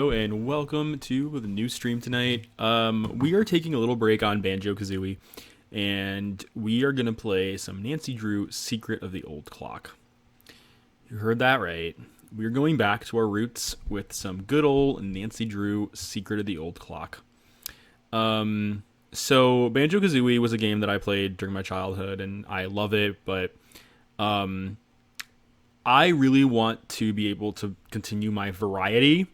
And welcome to the new stream tonight. We are taking a little break on Banjo-Kazooie, and we are going to play some Nancy Drew Secret of the Old Clock. You heard that right. We're going back to our roots with some good old Nancy Drew Secret of the Old Clock. So Banjo-Kazooie was a game that I played during my childhood, and I love it, but I really want to be able to continue my variety.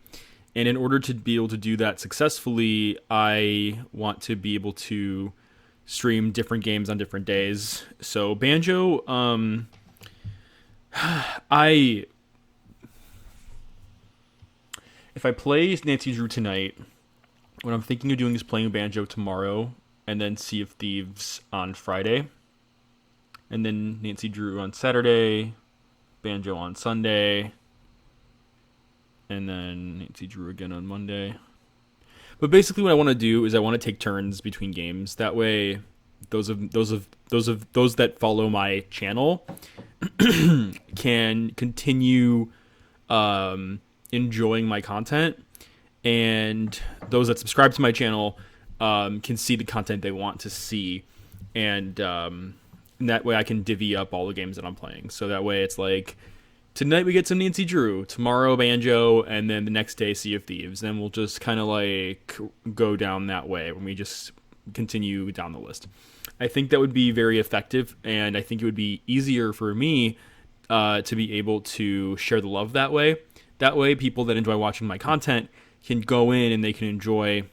And in order to be able to do that successfully, I want to be able to stream different games on different days. So Banjo, if I play Nancy Drew tonight, what I'm thinking of doing is playing Banjo tomorrow, and then Sea of Thieves on Friday, and then Nancy Drew on Saturday, Banjo on Sunday, and then Nancy Drew again on Monday. But basically what I want to do is I want to take turns between games. That way those that follow my channel can continue enjoying my content, and those that subscribe to my channel can see the content they want to see, and that way I can divvy up all the games that I'm playing. So that way it's like, tonight we get some Nancy Drew, tomorrow Banjo, and then the next day Sea of Thieves. Then we'll just kind of like go down that way when we just continue down the list. I think that would be very effective, and I think it would be easier for me to be able to share the love that way. That way people that enjoy watching my content can go in and they can enjoy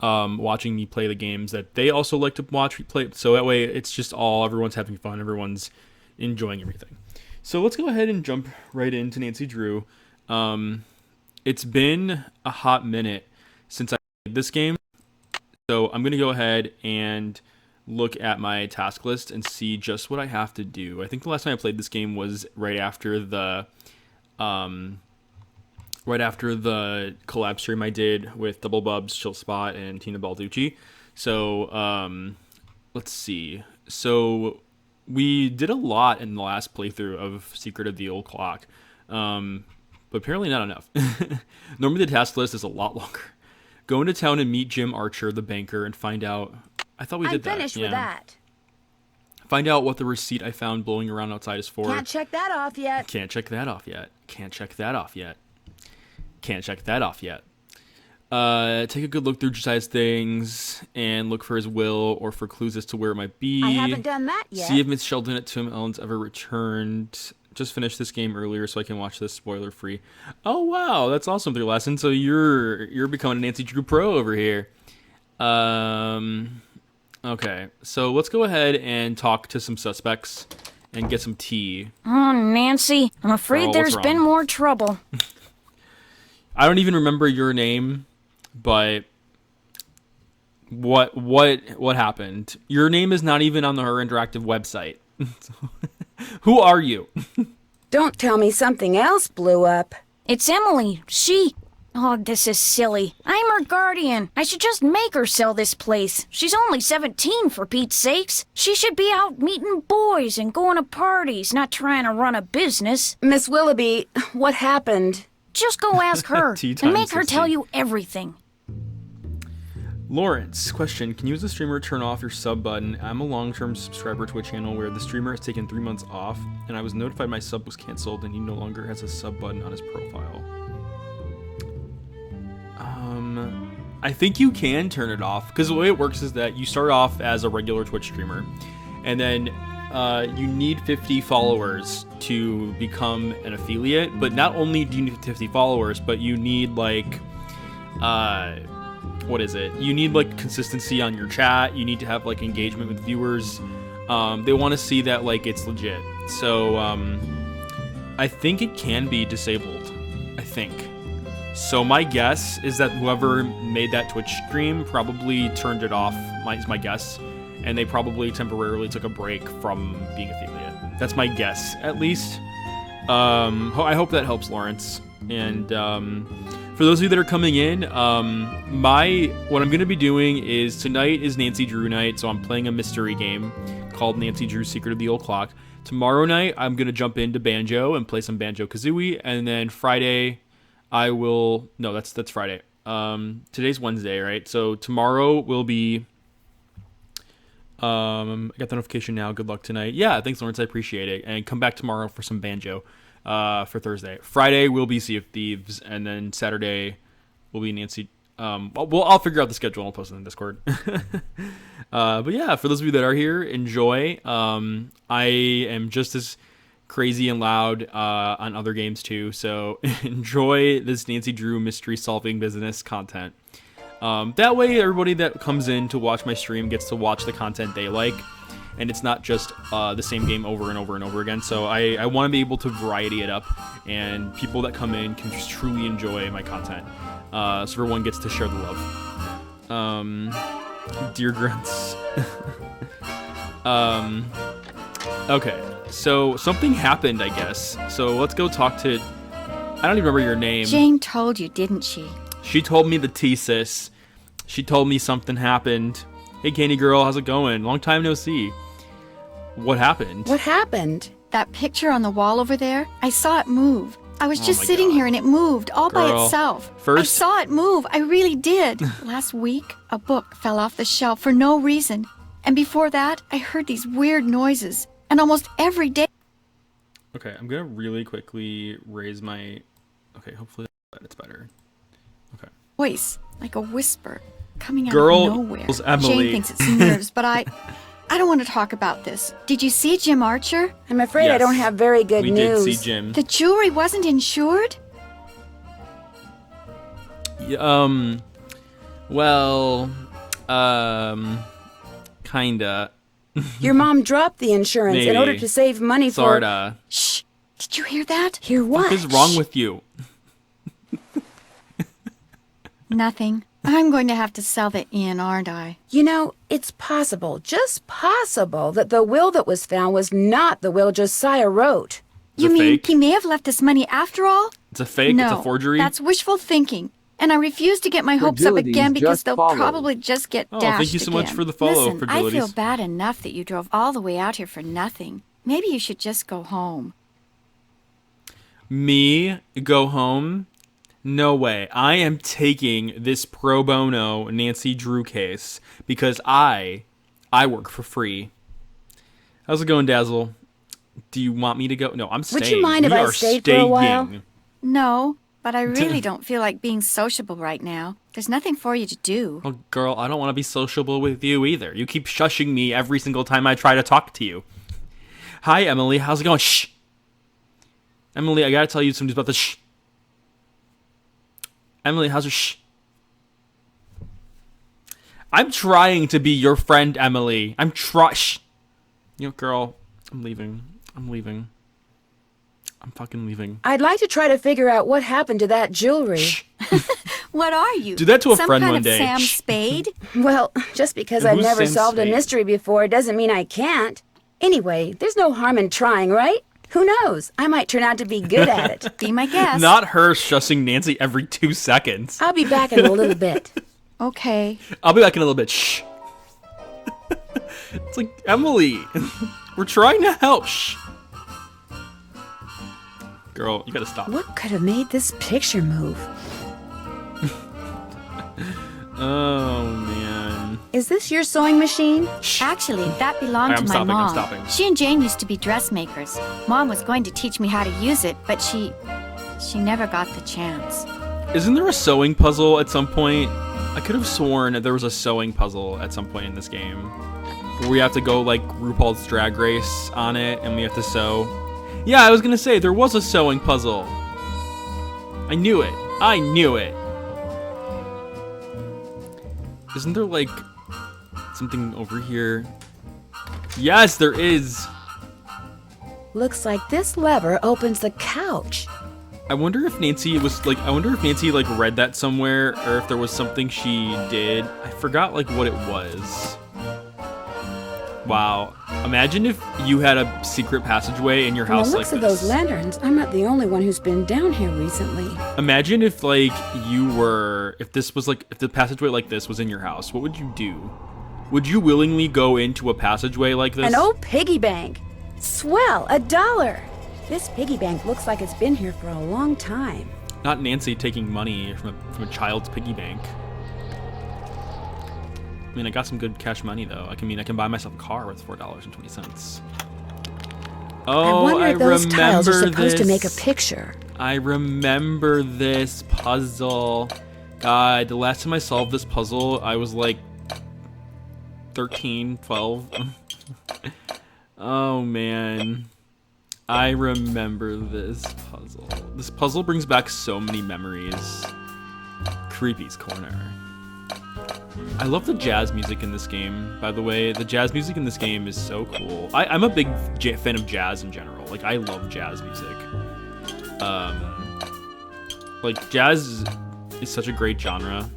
watching me play the games that they also like to watch me play. So that way it's just everyone's having fun, everyone's enjoying everything. So let's go ahead and jump right into Nancy Drew. It's been a hot minute since I played this game, so I'm going to go ahead and look at my task list and see just what I have to do. I think the last time I played this game was right after the collab stream I did with Double Bubs, Chill Spot, and Tina Balducci. So let's see. So we did a lot in the last playthrough of Secret of the Old Clock, but apparently not enough. Normally the task list is a lot longer. Go into town and meet Jim Archer, the banker, and find out... I thought we did that. I'm finished with that. Find out what the receipt I found blowing around outside is for. Can't check that off yet. Can't check that off yet. Can't check that off yet. Can't check that off yet. Take a good look through Josiah's things and look for his will or for clues as to where it might be. I haven't done that yet. See if Miss Sheldon at Tim Ellen's ever returned. Just finished this game earlier so I can watch this spoiler free. Oh wow, that's awesome, 3 lessons. So you're becoming a Nancy Drew pro over here. Okay, so let's go ahead and talk to some suspects and get some tea. Oh, Nancy, I'm afraid there's been more trouble. I don't even remember your name, but what happened? Your name is not even on Her Interactive website. Who are you? Don't tell me something else blew up. It's Emily. Oh, this is silly. I'm her guardian. I should just make her sell this place. She's only 17, for Pete's sakes. She should be out meeting boys and going to parties, not trying to run a business. Miss Willoughby, what happened? Just go ask her and make her tell you everything. Lawrence, question. Can you as a streamer turn off your sub button? I'm a long-term subscriber to a channel where the streamer has taken 3 months off, and I was notified my sub was canceled and he no longer has a sub button on his profile. I think you can turn it off, because the way it works is that you start off as a regular Twitch streamer, and then you need 50 followers to become an affiliate. But not only do you need 50 followers, but you need like you need like consistency on your chat. You need to have like engagement with viewers. They want to see that like it's legit. So I think it can be disabled, I think. So my guess is that whoever made that Twitch stream probably turned it off, is my guess, and they probably temporarily took a break from being affiliate. That's my guess, at least. I hope that helps, Lawrence. And for those of you that are coming in, what I'm going to be doing is, tonight is Nancy Drew night, so I'm playing a mystery game called Nancy Drew Secret of the Old Clock. Tomorrow night, I'm going to jump into Banjo and play some Banjo-Kazooie, and then Friday, I will. No, that's Friday. Today's Wednesday, right? So tomorrow will be. I got the notification now. Good luck tonight. Yeah, thanks, Lawrence. I appreciate it. And come back tomorrow for some banjo. For Thursday. Friday will be Sea of Thieves, and then Saturday will be Nancy. I'll figure out the schedule and I'll post it in Discord. But yeah, for those of you that are here, enjoy. I am just as crazy and loud on other games too, so enjoy this Nancy Drew mystery solving business content. That way everybody that comes in to watch my stream gets to watch the content they like, and it's not just the same game over and over and over again. So I want to be able to variety it up, and people that come in can just truly enjoy my content, so everyone gets to share the love. Dear grunts. Okay, so something happened, I guess. So let's go talk to... I don't even remember your name. Jane told you, didn't she? She told me the thesis. She told me something happened. Hey, Candy Girl, how's it going? Long time no see. What happened? What happened? That picture on the wall over there, I saw it move. I was just my sitting God. here and it moved all by Girl, itself. first- I saw it move. I really did. Last week, a book fell off the shelf for no reason. And before that, I heard these weird noises. And almost every day... Okay, I'm going to really quickly raise my... Okay, hopefully it's better. Okay. Voice, like a whisper, coming out Girl, of nowhere. it's Emily. Jane thinks it's nerves, but I don't want to talk about this. Did you see Jim Archer? I'm afraid I Yes, don't have very good we news. did see Jim. The jewelry wasn't insured? Yeah, well, kinda. Your mom dropped the insurance in Maybe. order to save money for... Sorta. Shh! Did you hear that? Hear what? What is wrong with you? Nothing. I'm going to have to sell the inn, aren't I? You know, it's possible, just possible, that the will that was found was not the will Josiah wrote. It's You a mean fake? he may have left us money after all? It's a fake? No, It's a forgery? that's wishful thinking. And I refuse to get my hopes up Fragilities again because just they'll follow. probably just get Oh, dashed thank you so much again. for the follow, Listen, I Fragilities. feel bad enough that you drove all the way out here for nothing. Maybe you should just go home. Me go home? No way. I am taking this pro bono Nancy Drew case because I work for free. How's it going, Dazzle? Do you want me to go? No, I'm staying. Would you mind if We I are stayed for a while? staying. No, but I really don't feel like being sociable right now. There's nothing for you to do. Oh, girl, I don't want to be sociable with you either. You keep shushing me every single time I try to talk to you. Hi, Emily. How's it going? Shh. Emily, I gotta tell you something about the shh. Emily, how's your shh? I'm trying to be your friend, Emily. Shh. You know, girl, I'm leaving. I'm fucking leaving. I'd like to try to figure out what happened to that jewelry. Shh. What are you? Do that to a Some friend kind one of day. Sam Shh. Spade? Well, just because And I've who's never Sam solved a Spade? mystery before doesn't mean I can't. Anyway, there's no harm in trying, right? Who knows? I might turn out to be good at it. Be my guest. Not her shushing Nancy every 2 seconds. I'll be back in a little bit. Okay. I'll be back in a little bit. Shh. It's like, Emily, we're trying to help. Shh. Girl, you gotta stop. What could have made this picture move? Oh, man. Is this your sewing machine? Actually, that belonged I'm to my stopping, I'm mom. stopping. She and Jane used to be dressmakers. Mom was going to teach me how to use it, but she never got the chance. Isn't there a sewing puzzle at some point? I could have sworn there was a sewing puzzle at some point in this game. Where we have to go like RuPaul's Drag Race on it and we have to sew. Yeah, I was gonna say, there was a sewing puzzle. I knew it. I knew it. Isn't there like something over here? Yes, there is. Looks like this lever opens the couch. I wonder if Nancy like read that somewhere, or if there was something she did. I forgot like what it was. Wow. Imagine if you had a secret passageway in your From the house like looks of those this. lanterns, I'm not the only one who's been down here recently. Imagine if like if the passageway like this was in your house, what would you do? Would you willingly go into a passageway like this? An old piggy bank. Swell, $1. This piggy bank looks like it's been here for a long time. Not Nancy taking money from a child's piggy bank. I mean, I got some good cash money though. I can buy myself a car worth $4.20. Oh, I wonder if those tiles are supposed to make a this. picture. I remember this puzzle. God, the last time I solved this puzzle, I was like 13, 12. Oh man. I remember this puzzle. This puzzle brings back so many memories. Creepy's Corner. I love the jazz music in this game, by the way. The jazz music in this game is so cool. I'm a big fan of jazz in general. Like, I love jazz music. Like, jazz is such a great genre.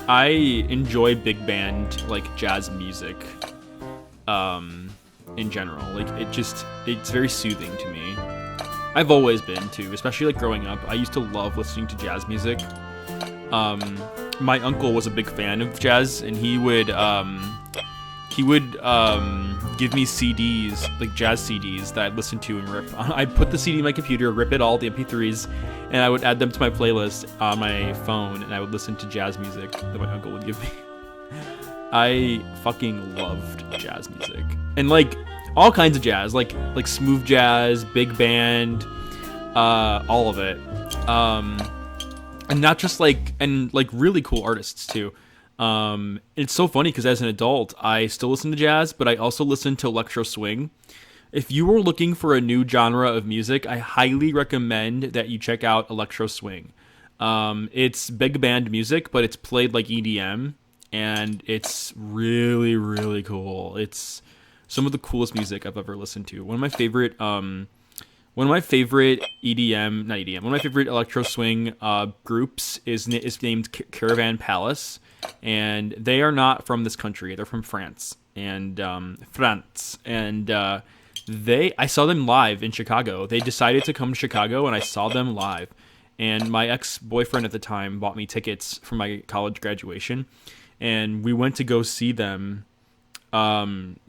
I enjoy big band, like, jazz music, in general. Like, it's very soothing to me. I've always been, too, especially, like, growing up. I used to love listening to jazz music. My uncle was a big fan of jazz, and he would give me CDs, like jazz CDs that I'd listen to and rip. I'd put the CD in my computer, rip it all, the MP3s, and I would add them to my playlist on my phone, and I would listen to jazz music that my uncle would give me. I fucking loved jazz music. And like all kinds of jazz, like smooth jazz, big band, all of it. And not just like really cool artists too. It's so funny because as an adult, I still listen to jazz, but I also listen to electro swing. If you were looking for a new genre of music, I highly recommend that you check out electro swing. It's big band music, but it's played like EDM, and it's really, really cool. It's some of the coolest music I've ever listened to. One of my favorite electro swing groups is named Caravan Palace, and they are not from this country. They're from France, and I saw them live in Chicago. They decided to come to Chicago, and I saw them live. And my ex-boyfriend at the time bought me tickets for my college graduation, and we went to go see them. And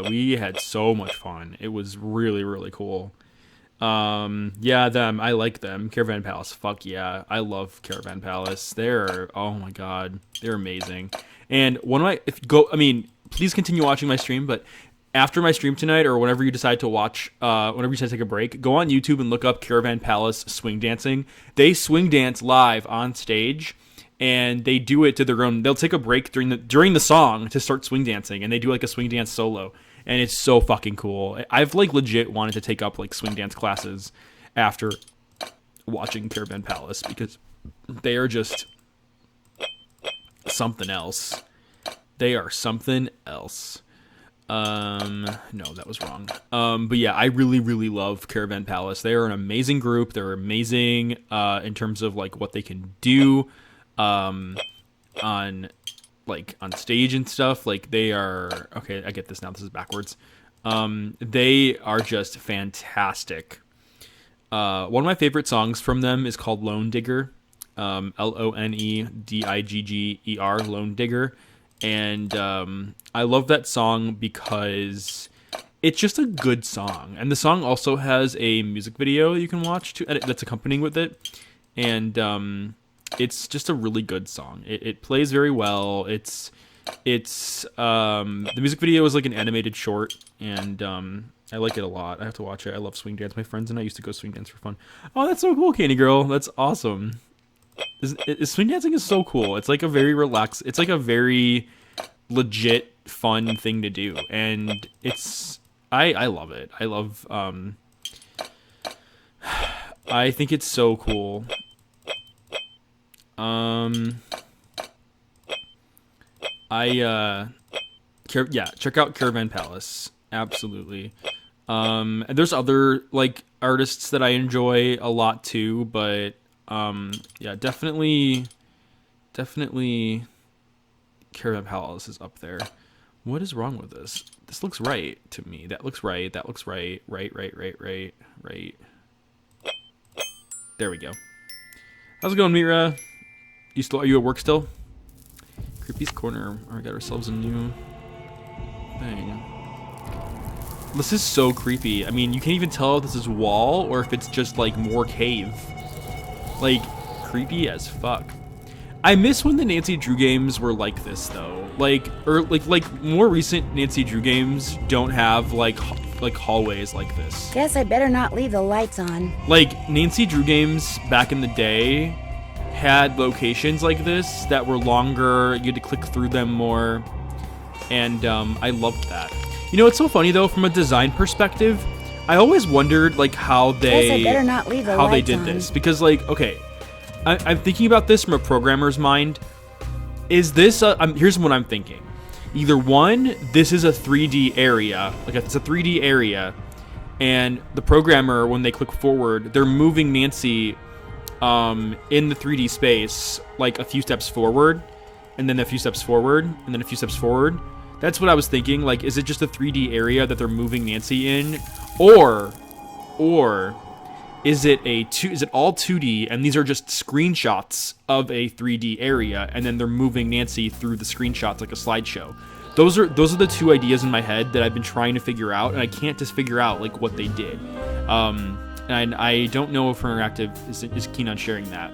we had so much fun. It was really, really cool. I like them. Caravan Palace, fuck yeah. I love Caravan Palace. Oh my god, they're amazing. And please continue watching my stream, but after my stream tonight, or whenever you decide to watch, whenever you decide to take a break, go on YouTube and look up Caravan Palace swing dancing. They swing dance live on stage, and they do it to their own. They'll take a break during the song to start swing dancing, and they do like a swing dance solo, and it's so fucking cool. I've like legit wanted to take up like swing dance classes after watching Caravan Palace, because they are just something else. They are something else. No, that was wrong. But yeah, I really, really love Caravan Palace. They are an amazing group. They're amazing in terms of like what they can do on stage and stuff. Like, they are okay. I get this now. This is backwards. They are just fantastic. One of my favorite songs from them is called Lone Digger. Loneddigger, Lone Digger. And I love that song because it's just a good song. And the song also has a music video you can watch that's accompanying with it. And it's just a really good song. It plays very well. It's the music video is like an animated short, and I like it a lot. I have to watch it. I love swing dance. My friends and I used to go swing dance for fun. Oh, that's so cool, Candy Girl. That's awesome. Swing dancing is so cool. It's like a very relaxed. It's like a very legit fun thing to do, and I love it. I love. I think it's so cool. Check out Caravan Palace. Absolutely. And there's other like artists that I enjoy a lot too, but definitely Caravan Palace is up there. What is wrong with this? This looks right to me. That looks right. That looks right. Right. There we go. How's it going, Mira? Are you at work still? Creepy's Corner. We got ourselves a new thing. This is so creepy. I mean, you can't even tell if this is wall or if it's just like more cave. Like, creepy as fuck. I miss when the Nancy Drew games were like this though. Like more recent Nancy Drew games don't have like hallways like this. Guess I better not leave the lights on. Like Nancy Drew games back in the day had locations like this that were longer. You had to click through them more, and I loved that. You know, it's so funny though, from a design perspective, I always wondered like how they did this, because like, okay, I'm thinking about this from a programmer's mind. Is this here's what I'm thinking. Either one, this is a 3D area, like it's a 3D area, and the programmer, when they click forward, they're moving Nancy in the 3D space like a few steps forward, and then a few steps forward, and then a few steps forward. That's what I was thinking. Like, is it just a 3D area that they're moving Nancy in, or is it all 2D and these are just screenshots of a 3D area, and then they're moving Nancy through the screenshots like a slideshow? Those are the two ideas in my head that I've been trying to figure out, and I can't just figure out like what they did. And I don't know if Interactive is keen on sharing that.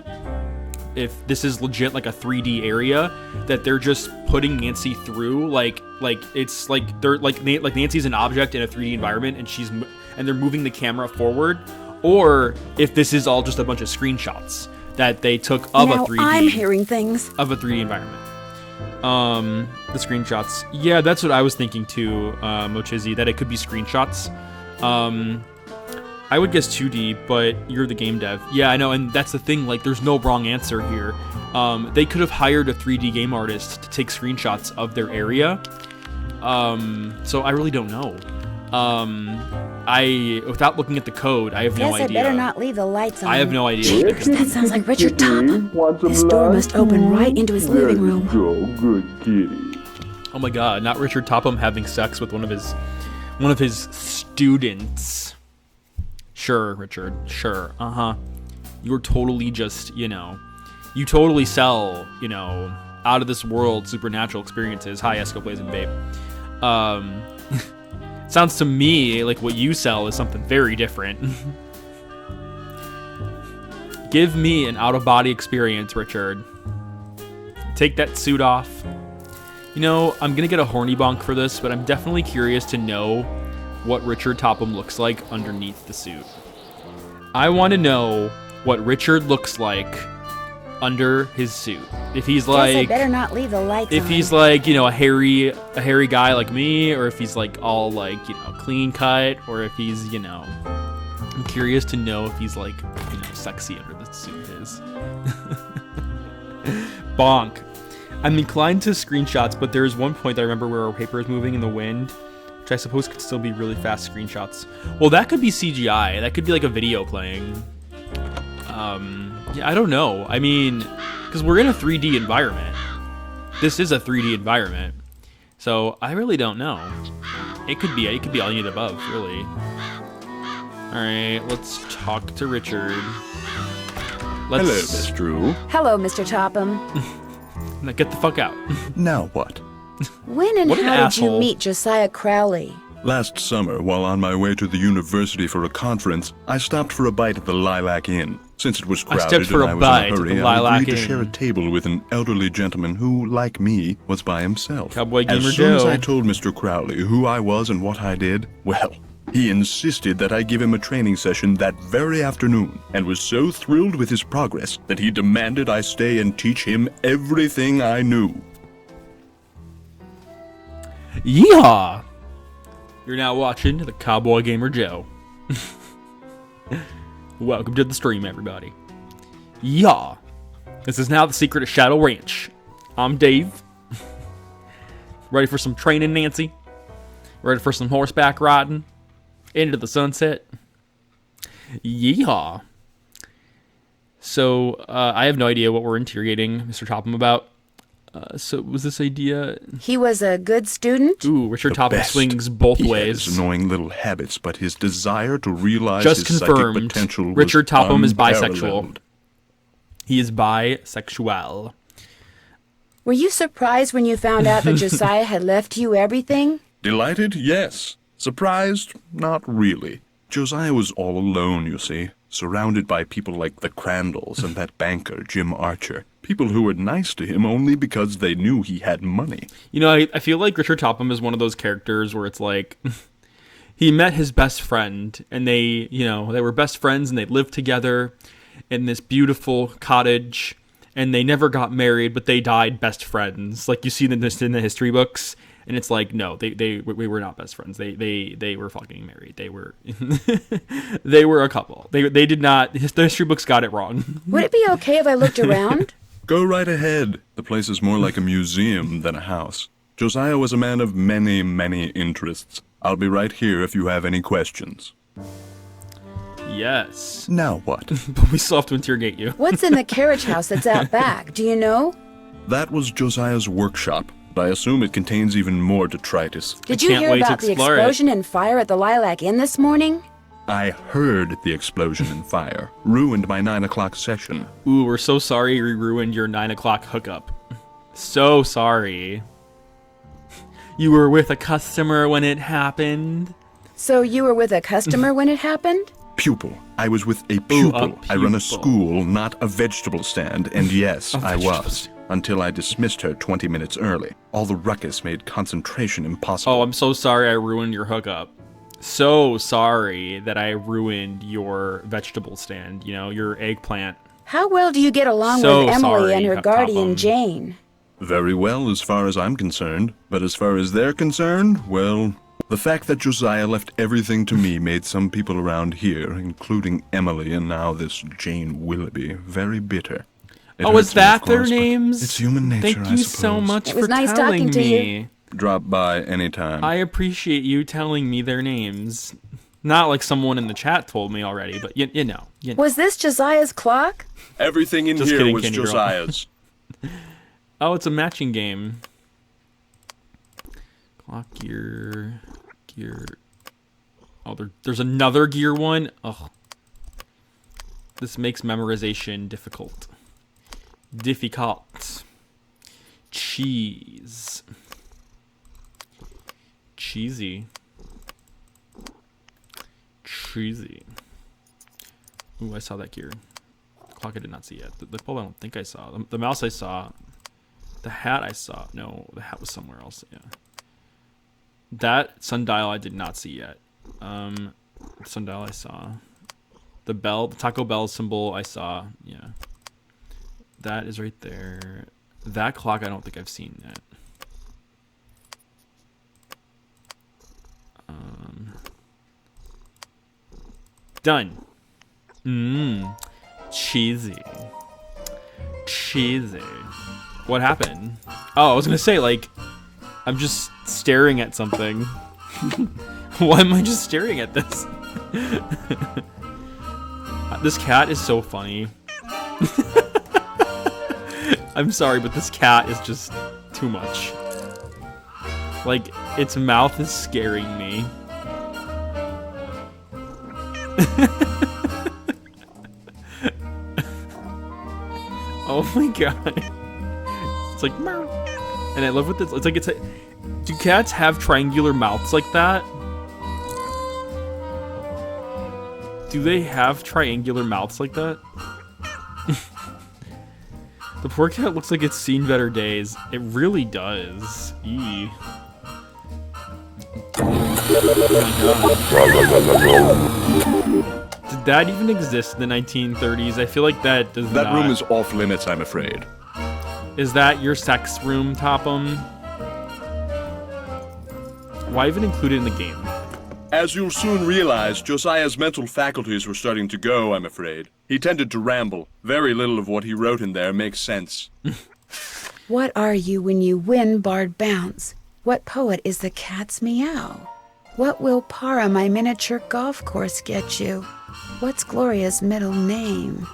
If this is legit like a 3D area that they're just putting Nancy through, like it's like they're like Nancy's an object in a 3D environment, and they're moving the camera forward, or if this is all just a bunch of screenshots that they took of now a 3D. I'm hearing things of a 3D environment. The screenshots. Yeah, that's what I was thinking too, Mochizzy, that it could be screenshots. I would guess 2D, but you're the game dev. Yeah, I know, and that's the thing, like, there's no wrong answer here. They could have hired a 3D game artist to take screenshots of their area. So I really don't know. Without looking at the code, I have no idea. Guess I better not leave the lights on. I have no idea. That sounds like Richard Topham. This door must open right into his living room. Good kitty. Oh my god, not Richard Topham having sex with one of his students. Sure, Richard. Sure. You're totally just, you totally sell, out of this world supernatural experiences. Hi, Esco Blaze and Babe. Sounds to me like what you sell is something very different. Give me an out-of-body experience, Richard. Take that suit off. I'm gonna get a horny bonk for this, but I'm definitely curious to know what Richard Topham looks like underneath the suit. I want to know what Richard looks like under his suit. If he's like, I better not leave the lights if on. he's like, a hairy guy like me, or if he's like all like, clean cut, or if he's, I'm curious to know if he's like, sexy under the suit is. Bonk. I'm inclined to screenshots, but there's one point that I remember where our paper is moving in the wind, which I suppose could still be really fast screenshots. Well, that could be CGI. That could be like a video playing. Yeah, I don't know. I mean, because we're in a 3D environment. This is a 3D environment. So I really don't know. It could be all of the above, really. Alright, let's talk to Richard. Hello, Miss Drew. Hello, Mr. Topham. Now get the fuck out. Now what? When and What an how did asshole. you meet Josiah Crowley? Last summer, while on my way to the university for a conference, I stopped for a bite at the Lilac Inn. Since it was crowded stepped for and a I was bite in at a the hurry, I Lilac agreed to Inn. share a table with an elderly gentleman who, like me, was by himself. Cowboy Gamer as soon as Joe. I told Mr. Crowley who I was and what I did, well, he insisted that I give him a training session that very afternoon, and was so thrilled with his progress that he demanded I stay and teach him everything I knew. Yeehaw! You're now watching the Cowboy Gamer Joe. Welcome to the stream, everybody. Yeah. This is now the secret of Shadow Ranch. I'm Dave. Ready for some training, Nancy? Ready for some horseback riding? Into the sunset? Yeehaw. So, I have no idea what we're interrogating Mr. Topham about. So, was this idea... He was a good student? Ooh, Richard The Topham best. swings both He ways. has annoying little habits, but his desire to realize Just his confirmed. psychic potential was Richard Topham is bisexual. unparalleled. He is bisexual. Were you surprised when you found out that Josiah had left you everything? Delighted? Yes. Surprised? Not really. Josiah was all alone, you see, surrounded by people like the Crandalls and that banker, Jim Archer. People who were nice to him only because they knew he had money. You know, I feel like Richard Topham is one of those characters where it's like he met his best friend and they were best friends and they lived together in this beautiful cottage and they never got married, but they died best friends. Like you see in the history books, and it's like, no, we were not best friends. They were fucking married. They were they were a couple. They did not. The history books got it wrong. Would it be okay if I looked around? Go right ahead. The place is more like a museum than a house. Josiah was a man of many, many interests. I'll be right here if you have any questions. Yes. Now what? But we still have to interrogate you. What's in the carriage house that's out back? Do you know? That was Josiah's workshop, but I assume it contains even more detritus. Did you can't hear wait to about the explore it. explosion and fire at the Lilac Inn this morning? I heard the explosion and fire. Ruined my 9 o'clock session. Ooh, we're so sorry we ruined your 9 o'clock hookup. So sorry. You were with a customer when it happened. So you were with a customer when it happened? Pupil. I was with a pupil. I run a pupil. school, not a vegetable stand, and yes, I vegetable was. Until I dismissed her 20 minutes early. All the ruckus made concentration impossible. Oh, I'm so sorry I ruined your hookup. So sorry that I ruined your vegetable stand, your eggplant. How well do you get along So with Emily sorry, and her guardian, Topham. Jane? Very well, as far as I'm concerned. But as far as they're concerned, well, the fact that Josiah left everything to me made some people around here, including Emily and now this Jane Willoughby, very bitter. It Oh, hurts is me, that of their course, but names? It's human nature, Thank I you suppose. so much It was for nice telling talking to me. Drop by anytime. I appreciate you telling me their names. Not like someone in the chat told me already, but you know. Was this Josiah's clock? Everything in Just here kidding, was Kenny Girl. Josiah's. Oh, it's a matching game. Clock, gear. Oh, there's another gear one. Oh, this makes memorization difficult. Cheese. Cheesy. Ooh, I saw that gear. Clock I did not see yet. The bulb I don't think I saw. The mouse I saw. The hat I saw. No, the hat was somewhere else. Yeah. That sundial I did not see yet. Sundial I saw. The bell, the Taco Bell symbol I saw. Yeah. That is right there. That clock I don't think I've seen yet. Done. Cheesy. What happened? Oh, I was gonna say, like, I'm just staring at something. Why am I just staring at this? This cat is so funny. I'm sorry, but this cat is just too much. Like, its mouth is scaring me. Oh my god. It's like, meow. And I love what this, it's like, do cats have triangular mouths like that? Do they have triangular mouths like that? The poor cat looks like it's seen better days. It really does. Eee. Did that even exist in the 1930s? I feel like that does not. That room is off limits, I'm afraid. Is that your sex room, Topham? Why even include it in the game? As you'll soon realize, Josiah's mental faculties were starting to go, I'm afraid. He tended to ramble. Very little of what he wrote in there makes sense. What are you when you win barred bounce? What poet is the cat's meow? What will Para, my miniature golf course, get you? What's Gloria's middle name?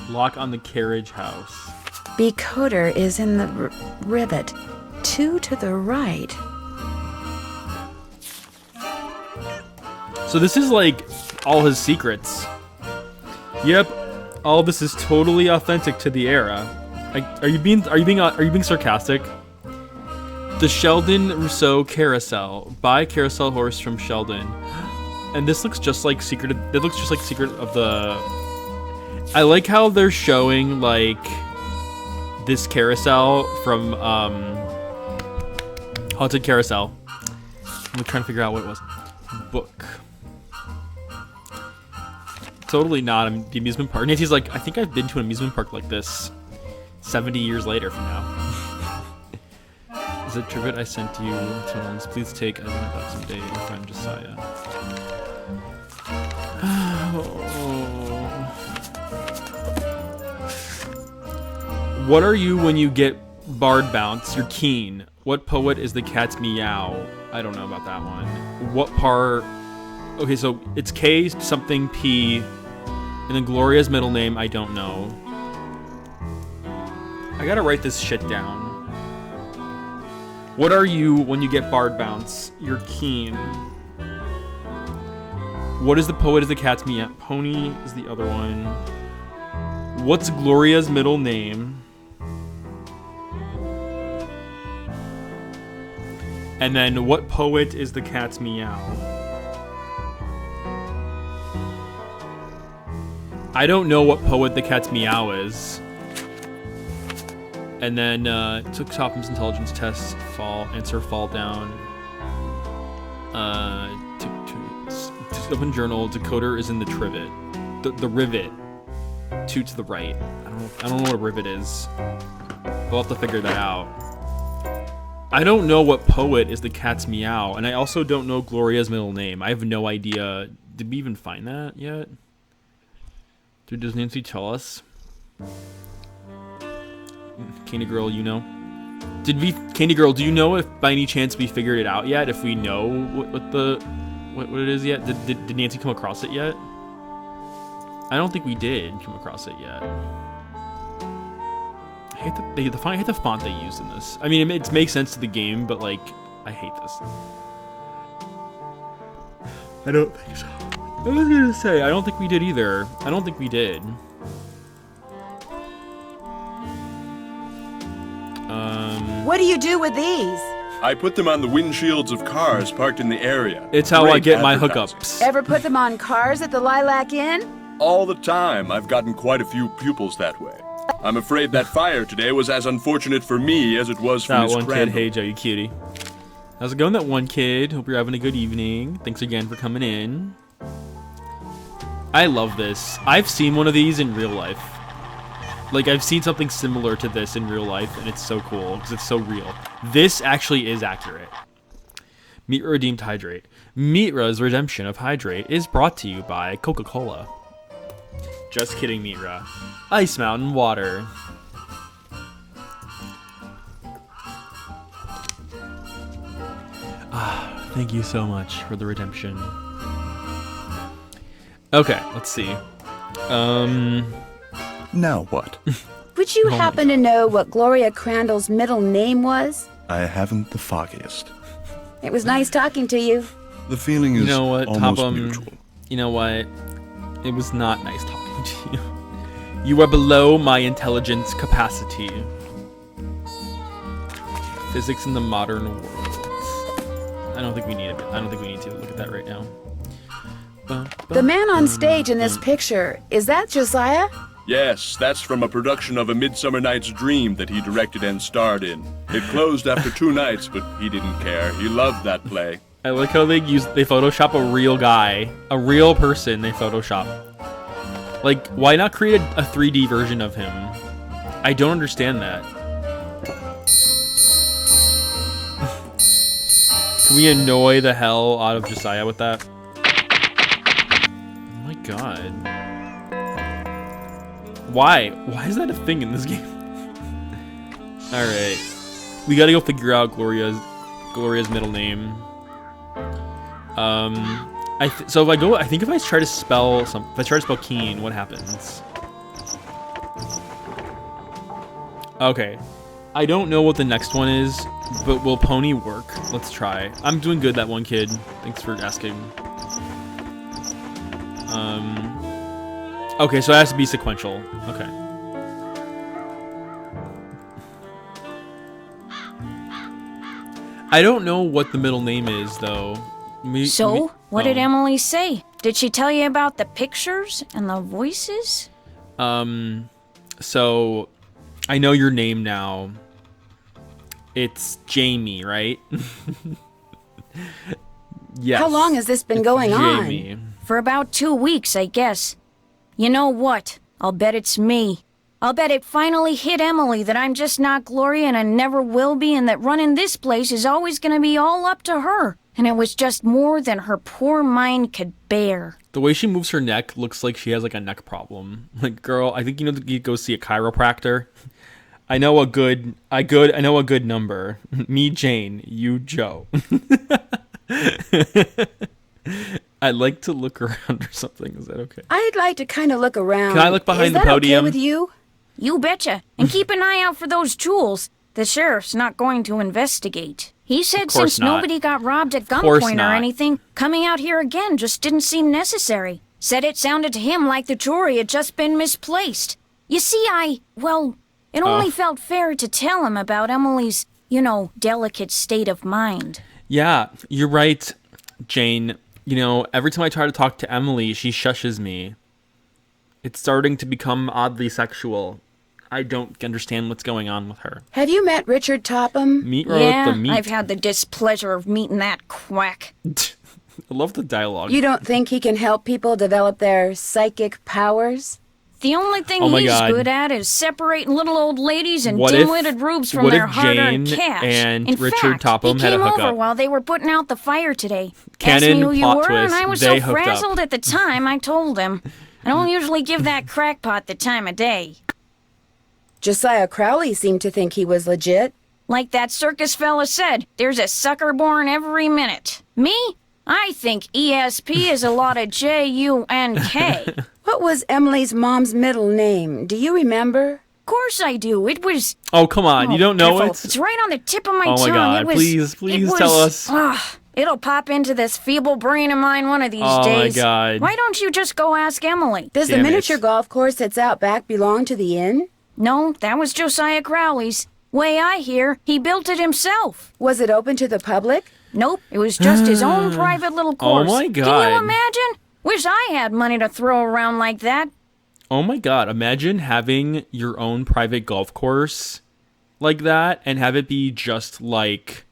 Lock on the carriage house. Becoder is in the rivet. 2 to the right. So this is like all his secrets. Yep, all this is totally authentic to the era. Are you being sarcastic? The Sheldon Rousseau Carousel. Buy carousel horse from Sheldon. And this looks just like Secret of the... I like how they're showing, like, this carousel from, Haunted Carousel. I'm trying to figure out what it was. Book. Totally not the amusement park. Nancy's like, I think I've been to an amusement park like this 70 years later from now. Is it Trivet I sent you? Please take as my thoughts someday, your friend Josiah. What are you when you get Bard Bounce? You're keen. What poet is the cat's meow? I don't know about that one. What par... Okay, so it's K something P, and then Gloria's middle name, I don't know. I gotta write this shit down. What are you when you get Bard Bounce? You're keen. What is the poet is the cat's meow? Pony is the other one. What's Gloria's middle name? And then, what poet is the cat's meow? I don't know what poet the cat's meow is. And then, took Topham's intelligence test, fall down. To open journal, decoder is in the trivet. The rivet. Two to the right. I don't know what a rivet is. We'll have to figure that out. I don't know what poet is the cat's meow, and I also don't know Gloria's middle name. I have no idea. Did we even find that yet? Dude, does Nancy tell us? Candy Girl, you know? Candy Girl, do you know if by any chance we figured it out yet? If we know what it is yet? Did Nancy come across it yet? I don't think we did come across it yet. I hate the font they used in this. I mean, it makes sense to the game, but like, I hate this. I don't think so. I was gonna say, I don't think we did either. I don't think we did. What do you do with these? I put them on the windshields of cars parked in the area. It's how I get my advertising. hookups. Ever put them on cars at the Lilac Inn? All the time. I've gotten quite a few pupils that way. I'm afraid that fire today was as unfortunate for me as it was for That Miss one Crandall. kid, hey Joe, you cutie. How's it going, that one kid? Hope you're having a good evening. Thanks again for coming in. I love this. I've seen one of these in real life. Like, I've seen something similar to this in real life, and it's so cool, because it's so real. This actually is accurate. Mitra Redeemed Hydrate. Mitra's redemption of Hydrate is brought to you by Coca-Cola. Just kidding, Mitra. Ice Mountain Water. Thank you so much for the redemption. Okay, let's see. Now what? Would you happen to know what Gloria Crandall's middle name was? I haven't the foggiest. It was nice talking to you. The feeling is You know what, almost Topham? mutual. You know what? It was not nice talking to you. You are below my intelligence capacity. Physics in the modern world. I don't think we need it. I don't think we need to look at that right now. The man on stage in this picture, is that Josiah? Yes, that's from a production of A Midsummer Night's Dream that he directed and starred in. It closed after 2 nights, but he didn't care. He loved that play. I like how they Photoshop a real guy, a real person. They Photoshop. Like, why not create a 3D version of him? I don't understand that. Can we annoy the hell out of Josiah with that? Oh my god. Why? Why is that a thing in this game? Alright. We gotta go figure out Gloria's middle name. I think if I try to spell Keen, what happens? Okay. I don't know what the next one is, but will Pony work? Let's try. I'm doing good, that one kid. Thanks for asking. Okay, so it has to be sequential. Okay. I don't know what the middle name is, though. What did Emily say? Did she tell you about the pictures and the voices? So I know your name now. It's Jamie, right? Yes. How long has this been going Jamie. on? For about 2 weeks, I guess. You know what? I'll bet it's me. I'll bet it finally hit Emily that I'm just not Gloria and I never will be, and that running this place is always gonna be all up to her. And it was just more than her poor mind could bear. The way she moves her neck looks like she has like a neck problem. Like, girl, I think you need to go see a chiropractor. I know a good number. Me, Jane. You, Joe. I'd like to look around or something. Is that okay? I'd like to kind of look around. Can I look behind the Is that podium? okay with you? You betcha. And keep an eye out for those jewels. The sheriff's not going to investigate. He said course since not. nobody got robbed at course gunpoint or not. anything, coming out here again just didn't seem necessary. Said it sounded to him like the jewelry had just been misplaced. You see, it only felt fair to tell him about Emily's, delicate state of mind. Yeah, you're right, Jane. Every time I try to talk to Emily, she shushes me. It's starting to become oddly sexual. I don't understand what's going on with her. Have you met Richard Topham? Meat row Yeah, with the meat. I've had the displeasure of meeting that quack. I love the dialogue. You don't think he can help people develop their psychic powers? The only thing Oh my he's God. good at is separating little old ladies and What if- dim-witted rubes from what their if hard-earned Jane cash. and In Richard fact, Topham he had a came over hookup? while they were putting out the fire today. Canon Asked me who you plot were, twist, and I was they so hooked up. frazzled at the time, I told him. I don't usually give that crackpot the time of day. Josiah Crowley seemed to think he was legit. Like that circus fella said, there's a sucker born every minute. Me? I think ESP is a lot of J-U-N-K. What was Emily's mom's middle name? Do you remember? Of course I do. It was... Oh, come on. You don't know careful. it? It's right on the tip of my Oh my tongue. God, It was, please tell us. It'll pop into this feeble brain of mine one of these Oh my days. God. Why don't you just go ask Emily? Does Damn the it. miniature golf course that's out back belong to the inn? No, that was Josiah Crowley's. Way I hear, he built it himself. Was it open to the public? Nope, it was just his own private little course. Oh my Can God. you imagine? Wish I had money to throw around like that. Oh my God. Imagine having your own private golf course like that and have it be just like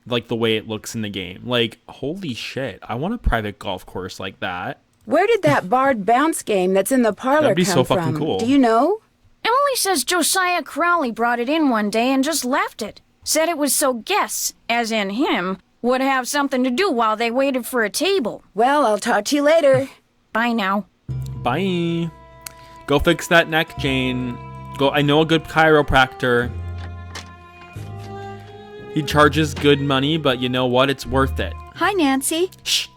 the way it looks in the game. Like, holy shit. I want a private golf course like that. Where did that barred bounce game that's in the parlor That'd be come so fucking from? cool. Do you know? Emily says Josiah Crowley brought it in one day and just left it. Said it was so guests, as in him, would have something to do while they waited for a table. Well, I'll talk to you later. Bye now. Bye. Go fix that neck, Jane. Go. I know a good chiropractor. He charges good money, but you know what? It's worth it. Hi, Nancy. Shh.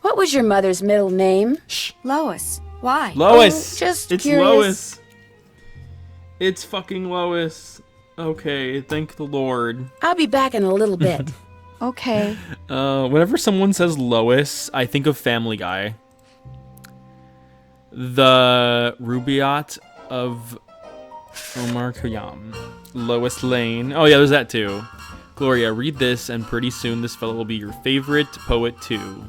What was your mother's middle name? Shh. Lois. Why? Lois. just it's curious. Lois. It's fucking Lois. Okay, thank the Lord. I'll be back in a little bit. Okay. Whenever someone says Lois, I think of Family Guy. The Rubaiyat of Omar Khayyam. Lois Lane. Oh yeah, there's that too. Gloria, read this, and pretty soon this fellow will be your favorite poet too.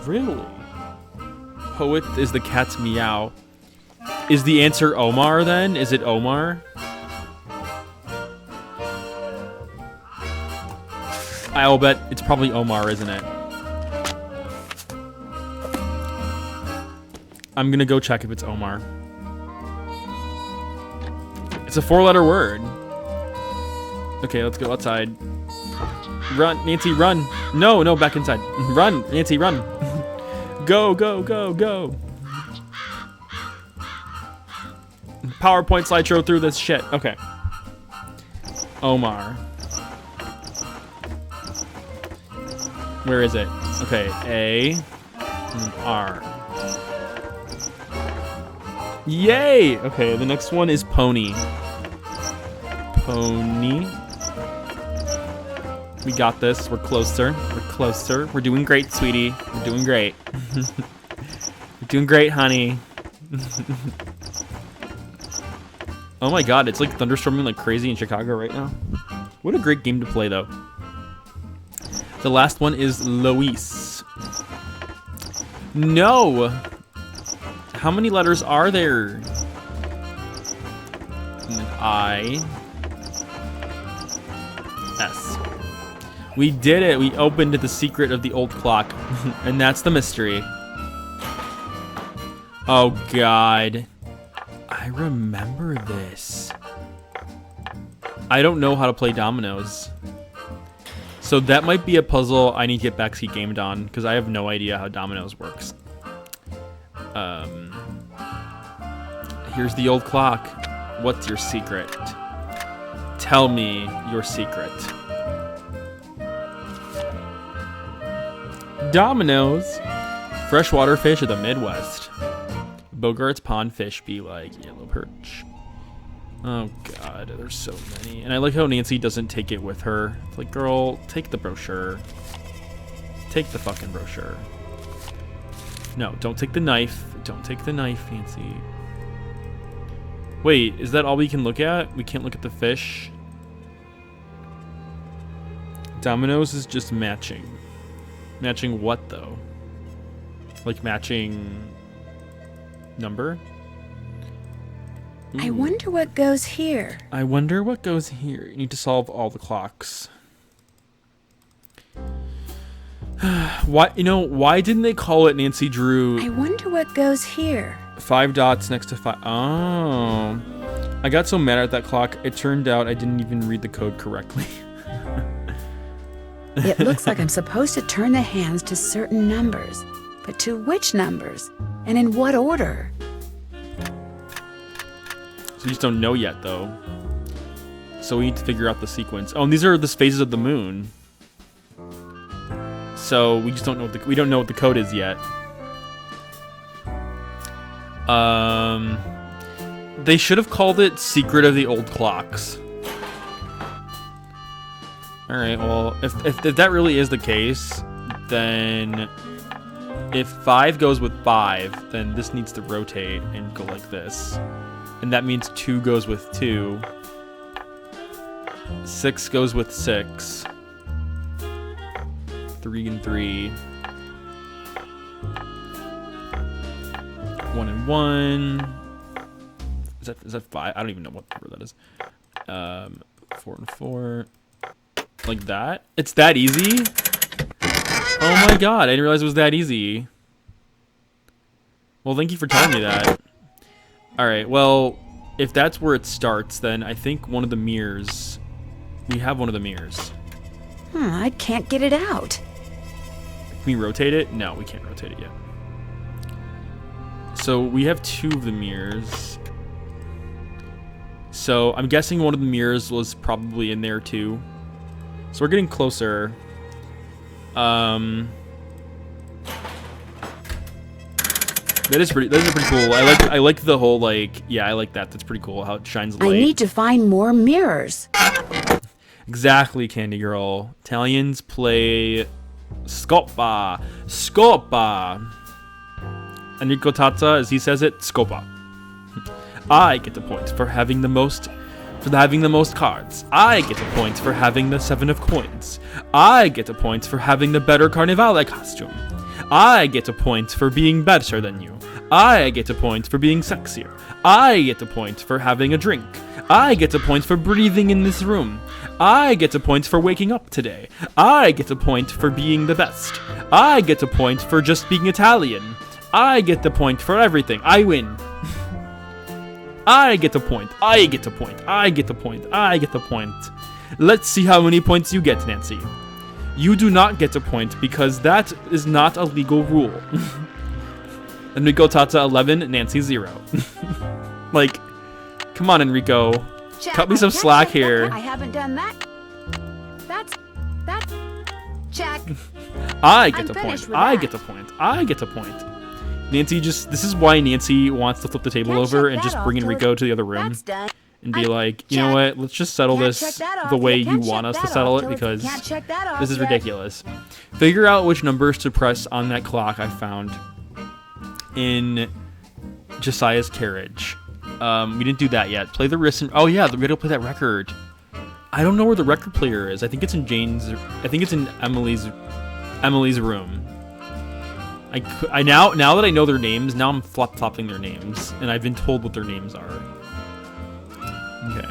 Really? Poet is the cat's meow. Is the answer Omar then? Is it Omar? I'll bet it's probably Omar, isn't it? I'm gonna go check if it's Omar. It's a 4-letter word. Okay, let's go outside. Run, Nancy, run. No, back inside. Run, Nancy, run. Go, go, go, go. PowerPoint slideshow through this shit. Okay. Omar. Where is it? Okay, A and R. Yay! Okay, the next one is Pony. Pony. We got this. We're closer. We're closer. We're doing great, sweetie. We're doing great. We're doing great, honey. Oh my god, it's like thunderstorming like crazy in Chicago right now. What a great game to play, though. The last one is Lois. No! How many letters are there? I. S. We did it! We opened the secret of the old clock. And that's the mystery. Oh, God. I remember this. I don't know how to play dominoes. So that might be a puzzle I need to get backseat gamed on, because I have no idea how dominoes works. Here's the old clock. What's your secret? Tell me your secret. Dominoes. Freshwater fish of the Midwest. Bogart's pond fish be like yellow perch. Oh God, there's so many. And I like how Nancy doesn't take it with her. It's like, girl, take the brochure. Take the fucking brochure. No, don't take the knife. Don't take the knife, Nancy. Wait, is that all we can look at? We can't look at the fish? Dominoes is just matching. Matching what, though? Like matching number? I wonder what goes here. I wonder what goes here. You need to solve all the clocks. Why didn't they call it Nancy Drew? I wonder what goes here. 5 dots next to 5. Oh. I got so mad at that clock, it turned out I didn't even read the code correctly. It looks like I'm supposed to turn the hands to certain numbers. But to which numbers? And in what order? So we just don't know yet, though. So we need to figure out the sequence. Oh, and these are the phases of the moon. So we just don't know we don't know what the code is yet. They should have called it Secret of the Old Clocks. All right. Well, if that really is the case, then if 5 goes with 5, then this needs to rotate and go like this. And that means 2 goes with 2. 6 goes with 6. 3 and 3. 1 and 1. Is that 5? I don't even know what number that is. 4 and 4. Like that? It's that easy? Oh my God, I didn't realize it was that easy. Well, thank you for telling me that. Alright, well, if that's where it starts, then I think one of the mirrors... We have one of the mirrors. I can't get it out. Can we rotate it? No, we can't rotate it yet. So we have 2 of the mirrors. So I'm guessing one of the mirrors was probably in there too. So we're getting closer. That is pretty cool. I like the whole I like that. That's pretty cool how it shines light. I need to find more mirrors. Exactly, Candy Girl. Italians play scopa. Scopa. Enrico Tazza, as he says it, scopa. I get a point for having the most cards. I get a point for having the 7 of coins. I get a point for having the better Carnivale costume. I get a point for being better than you. I get a point for being sexier. I get a point for having a drink. I get a point for breathing in this room. I get a point for waking up today. I get a point for being the best. I get a point for just being Italian. I get the point for everything. I win. I get a point. I get a point. I get a point. I get a point. Let's see how many points you get, Nancy. You do not get a point because that is not a legal rule. Enrico Tazza 11, Nancy 0. Like, come on, Enrico. Cut me some slack here. I haven't done that. That's check. I get a point. I get a point. I get a point. Nancy this is why Nancy wants to flip the table over and just bring Enrico to the other room and be like, you know what, let's just settle this the way you want us to settle it because this is ridiculous. Figure out which numbers to press on that clock I found in Josiah's carriage. We didn't do that yet. Play the wrist. Oh yeah, we gotta play that record. I don't know where the record player is. I think it's in Emily's room. Now that I know their names, now I'm flop-flopping their names, and I've been told what their names are. Okay.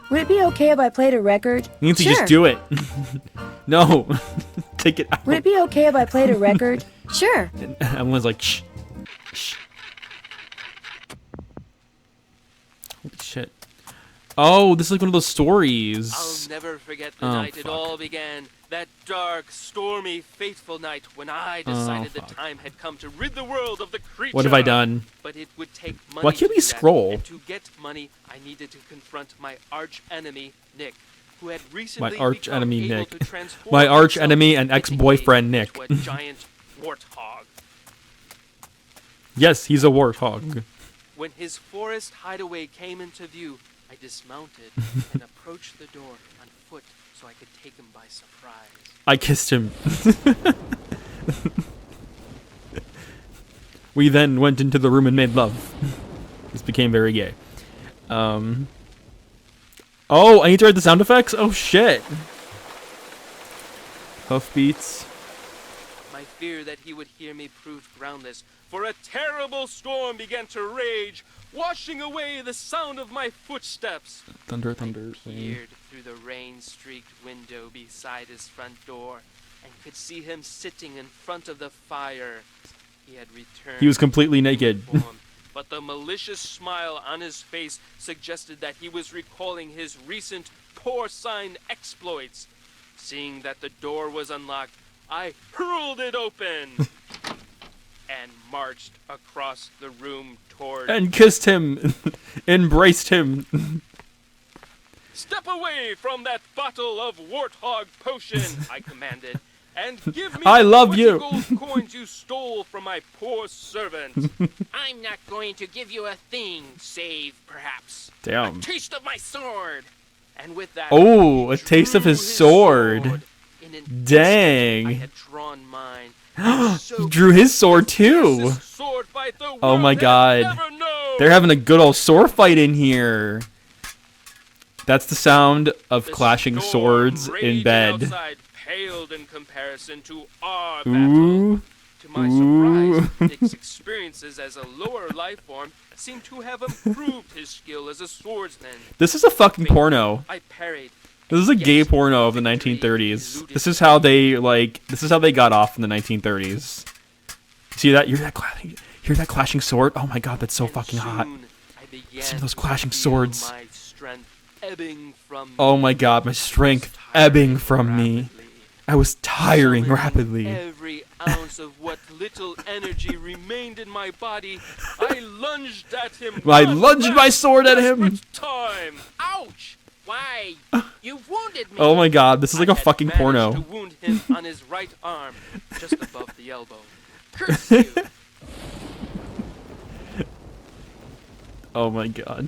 Would it be okay if I played a record? Nancy, Sure. just do it. No. Take it out. Would it be okay if I played a record? Sure. And Emily's like, shh. Shh. Holy shit. Oh, this is like one of those stories. I'll never forget the night it all began. That dark, stormy, fateful night when I decided the time had come to rid the world of the creature. What have I done? But it would take money. Why can't we to do that, scroll? And to get money, I needed to confront my arch enemy, Nick, who had recently My arch become enemy, able Nick. to transform My arch himself enemy and into ex-boyfriend, Nick. a giant warthog. Yes, he's a warthog. When his forest hideaway came into view, I dismounted and approached the door on foot so I could take him by surprise. I kissed him. We then went into the room and made love. This became very gay. Oh, I need to write the sound effects? Oh, shit. Hoofbeats. My fear that he would hear me proved groundless, for a terrible storm began to rage, washing away the sound of my footsteps. Thunder, thunder. Peered through the rain-streaked window beside his front door and could see him sitting in front of the fire. He had returned. He was completely naked. to form, but the malicious smile on his face suggested that he was recalling his recent porcine exploits. Seeing that the door was unlocked, I hurled it open and marched across the room toward... And kissed him. Embraced him. Step away from that bottle of warthog potion, I commanded, and give me I the love 20 you. gold coins you stole from my poor servant. I'm not going to give you a thing, save perhaps Damn. a taste of my sword. And with that, Oh, he a taste of drew his sword. In an Dang. instant, I had drawn mine. And so He drew his sword too. fiercest sword fight the Oh world my has god. never known. They're having a good old sword fight in here. That's the sound of The clashing storm swords in raging bed. outside paled in comparison to our battle. Ooh. To my Ooh. surprise, Nick's experiences as a lower life form seemed to have improved his skill as a swordsman. This is a fucking porno. I parried. This is a gay porno of the 1930s. This is how they got off in the 1930s. See that? Hear that clashing sword? Oh my god, that's so and fucking hot. soon I began Listen to those to clashing feel swords. my strength ebbing from Oh me. my god, my I was strength tiring ebbing from me. rapidly. I was tiring Summoning rapidly. Every ounce of what little energy remained in my body, I lunged at him. I one lunged my last sword at him. desperate Time. Ouch! Why? You wounded me. Oh my god, this is like I a had fucking managed porno. to wound him on his right arm, just above the elbow. Curse you! Oh my god.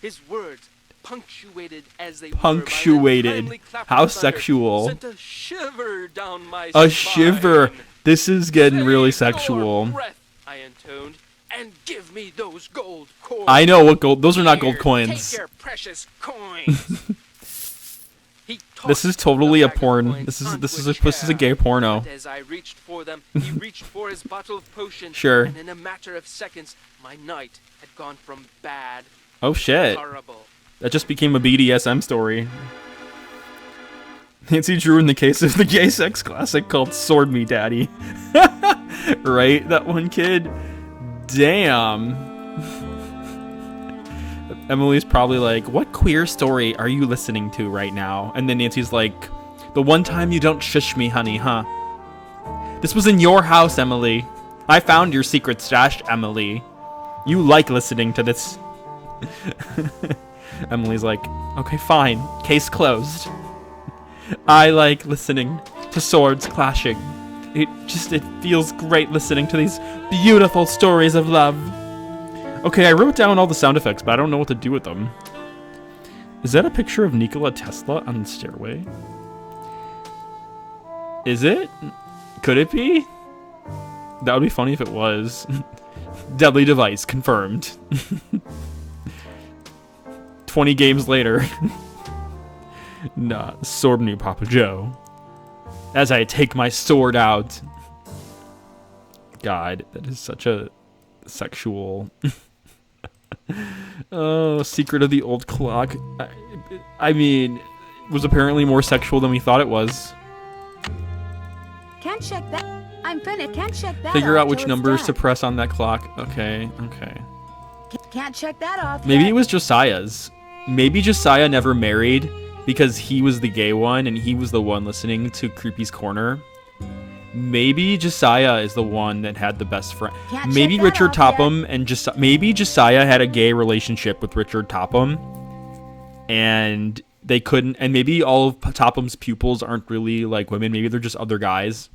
His words, punctuated as they Punctuated. were by that timely clap How of thunder, sexual. sent a shiver down my A spine. shiver. This is getting really Save your sexual. breath, I intoned, and give me those gold coins. I know what gold. Those are not gold Here, coins. Take your precious coins. He This is tossed totally the a bag of porn. coins This is onto this is a a this is a chair. gay porno. But as I reached for them, he reached for his bottle of potion. Sure. And in a matter of seconds, my night had gone from bad Oh to shit. horrible. That just became a BDSM story. Nancy drew in the case of the gay sex classic called Sword Me Daddy. Right? That one kid? Damn. Emily's probably like, what queer story are you listening to right now? And then Nancy's like, the one time you don't shush me, honey, huh? This was in your house, Emily. I found your secret stash, Emily. You like listening to this. Emily's like, okay, fine. Case closed. I like listening to swords clashing. It feels great listening to these beautiful stories of love. Okay, I wrote down all the sound effects, but I don't know what to do with them. Is that a picture of Nikola Tesla on the stairway? Is it? Could it be? That would be funny if it was. Deadly device confirmed. 20 games later. Nah, sword me, Papa Joe. As I take my sword out. God, that is such a sexual... Oh, Secret of the Old Clock. I mean, it was apparently more sexual than we thought it was. Can't check that. I'm finished. Can't check that. Figure off out which till it's numbers to done. press on that clock. Okay. Can't check that off. Maybe yet. it was Josiah's. Maybe Josiah never married because he was the gay one and he was the one listening to Creepy's Corner. Maybe Josiah is the one that had the best friend. Can't Maybe check that Richard off Topham and maybe Josiah had a gay relationship with Richard Topham, and they couldn't. And maybe all of Topham's pupils aren't really like women. Maybe they're just other guys.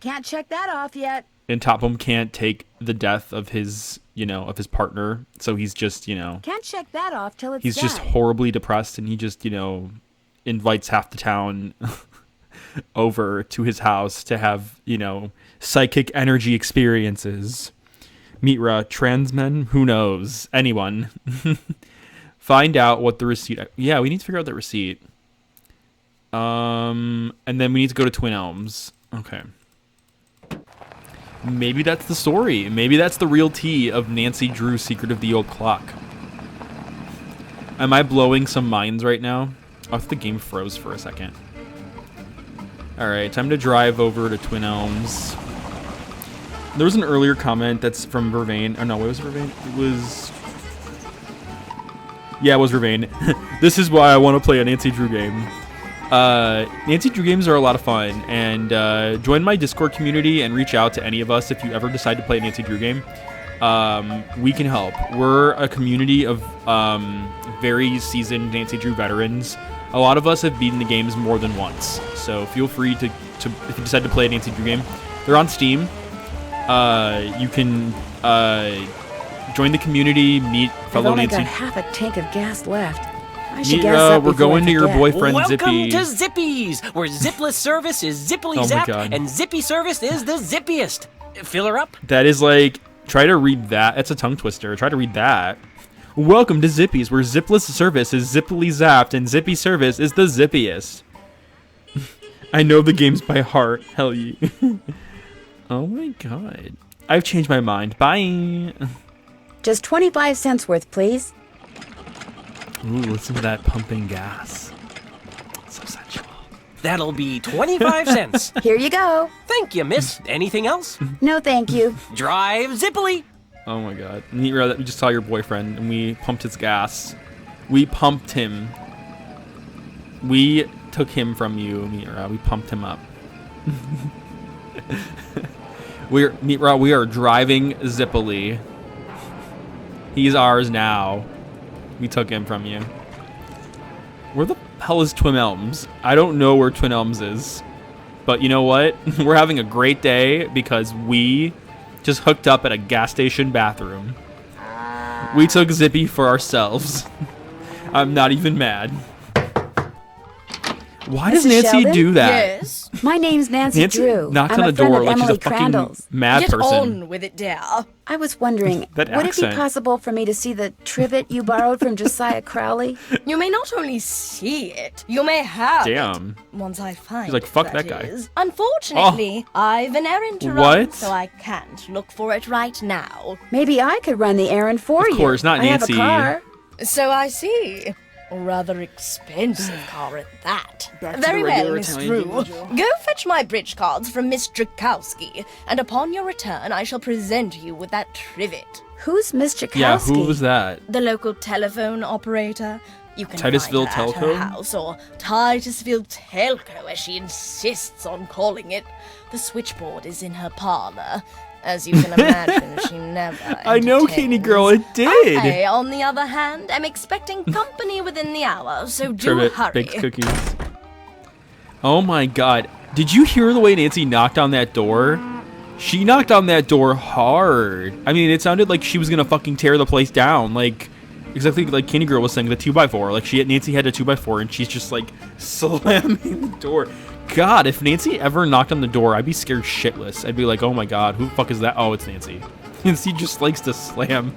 Can't check that off yet. And Topham can't take the death of his, of his partner, so he's just, Can't check that off till it's he's done. just horribly depressed, and he just, invites half the town over to his house to have, psychic energy experiences. Mitra, trans men, who knows? Anyone. Find out what the receipt... Yeah, we need to figure out the receipt. And then we need to go to Twin Elms. Okay. Maybe that's the story. Maybe that's the real tea of Nancy Drew's Secret of the Old Clock. Am I blowing some minds right now? Oh, I thought the game froze for a second. Alright, time to drive over to Twin Elms. There was an earlier comment that's from Vervain. Oh no, what was it, Vervain? It was... Yeah, it was Vervain. This is why I want to play a Nancy Drew game. Nancy Drew games are a lot of fun, and join my Discord community and reach out to any of us if you ever decide to play a Nancy Drew game. We can help. We're a community of very seasoned Nancy Drew veterans. A lot of us have beaten the games more than once, so feel free to if you decide to play a Nancy Drew game. They're on Steam. You can join the community, meet fellow I've only Nancy. got half a tank of gas left. I should Meet, gas up we're before going I to your forget. boyfriend Welcome Zippy. to Zippies, where zipless service is zippily Oh my zapped, God. and zippy service is the zippiest. Fill her up. That is like, try to read that. It's a tongue twister. Try to read that. Welcome to Zippies, where zipless service is zippily zapped and zippy service is the zippiest. I know the games by heart. Hell yeah. Oh my god. I've changed my mind. Bye. Just 25 cents worth, please. Ooh, listen to that pumping gas. So sensual. That'll be 25 cents. Here you go. Thank you, miss. Anything else? No, thank you. Drive zippily. Oh my god. Neat that we just saw your boyfriend and we pumped his gas. We pumped him. We took him from you, Mitra. We pumped him up. Mitra, we are driving zippily. He's ours now. We took him from you. Where the hell is Twin Elms? I don't know where Twin Elms is. But you know what? We're having a great day because we just hooked up at a gas station bathroom. We took Zippy for ourselves. I'm not even mad. Why does Mrs. Nancy Sheldon? do that? Yes. My name's Nancy Drew. knocks I'm on a the friend door of like she's Emily a fucking Crandall's. mad Get person. on with it, dear. I was wondering, That would it accent. be possible for me to see the trivet you borrowed from Josiah Crowley? You may not only see it, you may have Damn. it. Once I find He's like, it, "Fuck that guy." is. Unfortunately, I've an errand to run, What? so I can't look for it right now. Maybe I could run the errand for you. Of course, not I Nancy. have a car. So I see. A rather expensive car at that. Back to Very the well, regular Miss Italian Drew. Go fetch my bridge cards from Miss Drakowski, and upon your return I shall present you with that trivet. Who's Miss Chakowski? Yeah, who was that? The local telephone operator. You can Titusville find her at Telco? her house, or Titusville Telco, as she insists on calling it. The switchboard is in her parlor. As you can imagine, she never I know, entertains. Katie girl, it did. I, on the other hand, am expecting company within the hour, so do Trivet hurry. baked cookies. Oh my god. Did you hear the way Nancy knocked on that door? She knocked on that door hard. I mean, it sounded like she was gonna fucking tear the place down. Like, exactly like Candy Girl was saying, the 2x4. Like, Nancy had a 2x4 and she's just like slamming the door. God, if Nancy ever knocked on the door, I'd be scared shitless. I'd be like, oh my god, who the fuck is that? Oh, it's Nancy. Nancy just likes to slam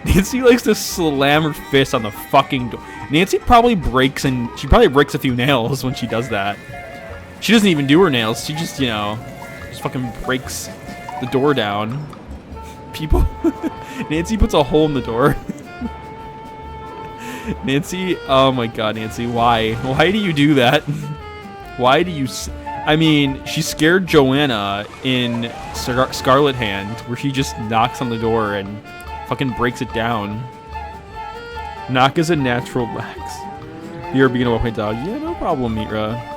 Nancy likes to slam her fist on the fucking door. Nancy probably breaks a few nails when she does that. She doesn't even do her nails. She just, just fucking breaks the door down. People, Nancy puts a hole in the door. Nancy, oh my god, Nancy, why? Why do you do that? Why do you... I mean, she scared Joanna in Scarlet Hand, where she just knocks on the door and fucking breaks it down. Knock is a natural lax. You're a beginner walking dog. Yeah, no problem, Mitra.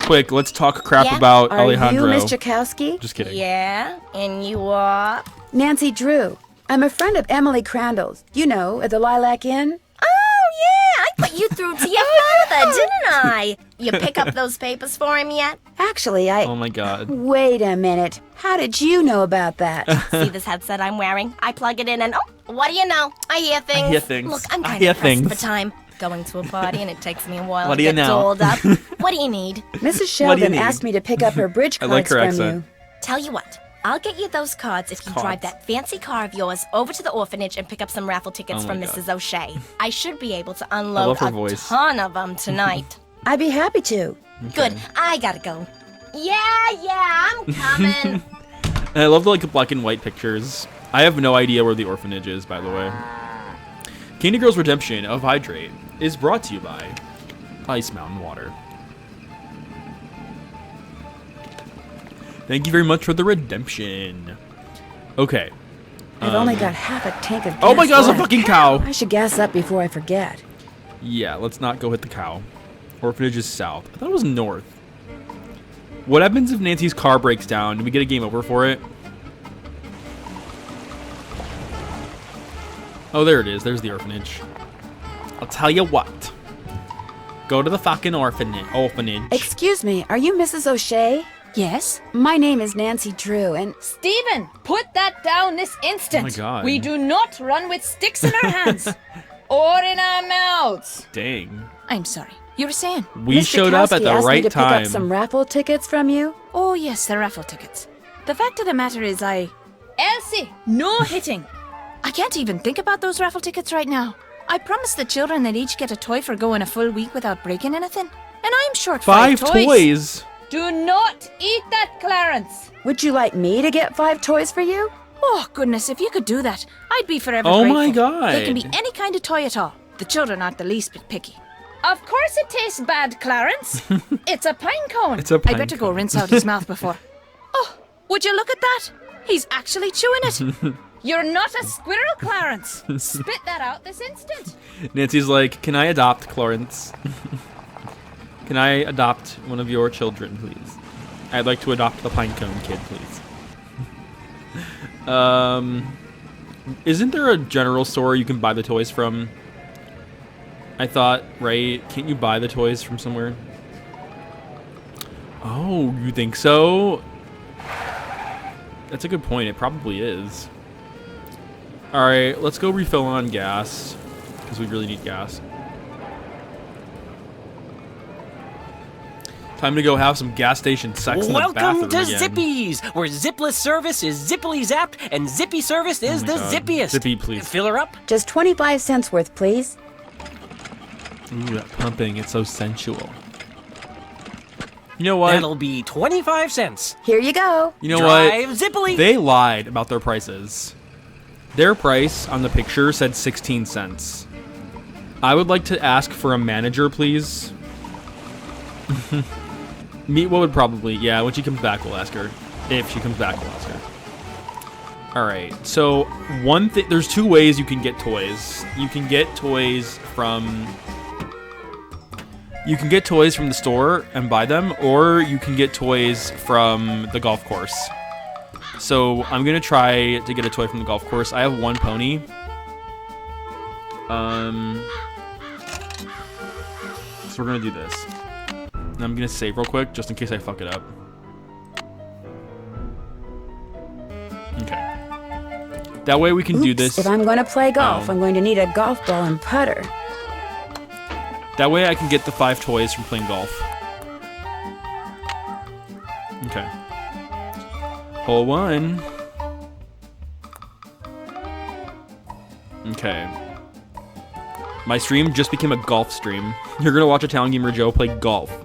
Quick, let's talk crap about Are Alejandro. you Miss Jakowski? Just kidding. Yeah, and you are? Nancy Drew. I'm a friend of Emily Crandall's. You know, at the Lilac Inn. Oh, yeah, I put you through to your father, didn't I? You pick up those papers for him yet? Actually, Oh my god. Wait a minute. How did you know about that? See this headset I'm wearing? I plug it in and what do you know? I hear things. I hear things. Look, I'm I kind hear of pressed for things. time. Going to a party and it takes me a while What to do you get know? dolled up. What do you need? Mrs. What do you Sheldon need? asked me to pick up her bridge I cards like her from accent. you. Tell you what, I'll get you those cards if you Cards. drive that fancy car of yours over to the orphanage and pick up some raffle tickets Oh from my God. Mrs. O'Shea. I should be able to love unload her a voice. ton of them tonight. I'd be happy to. Good, I gotta go. Yeah, I'm coming. And I love the black and white pictures. I have no idea where the orphanage is, by the way. Candy Girl's Redemption of Hydrate is brought to you by Ice Mountain Water. Thank you very much for the redemption. Okay. I've only got half a tank of gas Oh my god, it's a left. fucking cow! I should gas up before I forget. Yeah, let's not go hit the cow. Orphanage is south. I thought it was north. What happens if Nancy's car breaks down? Do we get a game over for it? Oh, there it is. There's the orphanage. I'll tell you what. Go to the fucking orphanage. Excuse me, are you Mrs. O'Shea? Yes? My name is Nancy Drew, and Stephen, put that down this instant. Oh my God. We do not run with sticks in our hands or in our mouths. Dang. I'm sorry. You were saying? We Mr. showed up at Kowski the asked me right to time. pick up some raffle tickets from you. Oh, yes, the raffle tickets. The fact of the matter is Elsie, no hitting. I can't even think about those raffle tickets right now. I promised the children they'd each get a toy for going a full week without breaking anything. And I'm short 5 5 toys. Do not eat that, Clarence. Would you like me to get 5 toys for you? Oh, goodness, if you could do that, I'd be forever Oh grateful. my God. They can be any kind of toy at all. The children aren't the least bit picky. Of course it tastes bad, Clarence. It's a pine cone. It's a pine I better cone. go rinse out his mouth before. Oh, would you look at that? He's actually chewing it. You're not a squirrel, Clarence. Spit that out this instant. Nancy's like, can I adopt Clarence? Can I adopt one of your children, please? I'd like to adopt the pinecone kid, please. Isn't there a general store you can buy the toys from? I thought, right? Can't you buy the toys from somewhere? Oh, you think so? That's a good point. It probably is. Alright, let's go refill on gas. Because we really need gas. Time to go have some gas station sex in the bathroom Welcome to again. Zippy's, where zipless service is zippily zapped and zippy service is Oh my the God. zippiest. Zippy, please. Fill her up. Just 25 cents worth, please. Ooh, that pumping. It's so sensual. You know what? That'll be 25 cents. Here you go. You know Drive what? zippily. They lied about their prices. Their price on the picture said 16 cents. I would like to ask for a manager, please. Meet what would probably... Yeah, when she comes back, we'll ask her. If she comes back, we'll ask her. Alright, so one thing... There's 2 ways you can get toys. You can get toys from... You can get toys from the store and buy them, or you can get toys from the golf course. So I'm gonna try to get a toy from the golf course. I have 1 pony. So we're gonna do this. And I'm gonna save real quick, just in case I fuck it up. Okay. That way we can do Oops, this. If I'm going to play golf, Oh. I'm going to need a golf ball and putter. That way I can get the 5 toys from playing golf. Okay. Hole 1. Okay. My stream just became a golf stream. You're gonna watch Italian Gamer Joe play golf.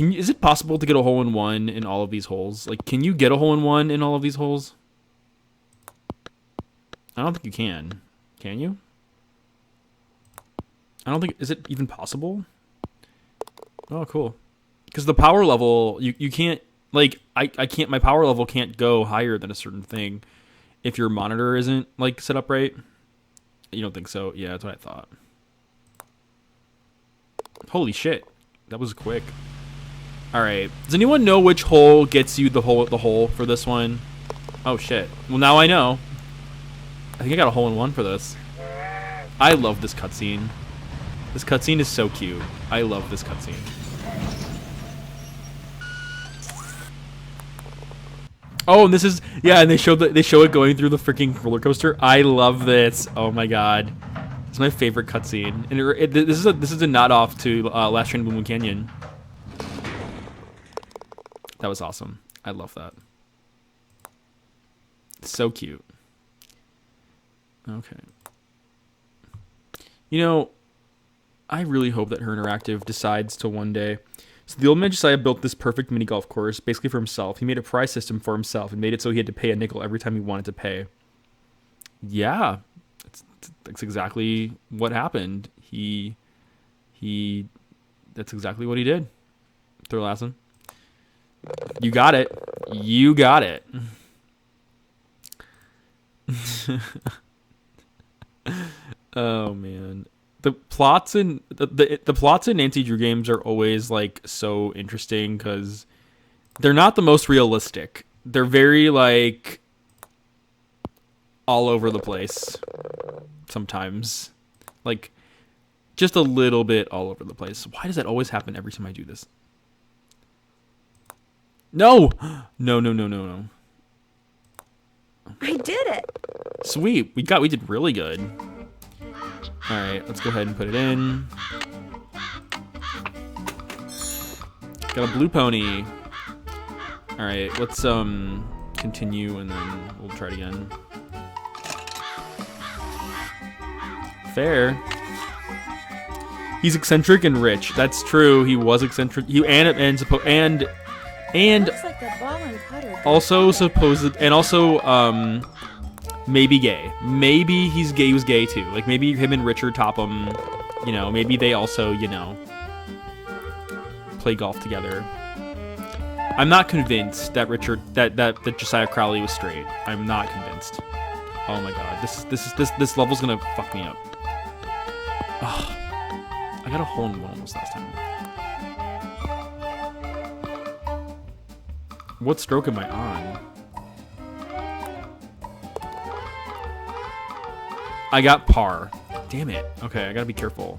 Is it possible to get a hole-in-one in all of these holes? Like, can you get a hole-in-one in all of these holes? I don't think you can. Can you? I don't think... Is it even possible? Oh, cool. Because the power level, you can't... Like, I can't... My power level can't go higher than a certain thing if your monitor isn't, like, set up right. You don't think so? Yeah, that's what I thought. Holy shit. That was quick. Alright. Does anyone know which hole gets you the hole for this one? Oh, shit. Well, now I know. I think I got a hole-in-one for this. I love this cutscene. This cutscene is so cute. I love this cutscene. Oh, and this is... Yeah, and they show it going through the freaking roller coaster. I love this. Oh, my God. It's my favorite cutscene. And this is a nod off to Last Train to Blue Moon Canyon. That was awesome. I love that. So cute. Okay. You know, I really hope that Her Interactive decides to one day. So the old man Josiah built this perfect mini golf course basically for himself. He made a prize system for himself and made it so he had to pay a nickel every time he wanted to pay. Yeah, that's exactly what happened. That's exactly what he did. Throw Lassen. You got it. You got it. Oh man, the plots in the plots in Nancy Drew games are always like so interesting because they're not the most realistic. They're very like all over the place sometimes, like just a little bit all over the place. Why does that always happen every time I do this? No. I did it. Sweet. We did really good. All right, let's go ahead and put it in. Got a blue pony. All right, let's continue and then we'll try it again. Fair. He's eccentric and rich. That's true. He was eccentric. And Looks like the ball and putter. also supposed and also maybe gay. Maybe he's gay. He was gay too. Like maybe him and Richard Topham, you know, maybe they also, you know, play golf together. I'm not convinced that that Josiah Crowley was straight. I'm not convinced. Oh my god, this level's gonna fuck me up. Oh, I got a hole in one almost last time. What stroke am I on? I got par. Damn it. Okay, I gotta be careful.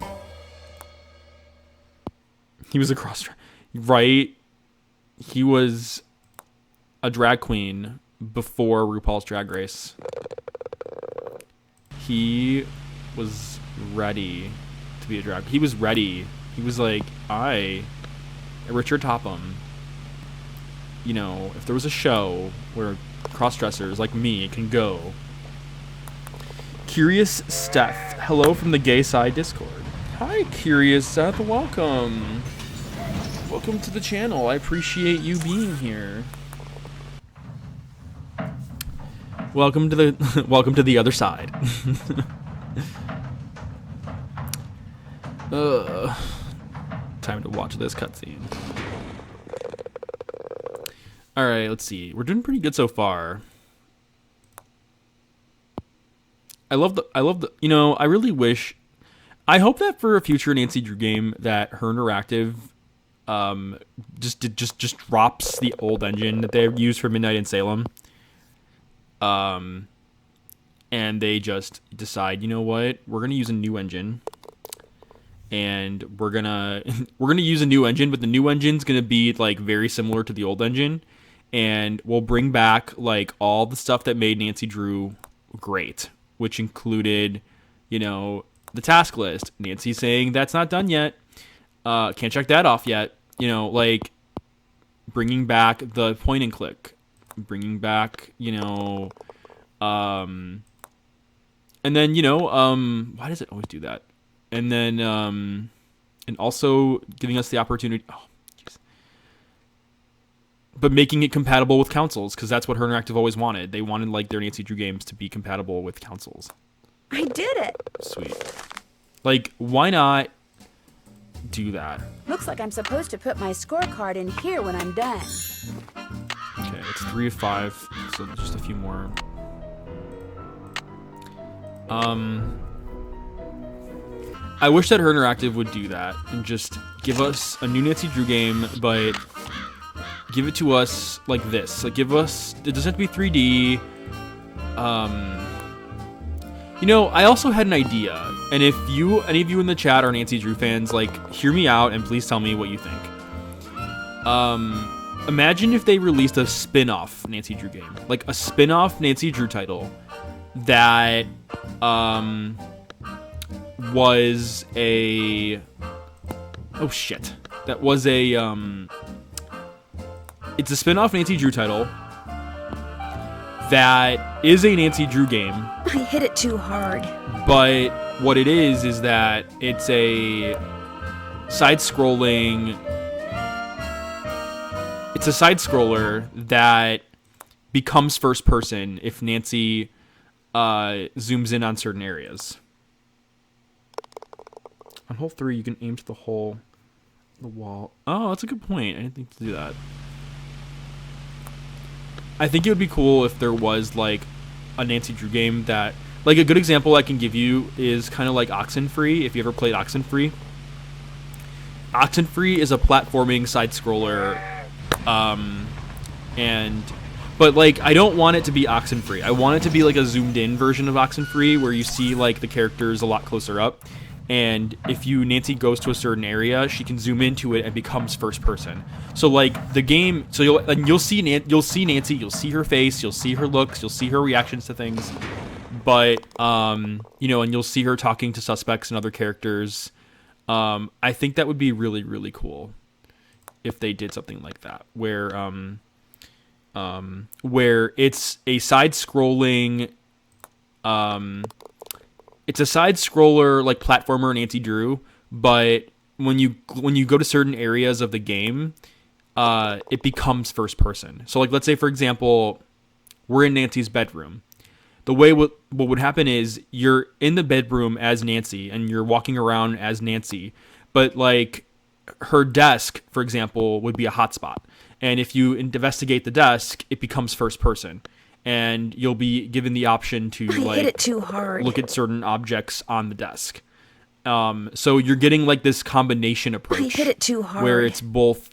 He was a right? He was a drag queen before RuPaul's Drag Race. He was ready to be a drag. He was ready. He was like, Richard Topham. You know, if there was a show where cross-dressers like me can go. Curious Steph. Hello from the Gay Side Discord. Hi, Curious Seth. Welcome. Welcome to the channel. I appreciate you being here. Welcome to the other side. Time to watch this cutscene. All right, let's see. We're doing pretty good so far. I love the. You know, I really wish. I hope that for a future Nancy Drew game that Her Interactive, just drops the old engine that they used for Midnight in Salem. And they just decide, you know what, we're gonna use a new engine, and we're gonna use a new engine, but the new engine's gonna be like very similar to the old engine, and we'll bring back like all the stuff that made Nancy Drew great, which included, you know, the task list. Nancy saying that's not done yet, can't check that off yet. You know, like bringing back the point and click, bringing back, you know, And then, why does it always do that? And then, and also giving us the opportunity. Oh, jeez. But making it compatible with consoles, because that's what Her Interactive always wanted. They wanted like their Nancy Drew games to be compatible with consoles. I did it. Sweet. Like, why not do that? Looks like I'm supposed to put my scorecard in here when I'm done. Okay, it's 3 of 5, so just a few more. I wish that Her Interactive would do that and just give us a new Nancy Drew game, but give it to us like this. Like, give us, it doesn't have to be 3D. I also had an idea, and if any of you in the chat are Nancy Drew fans, like, hear me out and please tell me what you think. Imagine if they released a spin-off Nancy Drew game, like a spin-off Nancy Drew title that was a it's a spin-off Nancy Drew title that is a Nancy Drew game. I hit it too hard. But what it is that it's a side-scrolling. It's a side-scroller that becomes first person if Nancy zooms in on certain areas. On hole 3, you can aim to the wall. Oh, that's a good point. I didn't think to do that. I think it would be cool if there was like a Nancy Drew game that, like, a good example I can give you is kind of like Oxenfree. If you ever played Oxenfree, Oxenfree is a platforming side scroller, but like I don't want it to be Oxenfree. I want it to be like a zoomed in version of Oxenfree where you see like the characters a lot closer up. And if Nancy goes to a certain area, she can zoom into it and becomes first person. So like the game, so you'll see Nancy, you'll see her face, you'll see her looks, you'll see her reactions to things, but and you'll see her talking to suspects and other characters. I think that would be really, really cool if they did something like that, where it's a side-scrolling. It's a side-scroller, like, platformer Nancy Drew, but when you go to certain areas of the game, it becomes first person. So, like, let's say, for example, we're in Nancy's bedroom. The way what would happen is you're in the bedroom as Nancy, and you're walking around as Nancy, but, like, her desk, for example, would be a hotspot. And if you investigate the desk, it becomes first person. And you'll be given the option to hit it too hard. Look at certain objects on the desk. So you're getting like this combination approach. I hit it too hard. Where it's both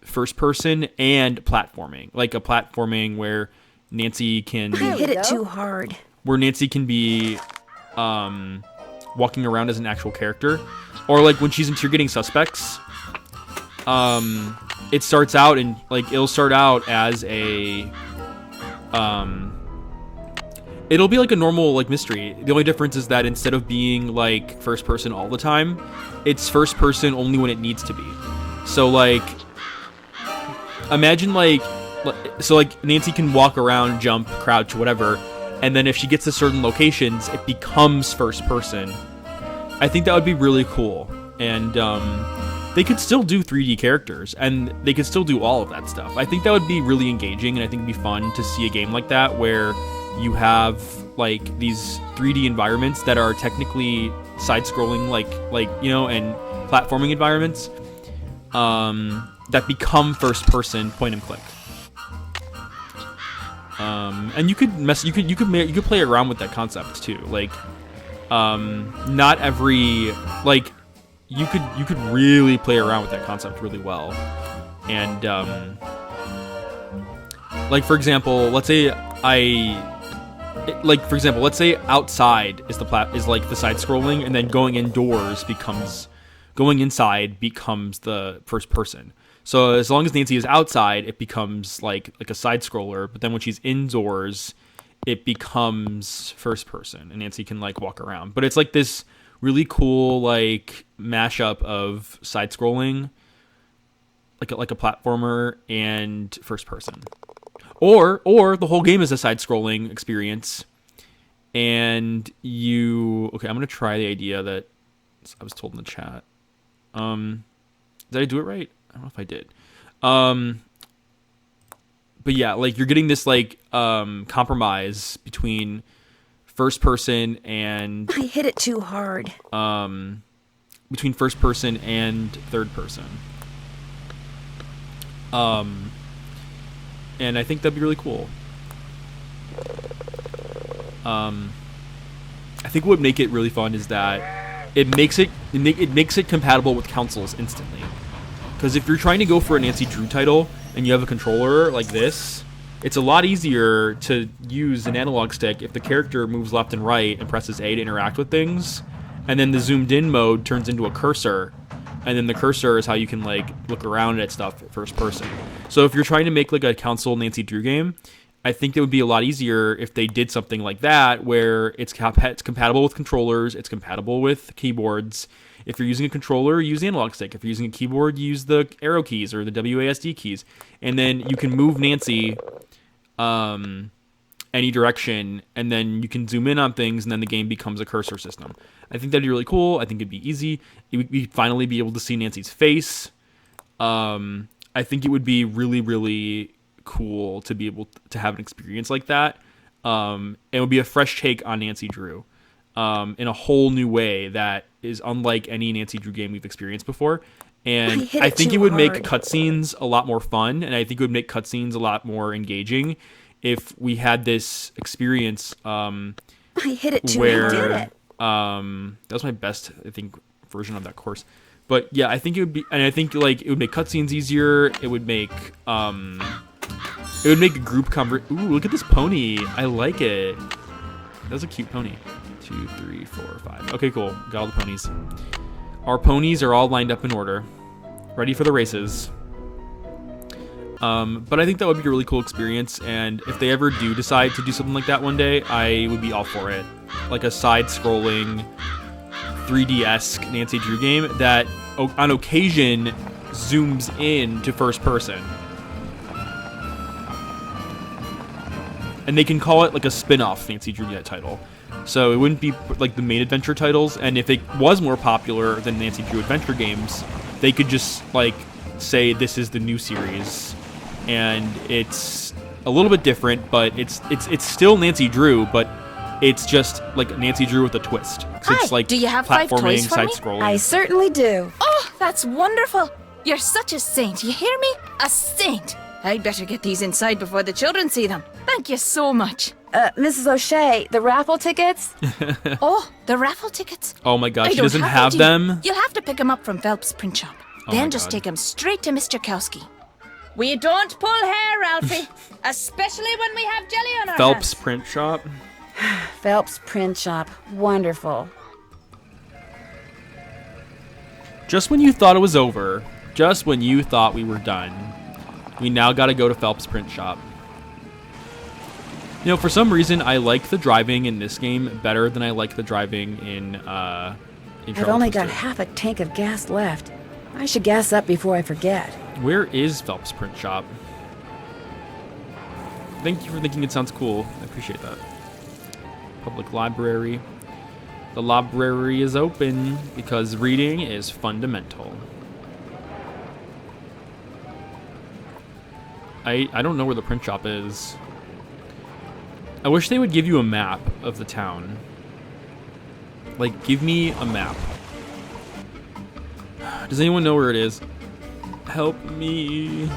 first person and platforming. Like a platforming where Nancy can... I hit it too hard. Where Nancy can be walking around as an actual character. Or like when she's interrogating suspects, it starts out and like it'll start out as a... it'll be like a normal like mystery. The only difference is that instead of being like first person all the time, it's first person only when it needs to be. So like imagine like Nancy can walk around, jump, crouch, whatever, and then if she gets to certain locations, it becomes first person. I think that would be really cool. And they could still do 3D characters, and they could still do all of that stuff. I think that would be really engaging, and I think it'd be fun to see a game like that where you have like these 3D environments that are technically side-scrolling, and platforming environments that become first-person point and click. And you could play around with that concept too. Like, not every like. You could really play around with that concept really well. And like for example, let's say outside is like the side scrolling, and then going inside becomes the first person. So as long as Nancy is outside, it becomes like a side scroller, but then when she's indoors, it becomes first person and Nancy can like walk around. But it's like this really cool like mashup of side scrolling, like a platformer and first person, or the whole game is a side scrolling experience, and you... Okay, I'm going to try the idea that I was told in the chat. Did I do it right? I don't know if I did. But yeah, like you're getting this like compromise between first person and... I hit it too hard. Between first person and third person. And I think that'd be really cool. I think what would make it really fun is that it makes it compatible with consoles instantly. Because if you're trying to go for a Nancy Drew title and you have a controller like this, it's a lot easier to use an analog stick if the character moves left and right and presses A to interact with things, and then the zoomed in mode turns into a cursor, and then the cursor is how you can like look around at stuff first person. So if you're trying to make like a console Nancy Drew game, I think it would be a lot easier if they did something like that, where it's compatible with controllers, it's compatible with keyboards. If you're using a controller, use the analog stick. If you're using a keyboard, use the arrow keys or the WASD keys. And then you can move Nancy any direction, and then you can zoom in on things, and then the game becomes a cursor system. I think that'd be really cool. I think it'd be easy. We'd finally be able to see Nancy's face. I think it would be really, really cool to be able to have an experience like that. It would be a fresh take on Nancy Drew in a whole new way that is unlike any Nancy Drew game we've experienced before. And I think it would make cutscenes a lot more fun, and I think it would make cutscenes a lot more engaging if we had this experience I hit it too where hard. that was my best, I think, version of that course. But yeah, I think it would be, and I think like it would make cutscenes easier. It would make a group Ooh, look at this pony. I like it. That's a cute pony. 2, 3, 4, 5. Okay, cool. Got all the ponies. Our ponies are all lined up in order, ready for the races. But I think that would be a really cool experience, and if they ever do decide to do something like that one day, I would be all for it. Like a side-scrolling 3D-esque Nancy Drew game that on occasion zooms in to first person. And they can call it like a spin-off Nancy Drew title. So it wouldn't be like the main adventure titles, and if it was more popular than Nancy Drew adventure games, they could just like say this is the new series, and it's a little bit different, but it's still Nancy Drew, but it's just like Nancy Drew with a twist. Hi, like do you have 5 platforming, toys for me? side-scrolling. I certainly do. Oh, that's wonderful. You're such a saint, you hear me? A saint. I'd better get these inside before the children see them. Thank you so much. Mrs. O'Shea, the raffle tickets? Oh, the raffle tickets? Oh my god, I she don't doesn't have to. them? You'll have to pick them up from Phelps Print Shop. Oh Then my just God. take them straight to Mr. Kowski. We don't pull hair, Ralphie. Especially when we have jelly on our Phelps hands. Print Shop. Phelps Print Shop. Wonderful. Just when you thought it was over, just when you thought we were done, we now gotta go to Phelps Print Shop. You know, for some reason, I like the driving in this game better than I like the driving in I've Travel only got Twister. half a tank of gas left. I should gas up before I forget. Where is Phelps Print Shop? Thank you for thinking it sounds cool. I appreciate that. Public library. The library is open because reading is fundamental. I don't know where the print shop is. I wish they would give you a map of the town. Like, give me a map. Does anyone know where it is? Help me.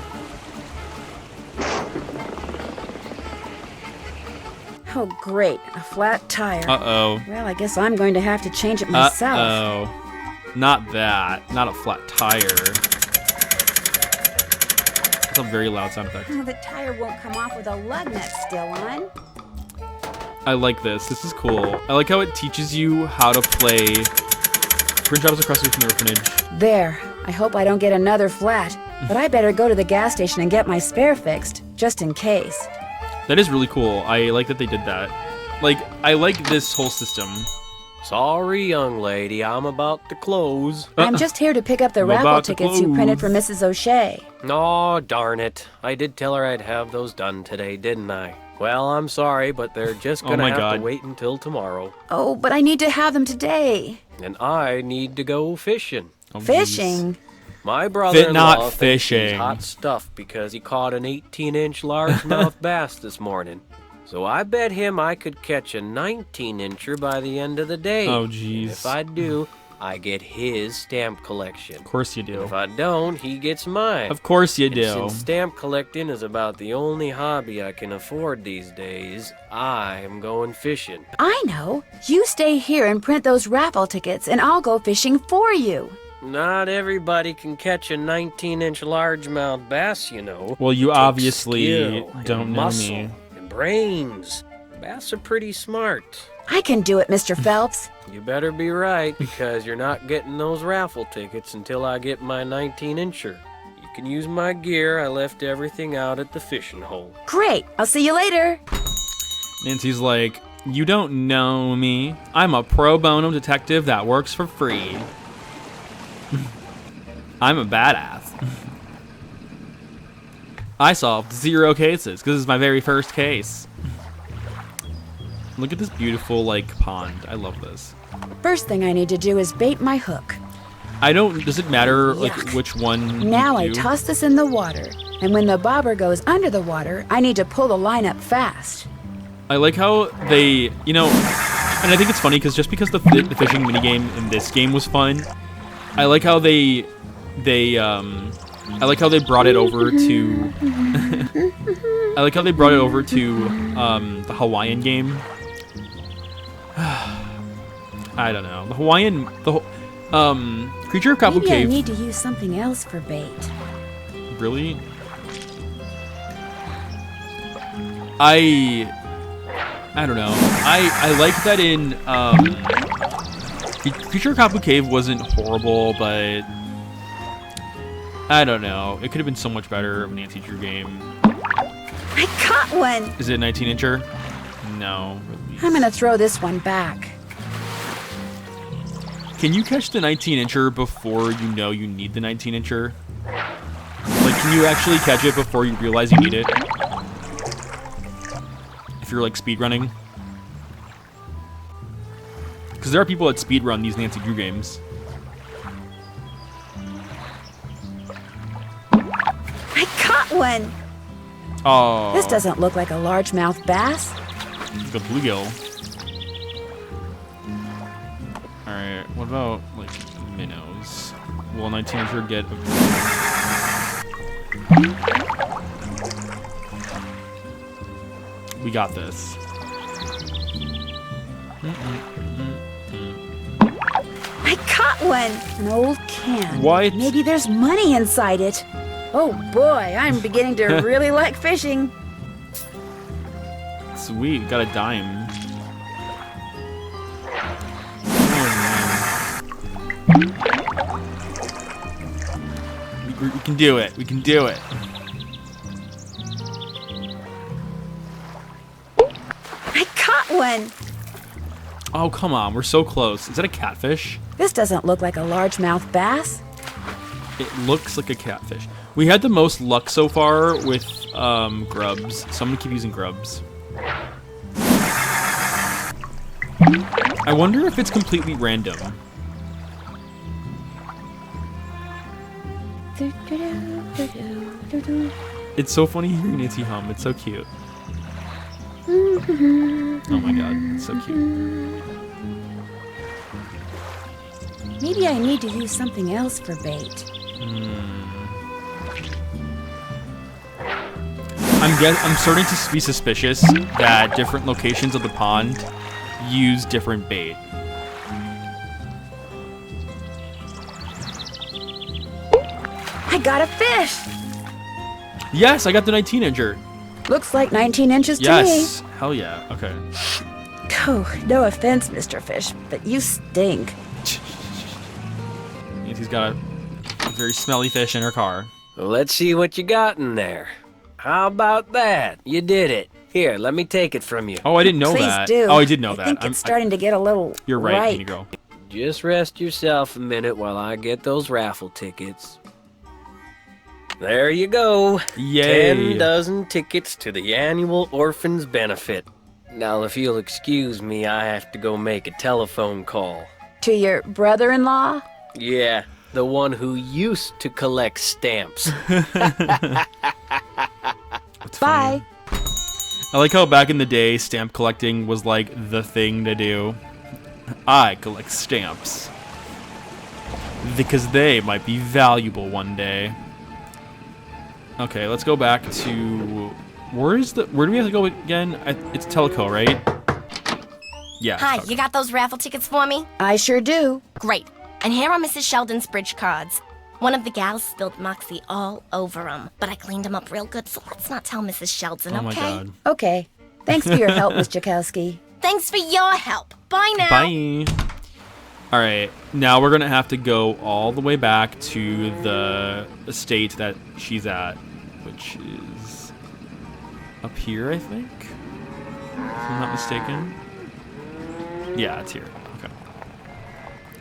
Oh, great. A flat tire. Uh-oh. Well, I guess I'm going to have to change it myself. Uh-oh. Not that. Not a flat tire. That's a very loud sound effect. Oh, the tire won't come off with a lug nut still on. I like this. This is cool. I like how it teaches you how to play print jobs across the orphanage. There. I hope I don't get another flat. But I better go to the gas station and get my spare fixed, just in case. That is really cool. I like that they did that. Like, I like this whole system. Sorry, young lady, I'm about to close. I'm just here to pick up the I'm raffle about to tickets you printed for close. Mrs. O'Shea. Oh, darn it. I did tell her I'd have those done today, didn't I? Well, I'm sorry, but they're just Oh gonna my have God. to wait until tomorrow. Oh, but I need to have them today. And I need to go fishing. Oh, geez. Fishing? My brother-in-law not thinks fishing. he's hot stuff because he caught an 18-inch largemouth bass this morning. So I bet him I could catch a 19-incher by the end of the day. Oh, And jeez. if I do, I get his stamp collection. Of course you do. If I don't, he gets mine. Of course you And do. since stamp collecting is about the only hobby I can afford these days, I am going fishing. I know. You stay here and print those raffle tickets, and I'll go fishing for you. Not everybody can catch a 19-inch largemouth bass, you know. Well, you Takes obviously skill don't and know muscle me. and brains. Bass are pretty smart. I can do it, Mr. Phelps. You better be right, because you're not getting those raffle tickets until I get my 19-incher. You can use my gear. I left everything out at the fishing hole. Great. I'll see you later. Nancy's like, you don't know me. I'm a pro bono detective that works for free. I'm a badass. I solved 0 cases because this is my very first case. Look at this beautiful, like, pond. I love this. First thing I need to do is bait my hook. Does it matter, like, Yuck. which one Now I you do? toss this in the water, and when the bobber goes under the water, I need to pull the line up fast. I like how they, and I think it's funny because just because the fishing minigame in this game was fun, I like how they brought it over to I like how they brought it over to the Hawaiian game. I don't know. Creature of Kapu Maybe I Cave. need to use something else for bait. Really? I don't know. I like that in Creature of Kapu Cave wasn't horrible, but I don't know. It could have been so much better of a Nancy Drew game. I caught one! Is it a 19-incher? No. I'm gonna throw this one back. Can you catch the 19-incher before you know you need the 19-incher? Like, can you actually catch it before you realize you need it? If you're, like, speedrunning? Because there are people that speedrun these Nancy Drew games. I caught one! Oh. This doesn't look like a largemouth bass. Like a bluegill. Alright, what about, like, minnows? Will a 19-incher get a... We got this. I caught one! An old can. What? Maybe there's money inside it. Oh boy, I'm beginning to really like fishing. Sweet, got a dime. We can do it. We can do it. I caught one! Oh, come on. We're so close. Is that a catfish? This doesn't look like a largemouth bass. It looks like a catfish. We had the most luck so far with grubs, so I'm gonna keep using grubs. I wonder if it's completely random. It's so funny hearing Nancy hum. It's so cute. Oh my god, it's so cute. Maybe I need to use something else for bait. I'm starting to be suspicious that different locations of the pond use different bait. I got a fish! Yes, I got the 19-incher. Looks like 19 inches to Yes. Hell yeah. Okay. me. Oh, no offense, Mr. Fish, but you stink. Nancy's got a very smelly fish in her car. Let's see what you got in there. How about that? You did it. Here, let me take it from you. Oh, I didn't know Please that. do. Oh, I did know that. I think it's starting to get a little You're right, ripe. Penny Girl. Just rest yourself a minute while I get those raffle tickets. There you go. Yay. 10 dozen tickets to the annual Orphans Benefit. Now, if you'll excuse me, I have to go make a telephone call. To your brother-in-law? Yeah, the one who used to collect stamps. Bye. I like how back in the day, stamp collecting was like the thing to do. I collect stamps because they might be valuable one day. Okay, let's go back to where do we have to go again? It's Teleco, right? Yeah. Hi, Teleco. you got those raffle tickets for me? I sure do. Great. And here are Mrs. Sheldon's bridge cards. One of the gals spilled Moxie all over them, but I cleaned them up real good, so let's not tell Mrs. Sheldon, Oh okay? my god. Okay. Thanks for your help, Miss Jakowski. Thanks for your help. Bye now. Bye. All right, now we're gonna have to go all the way back to the estate that she's at, which is up here, I think, if I'm not mistaken. Yeah, it's here. Okay.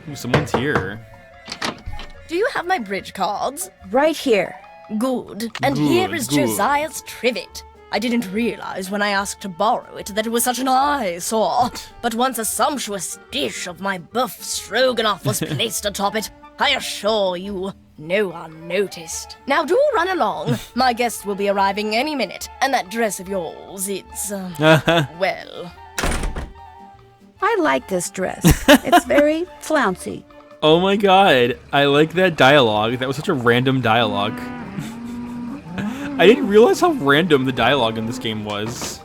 Ooh, someone's here. Do you have my bridge cards? Right here. Good. And here is good. Josiah's trivet. I didn't realize when I asked to borrow it that it was such an eyesore. But once a sumptuous dish of my buff stroganoff was placed atop it, I assure you, no one noticed. Now do run along. My guests will be arriving any minute, and that dress of yours, it's, well... I like this dress. It's very flouncy. Oh my god, I like that dialogue. That was such a random dialogue. I didn't realize how random the dialogue in this game was.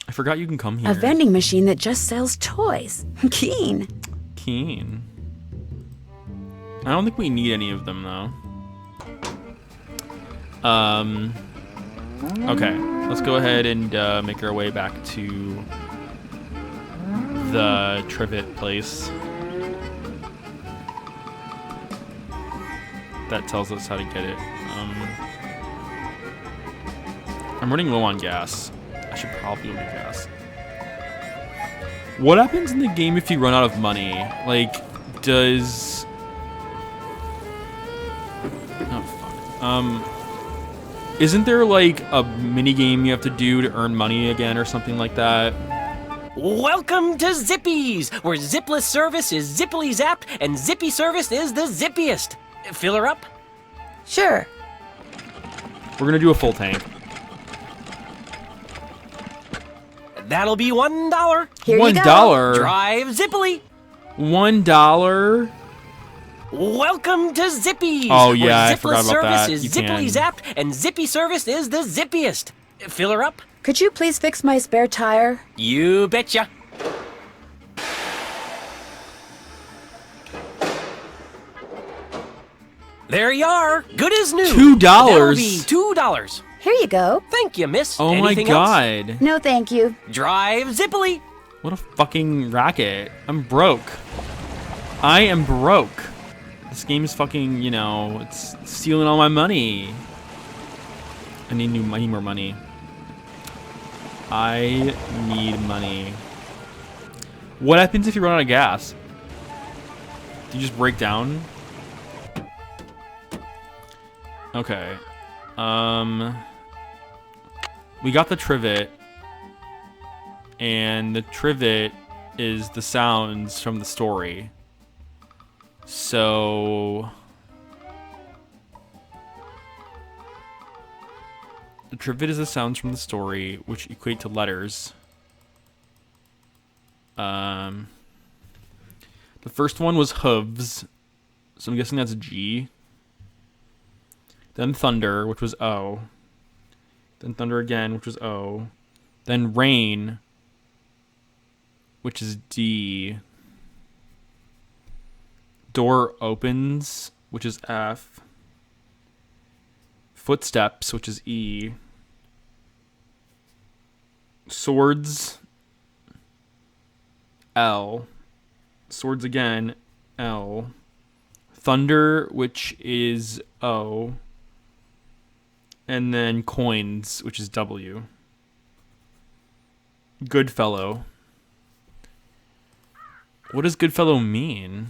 I forgot you can come here. A vending machine that just sells toys. Keen. Keen. I don't think we need any of them though. Okay, let's go ahead and make our way back to the trivet place. That tells us how to get it. I'm running low on gas. I should probably get gas. What happens in the game if you run out of money? Like, does... Oh, fuck. Isn't there, like, a mini game you have to do to earn money again or something like that? Welcome to Zippy's, where zipless service is zippily zapped and zippy service is the zippiest. Fill her up? Sure. We're gonna do a full tank. That'll be $1. Here you go. $1. Drive zippily. $1. Welcome to Zippy's. Oh, yeah, where I zipless forgot about service that. is You zippily can. zapped and zippy service is the zippiest. Fill her up? Could you please fix my spare tire? You betcha. There you are. Good as new. $2. That'll be $2. Here you go. Thank you, miss. Oh Anything my else? god. No, thank you. Drive zippily. What a fucking racket. I'm broke. I am broke. This game is fucking, you know, it's stealing all my money. I need more money. I need money. What happens if you run out of gas? Do you just break down? Okay. We got the trivet. And the trivet is the sounds from the story. So... the trivet is the sounds from the story, which equate to letters. The first one was hooves, so I'm guessing that's G. Then thunder, which was O. Then thunder again, which was O. Then rain, which is D. Door opens, which is F. Footsteps, which is E. Swords, L. Swords again, L. Thunder, which is O. And then coins, which is W. Goodfellow. What does Goodfellow mean?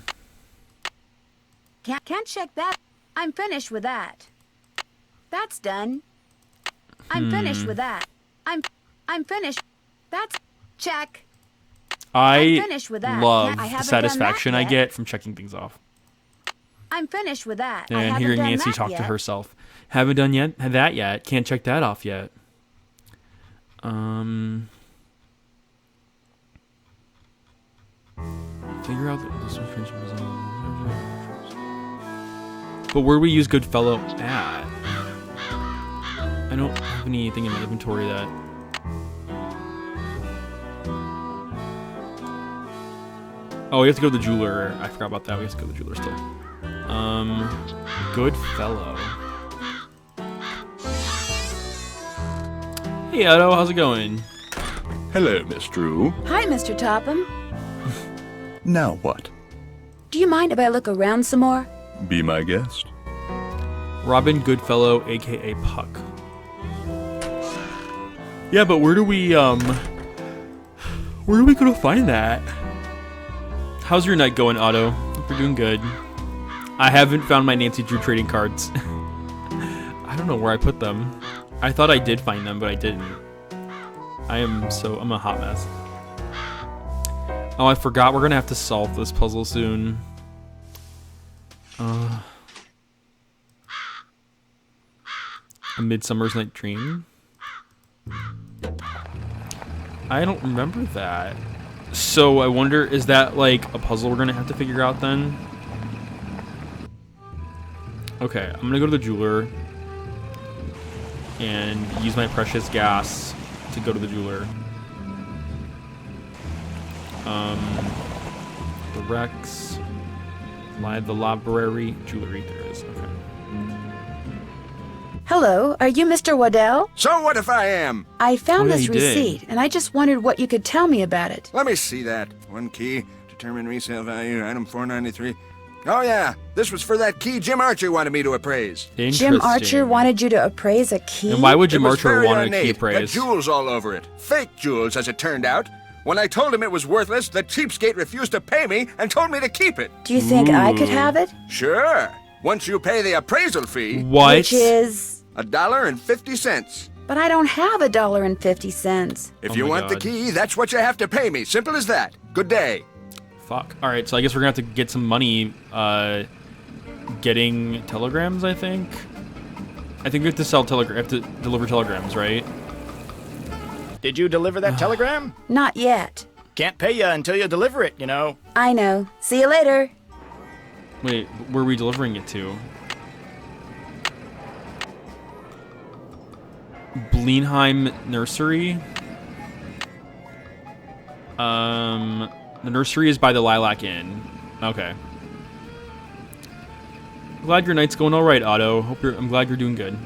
Can't check that. I'm finished with that. That's done. I'm finished with that. I'm finished. That's check. I'm finished with that. love I the haven't satisfaction done I that get from checking things off. I'm finished with that. I And haven't hearing done Nancy that talk to yet. herself. Haven't done that yet. Can't check that off yet. Figure out this But where do we use Goodfellow at? I don't have anything in my inventory that. Oh, we have to go to the jeweler. I forgot about that. We have to go to the jeweler still. Goodfellow. Hey, Otto, how's it going? Hello, Miss Drew. Hi, Mr. Topham. Now what? Do you mind if I look around some more? Be my guest. Robin Goodfellow, aka Puck. Yeah, but where do we go to find that? How's your night going, Otto? Hope you're doing good. I haven't found my Nancy Drew trading cards. I don't know where I put them. I thought I did find them, but I didn't. I'm a hot mess. Oh, I forgot we're gonna have to solve this puzzle soon. A Midsummer's Night Dream? I don't remember that. So I wonder, is that like a puzzle we're gonna have to figure out then? Okay, I'm gonna go to the jeweler and use my precious gas to go to the jeweler. The Rex, the library, jewelry, there it is, okay. Hello, are you Mr. Waddell? So what if I am? I found Oh, yeah, this you did. receipt, and I just wondered what you could tell me about it. Let me see that. One key, determine resale value, item 493. Oh yeah, this was for that key Jim Archer wanted me to appraise. Jim Archer wanted you to appraise a key? And why would Jim It was Archer very want a key ornate, appraised? had jewels all over it. Fake jewels, as it turned out. When I told him it was worthless, the cheapskate refused to pay me and told me to keep it. Do you think I could have it? Sure. Once you pay the appraisal fee. What? Which is... $1.50. But I don't have $1.50. If Oh you my want the God. key, that's what you have to pay me. Simple as that. Good day. Fuck. Alright, so I guess we're gonna have to get some money, getting telegrams, I think? I think we have to sell have to deliver telegrams, right? Did you deliver that telegram? Not yet. Can't pay you until you deliver it, you know. I know. See you later. Wait, where are we delivering it to? Bleenheim Nursery? The nursery is by the Lilac Inn. Okay. Glad your night's going alright, Otto. I'm glad you're doing good.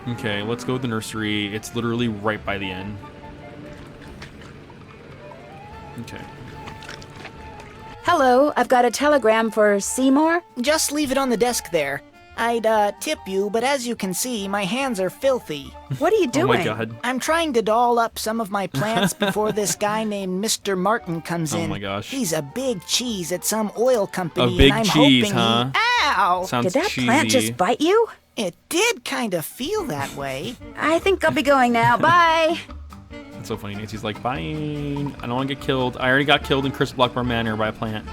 Okay, let's go to the nursery. It's literally right by the inn. Okay. Hello, I've got a telegram for Seymour. Just leave it on the desk there. I'd, tip you, but as you can see, my hands are filthy. What are you doing? Oh my God. I'm trying to doll up some of my plants before this guy named Mr. Martin comes in. Oh my gosh. He's a big cheese at some oil company, A big and I'm cheese, hoping huh? Ow! Sounds Did that cheesy. plant just bite you? It did kind of feel that way. I think I'll be going now. Bye. That's so funny. Nancy's like, fine. I don't want to get killed. I already got killed in Chris Blackmore Manor by a plant.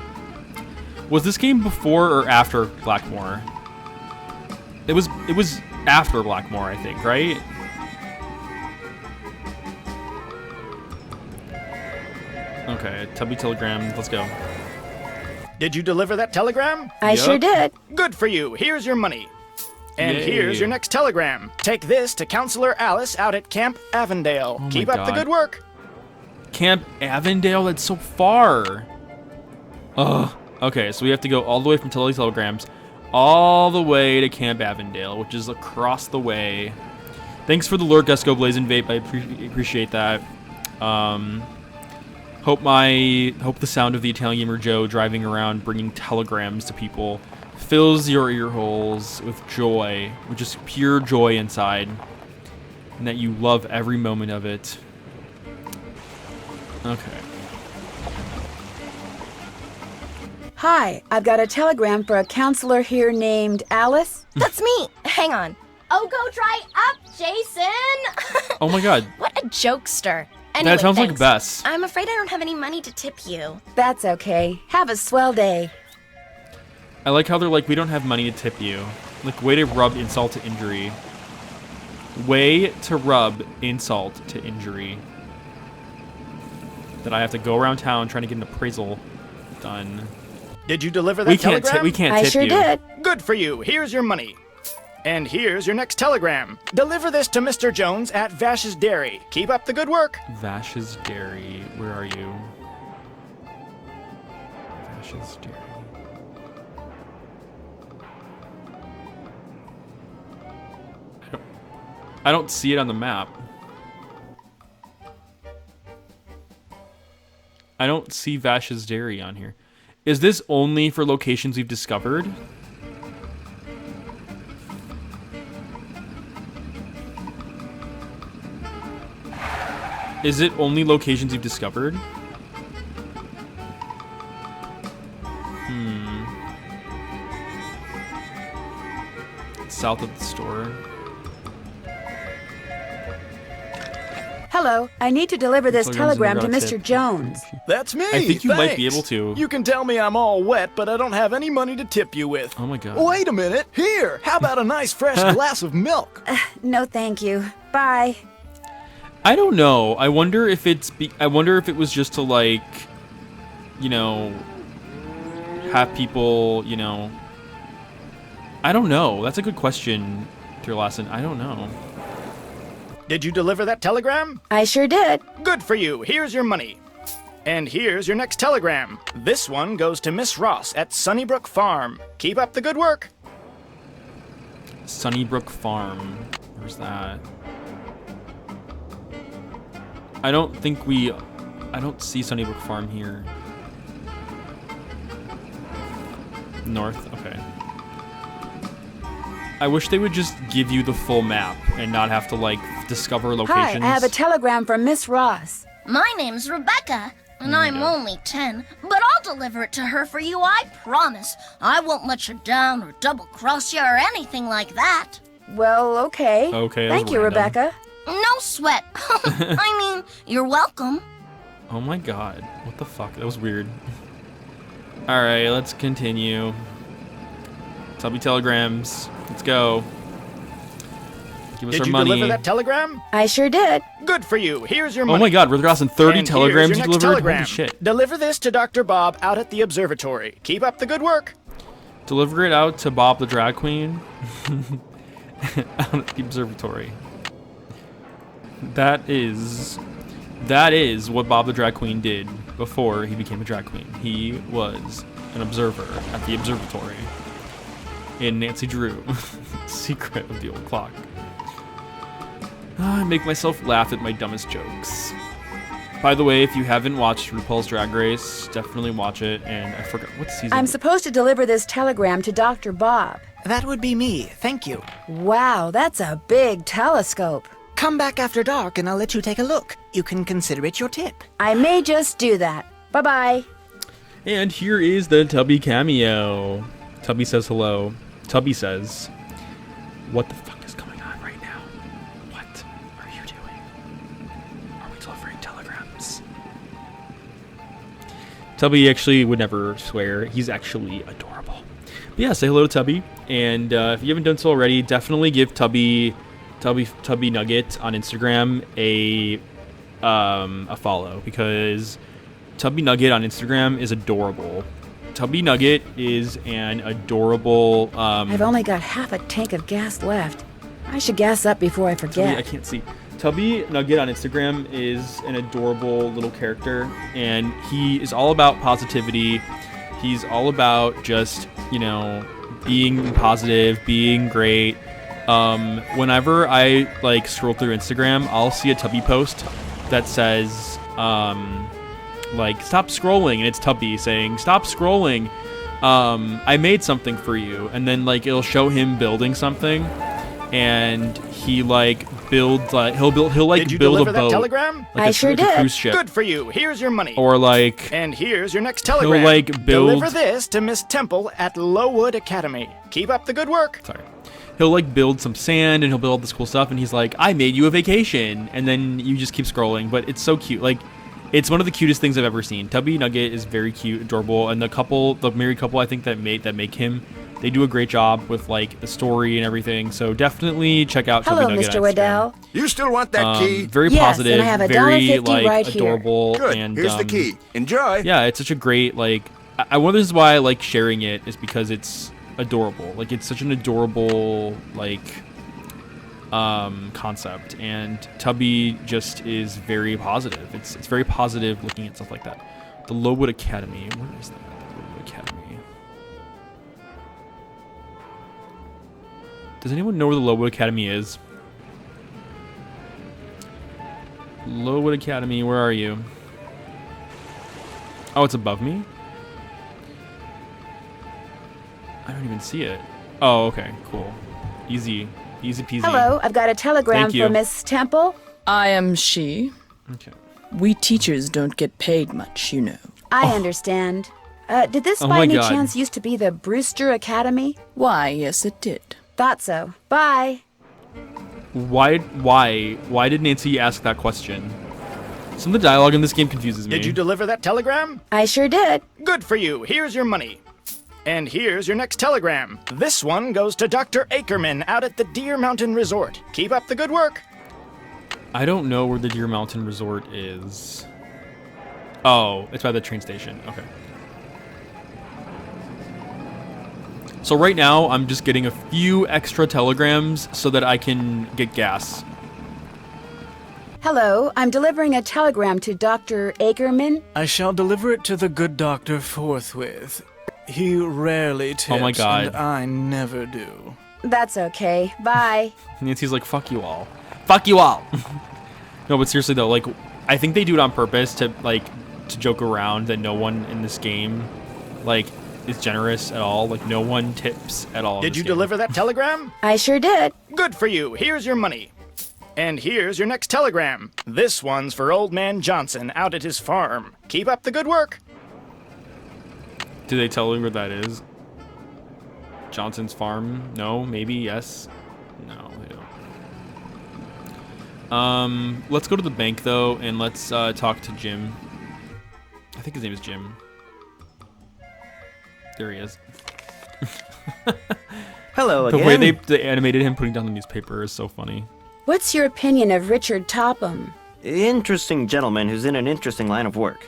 Was this game before or after Blackmore? It was after Blackmore, I think, right? Okay, Tubby Telegram. Let's go. Did you deliver that telegram? I sure did. Good for you. Here's your money. And Yay. here's your next telegram. Take this to Counselor Alice out at Camp Avondale. Oh my Keep up the God. good work. Camp Avondale? That's so far. Ugh. Okay, so we have to go all the way from Tubby Telegrams all the way to Camp Avondale, which is across the way. Thanks for the lure, Gusco Blazing Vape. I appreciate that. Hope the sound of the Italian Gamer Joe driving around bringing telegrams to people fills your ear holes with joy, with just pure joy inside, and that you love every moment of it. Okay. Hi, I've got a telegram for a counselor here named Alice. That's me. Hang on. Oh, go dry up, Jason. Oh my god. What a jokester. Anyway, That sounds thanks. like Bess. I'm afraid I don't have any money to tip you. That's okay. Have a swell day. I like how they're like, we don't have money to tip you. Like, way to rub insult to injury. Way to rub insult to injury. That I have to go around town trying to get an appraisal done. Did you deliver that telegram? We can't tip you. I sure did. Good for you. Here's your money. And here's your next telegram. Deliver this to Mr. Jones at Vash's Dairy. Keep up the good work. Vash's Dairy. Where are you? Vash's Dairy. I don't see it on the map. I don't see Vash's Dairy on here. Is this only for locations we've discovered? Is it only locations you've discovered? South of the store. Hello, I need to deliver this Telegram's telegram to never got a Mr. tip. Jones. That's me. I think you might be thanks. able to. You can tell me I'm all wet, but I don't have any money to tip you with. Oh my god. Wait a minute. Here, how about a nice fresh glass of milk? No, thank you. Bye. I don't know. I wonder if it's. I wonder if it was just to like, you know, have people. You know. I don't know. That's a good question, Dear Lassen. I don't know. Did you deliver that telegram? I sure did. Good for you. Here's your money. And here's your next telegram. This one goes to Miss Ross at Sunnybrook Farm. Keep up the good work. Sunnybrook Farm. Where's that? I don't think we. I don't see Sunnybrook Farm here. North. Okay. I wish they would just give you the full map and not have to like discover locations. Hi, I have a telegram from Miss Ross. My name's Rebecca, and I'm only 10, but I'll deliver it to her for you, I promise. I won't let you down or double-cross you or anything like that. Well, okay. Okay, that was Thank you, random. Rebecca. No sweat. I mean, you're welcome. Oh my god. What the fuck? That was weird. Alright, let's continue. Tubby telegrams. Let's go. Give us Did our you money. deliver that telegram? I sure did. Good for you. Here's your money. Oh my god, we're crossing 30 And telegrams here's your next delivered? telegram. Holy shit. Deliver this to Dr. Bob out at the observatory. Keep up the good work. Deliver it out to Bob the drag queen. Out at the observatory. That is what Bob the drag queen did before he became a drag queen. He was an observer at the observatory in Nancy Drew, Secret of the Old Clock. I make myself laugh at my dumbest jokes. By the way, if you haven't watched RuPaul's Drag Race, definitely watch it. And I forgot what season. I'm supposed to deliver this telegram to Dr. Bob. That would be me, thank you. Wow, that's a big telescope. Come back after dark and I'll let you take a look. You can consider it your tip. I may just do that. Bye-bye. And here is the Tubby Cameo. Tubby says hello. Tubby says, "What the fuck is going on right now? What are you doing? Are we delivering telegrams?" Tubby actually would never swear. He's actually adorable. But yeah, say hello to Tubby. And if you haven't done so already, definitely give Tubby Nugget on Instagram a follow, because Tubby Nugget on Instagram is adorable. Tubby Nugget is an adorable. I've only got half a tank of gas left. I should gas up before I forget. I can't see. Tubby Nugget on Instagram is an adorable little character, and he is all about positivity. He's all about just, you know, being positive, being great. Whenever I like scroll through Instagram, I'll see a Tubby post that says, like, stop scrolling, and it's Tubby saying, stop scrolling, I made something for you, and then like it'll show him building something, and he like builds like he'll build Did you build deliver a that boat. telegram? Like I sure like did. A cruise ship. Good for you. Here's your money. Or like And here's your next telegram. like, build- Deliver this to Miss Temple at Lowood Academy. Keep up the good work. sorry. He'll like build some sand and he'll build all this cool stuff, and he's like, I made you a vacation, and then you just keep scrolling. But it's so cute. Like, it's one of the cutest things I've ever seen. Tubby Nugget is very cute, adorable, and the married couple I think that make him, they do a great job with like the story and everything. So definitely check out Hello, Tubby Nugget Mr. on Instagram. Waddell. You still want that key? Very Yes, positive, and I have very $1.50 like right here. adorable, Good. and Here's the key. Enjoy. yeah, it's such a great like. One of the reasons why I like sharing it is because it's adorable. Like it's such an adorable like concept, and Tubby just is very positive. It's very positive looking at stuff like that. The Lowood Academy. Where is that? The Lowood Academy. Does anyone know where the Lowood Academy is? Lowood Academy, where are you? Oh, it's above me? I don't even see it. Oh, okay, cool. Easy peasy. Hello, I've got a telegram Thank you. for Miss Temple. I am she. Okay. We teachers don't get paid much, you know. I understand. Did this Oh by my any God. chance used to be the Brewster Academy? Why, yes, it did. Thought so. Bye. Why did Nancy ask that question? Some of the dialogue in this game confuses me. Did you deliver that telegram? I sure did. Good for you. Here's your money. And here's your next telegram. This one goes to Dr. Ackerman out at the Deer Mountain Resort. Keep up the good work. I don't know where the Deer Mountain Resort is. Oh, it's by the train station. Okay. So right now, I'm just getting a few extra telegrams so that I can get gas. Hello, I'm delivering a telegram to Dr. Ackerman. I shall deliver it to the good doctor forthwith. He rarely tips, Oh my God. and I never do. That's okay. Bye. Nancy's like, fuck you all. Fuck you all. No, but seriously though, like, I think they do it on purpose to joke around that no one in this game, like, is generous at all. Like, no one tips at all. Did you deliver that telegram? I sure did. Good for you. Here's your money. And here's your next telegram. This one's for Old Man Johnson out at his farm. Keep up the good work. Do they tell you where that is? Johnson's farm? No? Maybe? Yes? No, they don't. Let's go to the bank, though, and let's talk to Jim. I think his name is Jim. There he is. Hello again. The way they animated him putting down the newspaper is so funny. What's your opinion of Richard Topham? Interesting gentleman who's in an interesting line of work.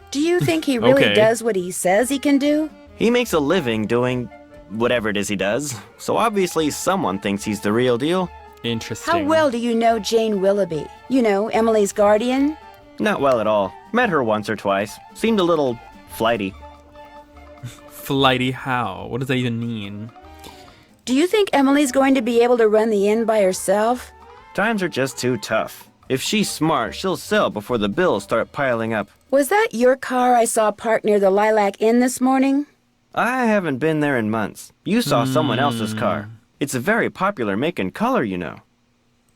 Do you think he really Okay. does what he says he can do? He makes a living doing whatever it is he does, so obviously someone thinks he's the real deal. Interesting. How well do you know Jane Willoughby? You know, Emily's guardian? Not well at all. Met her once or twice. Seemed a little flighty. Flighty how? What does that even mean? Do you think Emily's going to be able to run the inn by herself? Times are just too tough. If she's smart, she'll sell before the bills start piling up. Was that your car I saw parked near the Lilac Inn this morning? I haven't been there in months. You saw someone else's car. It's a very popular make and color, you know.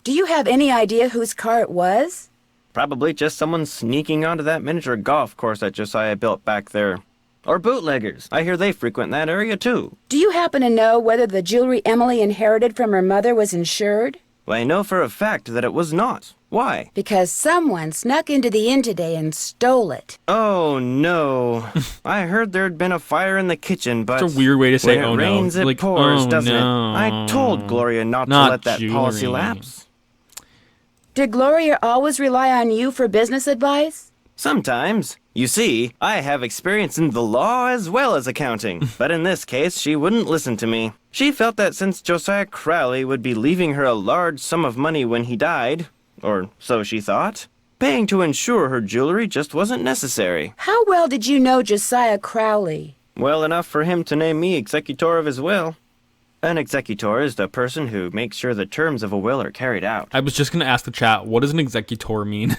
Do you have any idea whose car it was? Probably just someone sneaking onto that miniature golf course that Josiah built back there. Or bootleggers. I hear they frequent that area too. Do you happen to know whether the jewelry Emily inherited from her mother was insured? Well, I know for a fact that it was not. Why? Because someone snuck into the inn today and stole it. Oh, no. I heard there'd been a fire in the kitchen, but... It's a weird way to say, when oh, it no. rains, it Like, pours, oh, doesn't no. it? I told Gloria not to Not let that policy jewelry. lapse. Did Gloria always rely on you for business advice? Sometimes. You see, I have experience in the law as well as accounting. But in this case, she wouldn't listen to me. She felt that since Josiah Crowley would be leaving her a large sum of money when he died, or so she thought, paying to insure her jewelry just wasn't necessary. How well did you know Josiah Crowley? Well enough for him to name me executor of his will. An executor is the person who makes sure the terms of a will are carried out. I was just going to ask the chat, what does an executor mean?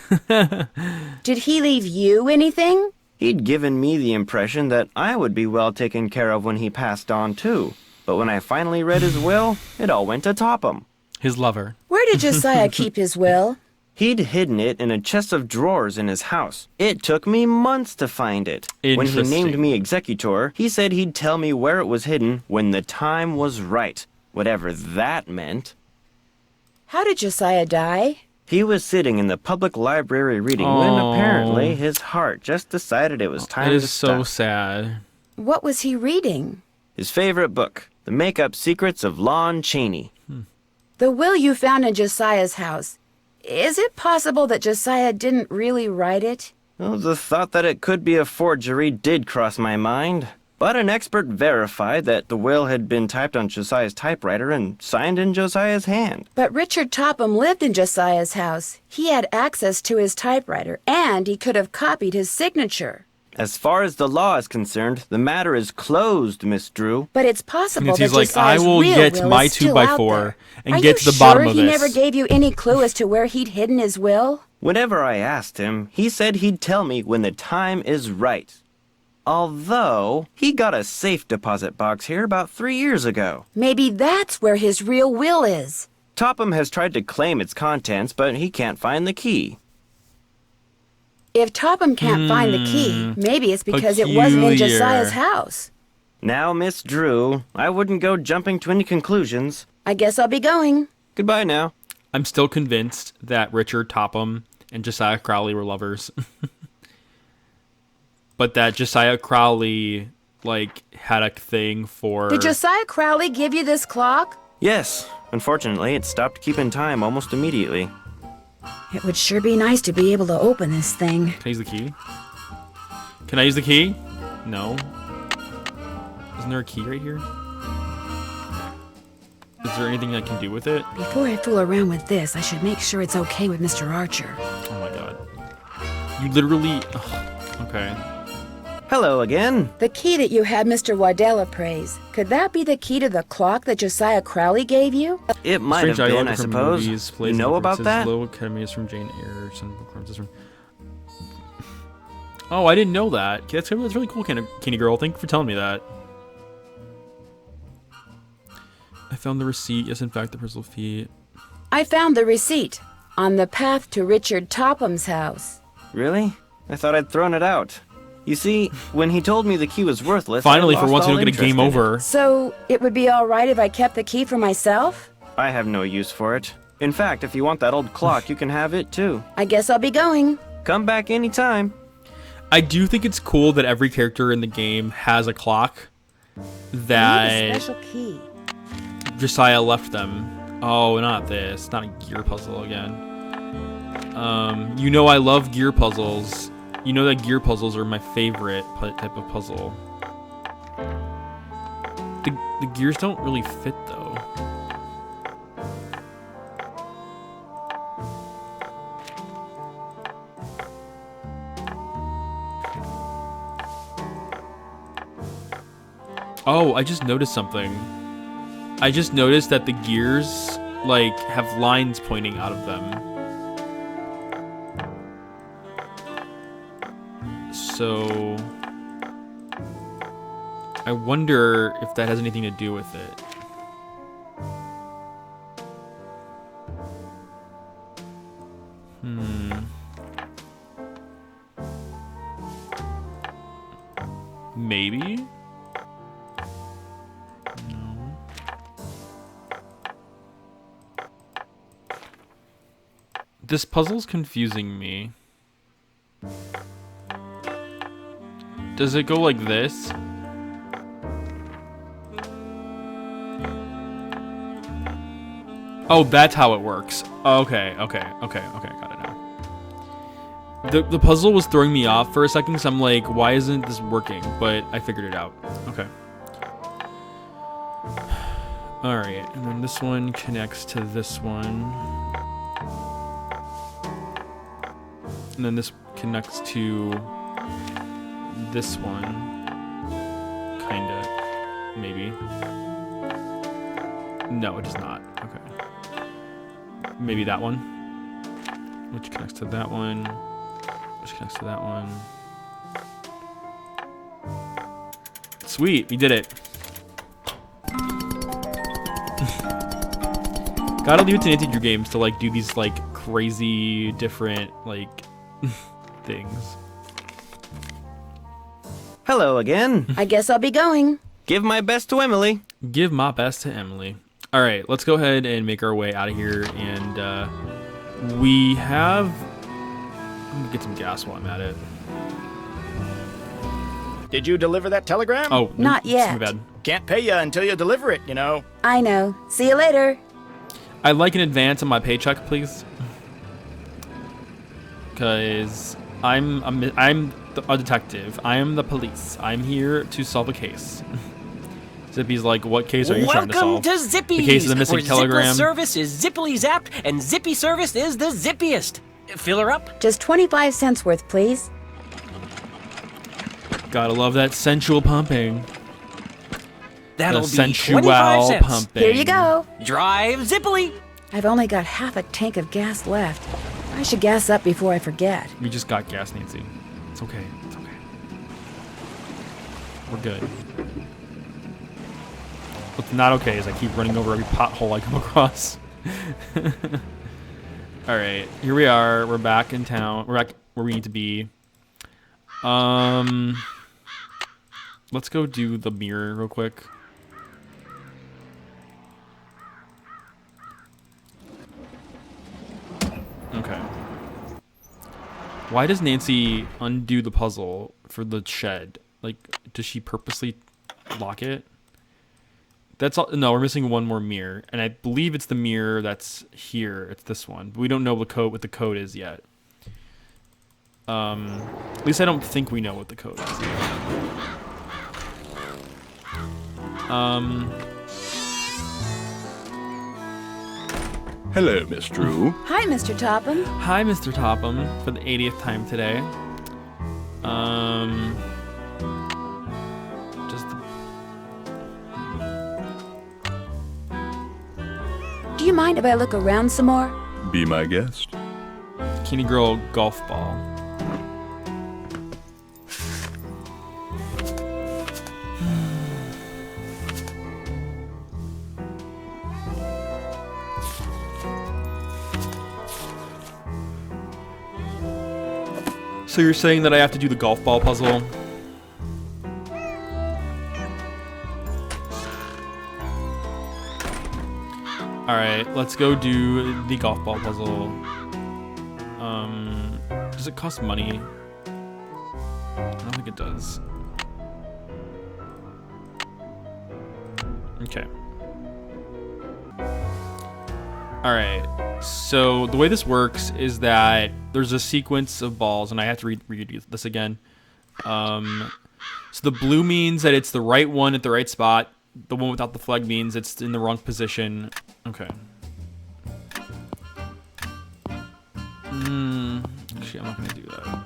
Did he leave you anything? He'd given me the impression that I would be well taken care of when he passed on, too. But when I finally read his will, it all went to Topham. His lover. Where did Josiah keep his will? He'd hidden it in a chest of drawers in his house. It took me months to find it. When he named me executor, he said he'd tell me where it was hidden when the time was right, whatever that meant. How did Josiah die? He was sitting in the public library reading when apparently his heart just decided it was time to stop. It is so sad. What was he reading? His favorite book, The Make-Up Secrets of Lon Chaney. The will you found in Josiah's house. Is it possible that Josiah didn't really write it? Well, the thought that it could be a forgery did cross my mind. But an expert verified that the will had been typed on Josiah's typewriter and signed in Josiah's hand. But Richard Topham lived in Josiah's house. He had access to his typewriter, and he could have copied his signature. As far as the law is concerned, the matter is closed, Miss Drew. But it's possible that he's like, Josiah's I will real get will my is still 2x4 and Are get to the you bottom sure of he this. never gave you any clue as to where he'd hidden his will? Whenever I asked him, he said he'd tell me when the time is right. Although, he got a safe deposit box here about 3 years ago. Maybe that's where his real will is. Topham has tried to claim its contents, but he can't find the key. If Topham can't find the key, maybe it's because it wasn't in Josiah's house. Now, Miss Drew, I wouldn't go jumping to any conclusions. I guess I'll be going. Goodbye now. I'm still convinced that Richard Topham and Josiah Crowley were lovers. But that Josiah Crowley, had a thing for... Did Josiah Crowley give you this clock? Yes. Unfortunately, it stopped keeping time almost immediately. It would sure be nice to be able to open this thing. Can I use the key? Can I use the key? No. Isn't there a key right here? Is there anything I can do with it? Before I fool around with this, I should make sure it's okay with Mr. Archer. Oh my god. You literally... Ugh. Okay. Hello again. The key that you had Mr. Waddell appraise, could that be the key to the clock that Josiah Crowley gave you? It might have been, I suppose. You know about that? Low Academy is from Jane Eyre. Oh, I didn't know that. That's really cool, Candy Girl. Thank you for telling me that. I found the receipt. Yes, in fact, the personal fee. I found the receipt on the path to Richard Topham's house. Really? I thought I'd thrown it out. You see, when he told me the key was worthless, finally, I for once, we don't get a game over. So, it would be alright if I kept the key for myself? I have no use for it. In fact, if you want that old clock, you can have it too. I guess I'll be going. Come back anytime. I do think it's cool that every character in the game has a clock that I need a special key. Josiah left them. Oh, not this. Not a gear puzzle again. You know I love gear puzzles. You know that gear puzzles are my favorite type of puzzle. The gears don't really fit, though. Oh, I just noticed something. I just noticed that the gears, have lines pointing out of them. So I wonder if that has anything to do with it. Maybe? No. This puzzle's confusing me. Does it go like this? Oh, that's how it works. Okay, got it now. The puzzle was throwing me off for a second, so I'm like, why isn't this working? But I figured it out. Okay. Alright, and then this one connects to this one. And then this connects to this one. Kinda. Maybe. No, it does not. Okay. Maybe that one. Which connects to that one. Which connects to that one. Sweet, we did it. Gotta leave it to Nancy Drew Games to like do these like crazy different like things. Hello again. I guess I'll be going. Give my best to Emily. Give my best to Emily. All right, let's go ahead and make our way out of here. And we have... I'm gonna get some gas while I'm at it. Did you deliver that telegram? Oh, Not yet. My bad. Can't pay you until you deliver it, you know. I know. See you later. I'd like an advance on my paycheck, please. Because I'm a detective. I am the police. I'm here to solve a case. Zippy's like, what case are you trying to solve? Welcome to Zippy's, The case of the missing where telegram. Zipless service is zippily zapped, and Zippy service is the zippiest. Fill her up. Just 25 cents worth, please. Gotta love that sensual pumping. That'll The be sensual 25 cents. pumping. Here you go. Drive zippily. I've only got half a tank of gas left. I should gas up before I forget. We just got gas, Nancy. It's okay. It's okay. We're good. What's not okay is I keep running over every pothole I come across. All right, here we are. We're back in town. We're back where we need to be. Let's go do the mirror real quick. Okay. Why does Nancy undo the puzzle for the shed? Like, does she purposely lock it? That's all. No, we're missing one more mirror, and I believe it's the mirror that's here. It's this one, but we don't know what the code is yet. At least I don't think we know what the code is yet. Hello, Miss Drew. Hi, Mr. Topham. Hi, Mr. Topham, for the 80th time today. Do you mind if I look around some more? Be my guest. Kenny Girl golf ball. So you're saying that I have to do the golf ball puzzle? Alright, let's go do the golf ball puzzle. Does it cost money? I don't think it does. Okay. Alright, so the way this works is that there's a sequence of balls, and I have to read this again. So the blue means that it's the right one at the right spot. The one without the flag means it's in the wrong position. Okay. Actually, I'm not gonna do that.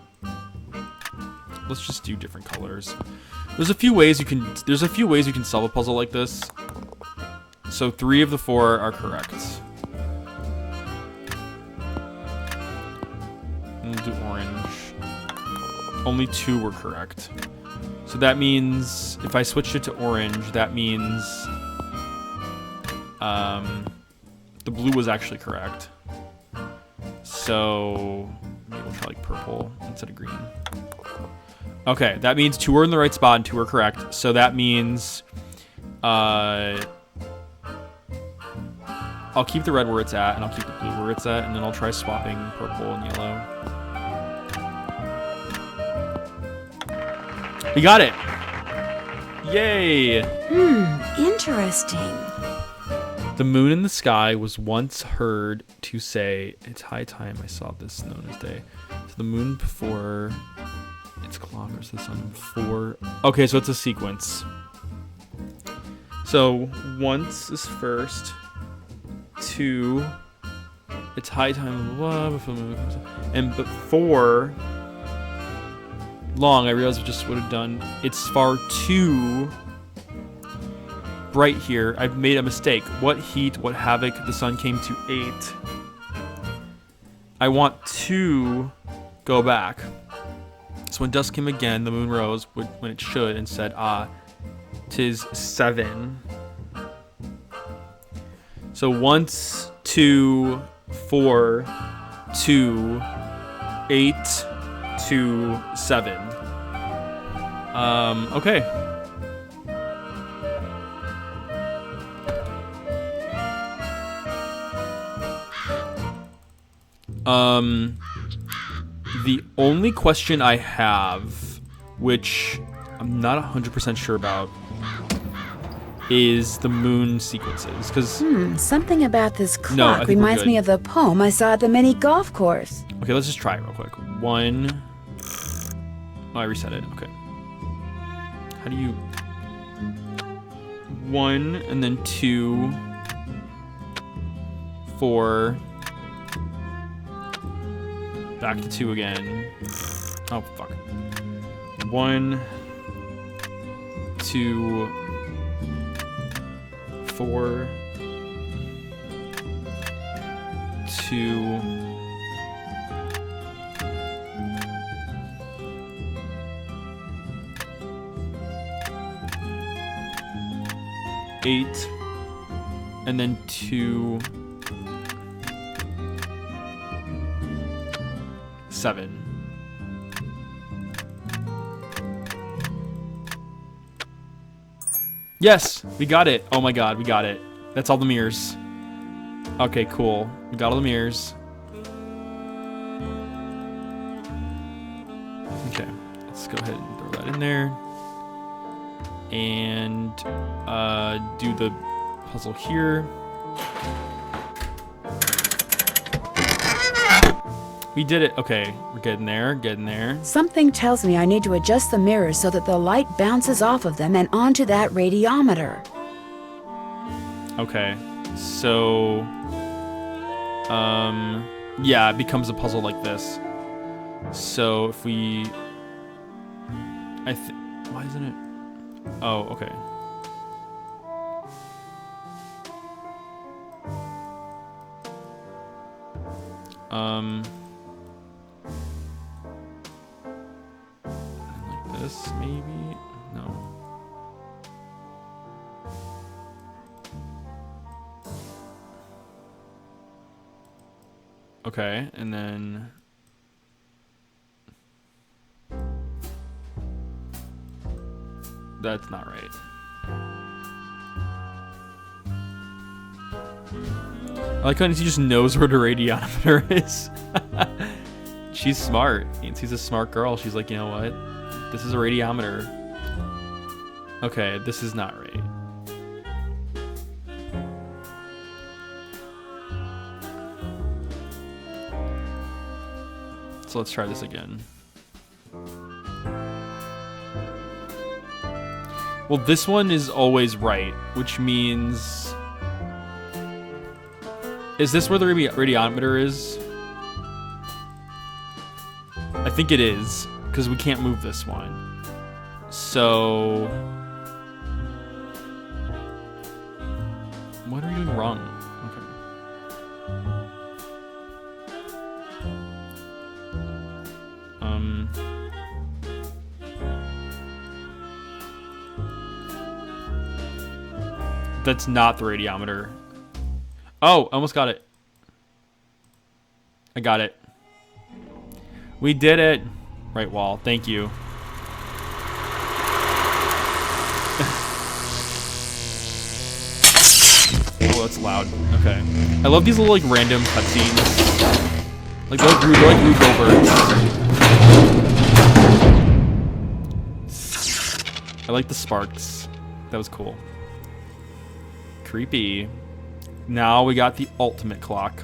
Let's just do different colors. There's a few ways you can solve a puzzle like this. So 3 of the 4 are correct. We'll do orange. Only 2 were correct. So that means if I switched it to orange, that means the blue was actually correct. So maybe we'll try like purple instead of green. Okay, that means 2 are in the right spot and 2 are correct. So that means I'll keep the red where it's at, and I'll keep the blue where it's at, and then I'll try swapping purple and yellow. We got it! Yay! Interesting. The moon in the sky was once heard to say, "It's high time I saw this known as day." So the moon before its clock, or the sun before... Okay, so it's a sequence. So once is first, 2, it's high time, blah, before the moon comes up. And before long, I realized I just would have done, it's far too bright here. I've made a mistake. What heat, what havoc, the sun came to 8. I want to go back. So when dusk came again, the moon rose when it should and said, "Ah, 'tis 7. So 1, 2, 4, 2, 8, 2, 7. Okay. The only question I have, which I'm not 100% sure about, is the moon sequences. Because something about this clock reminds me of the poem I saw at the mini golf course. Okay, let's just try it real quick. 1. Oh, I reset it. Okay. How do you... 1, and then 2, 4... Back to 2 again. Oh, fuck. 1, 2, 4, 2, 8, and then 2, 7. Yes, we got it. Oh my god, we got it. That's all the mirrors. Okay, cool. We got all the mirrors. Okay, let's go ahead and throw that in there. And do the puzzle here. We did it. Okay, we're getting there, getting there. Something tells me I need to adjust the mirrors so that the light bounces off of them and onto that radiometer. Okay, so... yeah, it becomes a puzzle like this. So if we... Why isn't it... Oh, okay. Like this, maybe? No. Okay, and then... That's not right. I like how he just knows where the radiometer is. She's smart. She's a smart girl. She's like, you know what? This is a radiometer. Okay, this is not right. So let's try this again. Well, this one is always right, which means... Is this where the radiometer is? I think it is, because we can't move this one. So... What are we doing wrong? That's not the radiometer. Oh, I almost got it. I got it. We did it. Right wall. Thank you. Oh, that's loud. Okay. I love these little like random cutscenes. Like they're like Rube Goldberg. I like the sparks. That was cool. Creepy. Now we got the ultimate clock.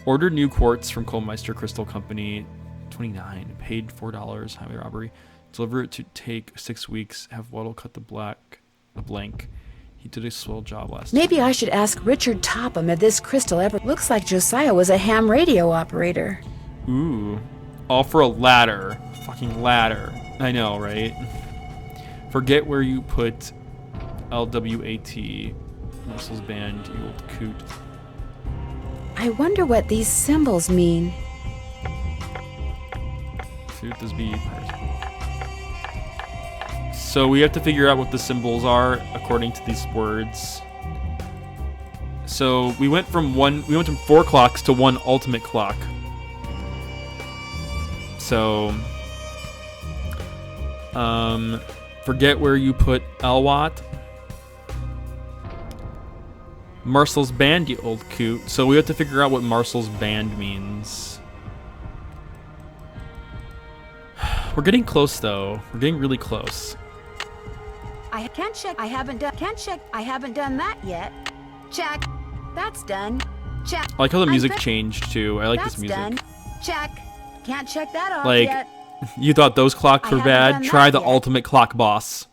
Ordered new quartz from Kohlmeister Crystal Company. 29. Paid $4. Highway robbery. Deliver it to take 6 weeks. Have Waddle cut the blank. He did a swell job last Maybe time. I should ask Richard Topham if this crystal ever... Looks like Josiah was a ham radio operator. Ooh. All for a ladder. Fucking ladder. I know, right? Forget where you put... LWAT, Muscles Band, you old coot. I wonder what these symbols mean. See what this be. So we have to figure out what the symbols are according to these words. So we went from 4 clocks to 1 ultimate clock. So forget where you put Elwatt. Marcel's band, you old coot. So we have to figure out what Marcel's band means. We're getting close though. We're getting really close. I can't check. I haven't done. Can't check. I haven't done that yet. Check. That's done. Check. I like how the music changed too. I like this music. Done. Check. Can't check that off Like, yet. you thought those clocks were bad? done Try that the yet. ultimate clock boss.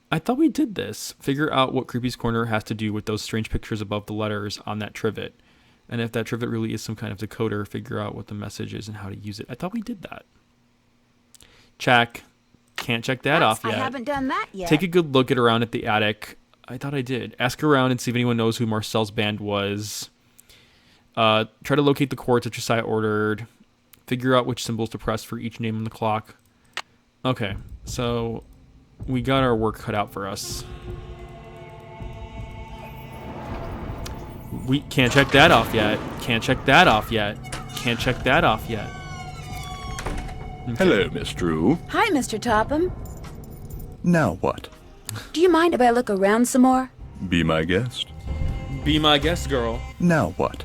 I thought we did this. Figure out what Creepy's Corner has to do with those strange pictures above the letters on that trivet. And if that trivet really is some kind of decoder, figure out what the message is and how to use it. I thought we did that. Check. Can't check that off yet. I haven't done that yet. Take a good look around at the attic. I thought I did. Ask around and see if anyone knows who Marcel's band was. Try to locate the chords that Josiah ordered. Figure out which symbols to press for each name on the clock. Okay, so we got our work cut out for us. We can't check that off yet. Can't check that off yet. Can't check that off yet. Okay. Hello, Miss Drew. Hi, Mr. Topham. Now what? Do you mind if I look around some more? Be my guest. Be my guest, girl. Now what?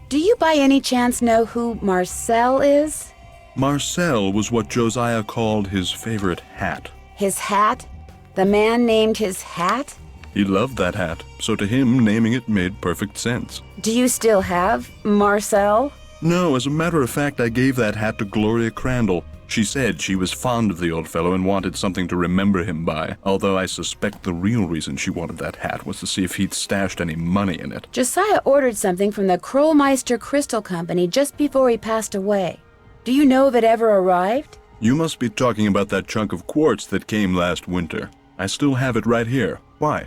Do you by any chance know who Marcel is? Marcel was what Josiah called his favorite hat. His hat? The man named his hat? He loved that hat, so to him, naming it made perfect sense. Do you still have Marcel? No, as a matter of fact, I gave that hat to Gloria Crandall. She said she was fond of the old fellow and wanted something to remember him by, although I suspect the real reason she wanted that hat was to see if he'd stashed any money in it. Josiah ordered something from the Krollmeister Crystal Company just before he passed away. Do you know if it ever arrived? You must be talking about that chunk of quartz that came last winter. I still have it right here. Why?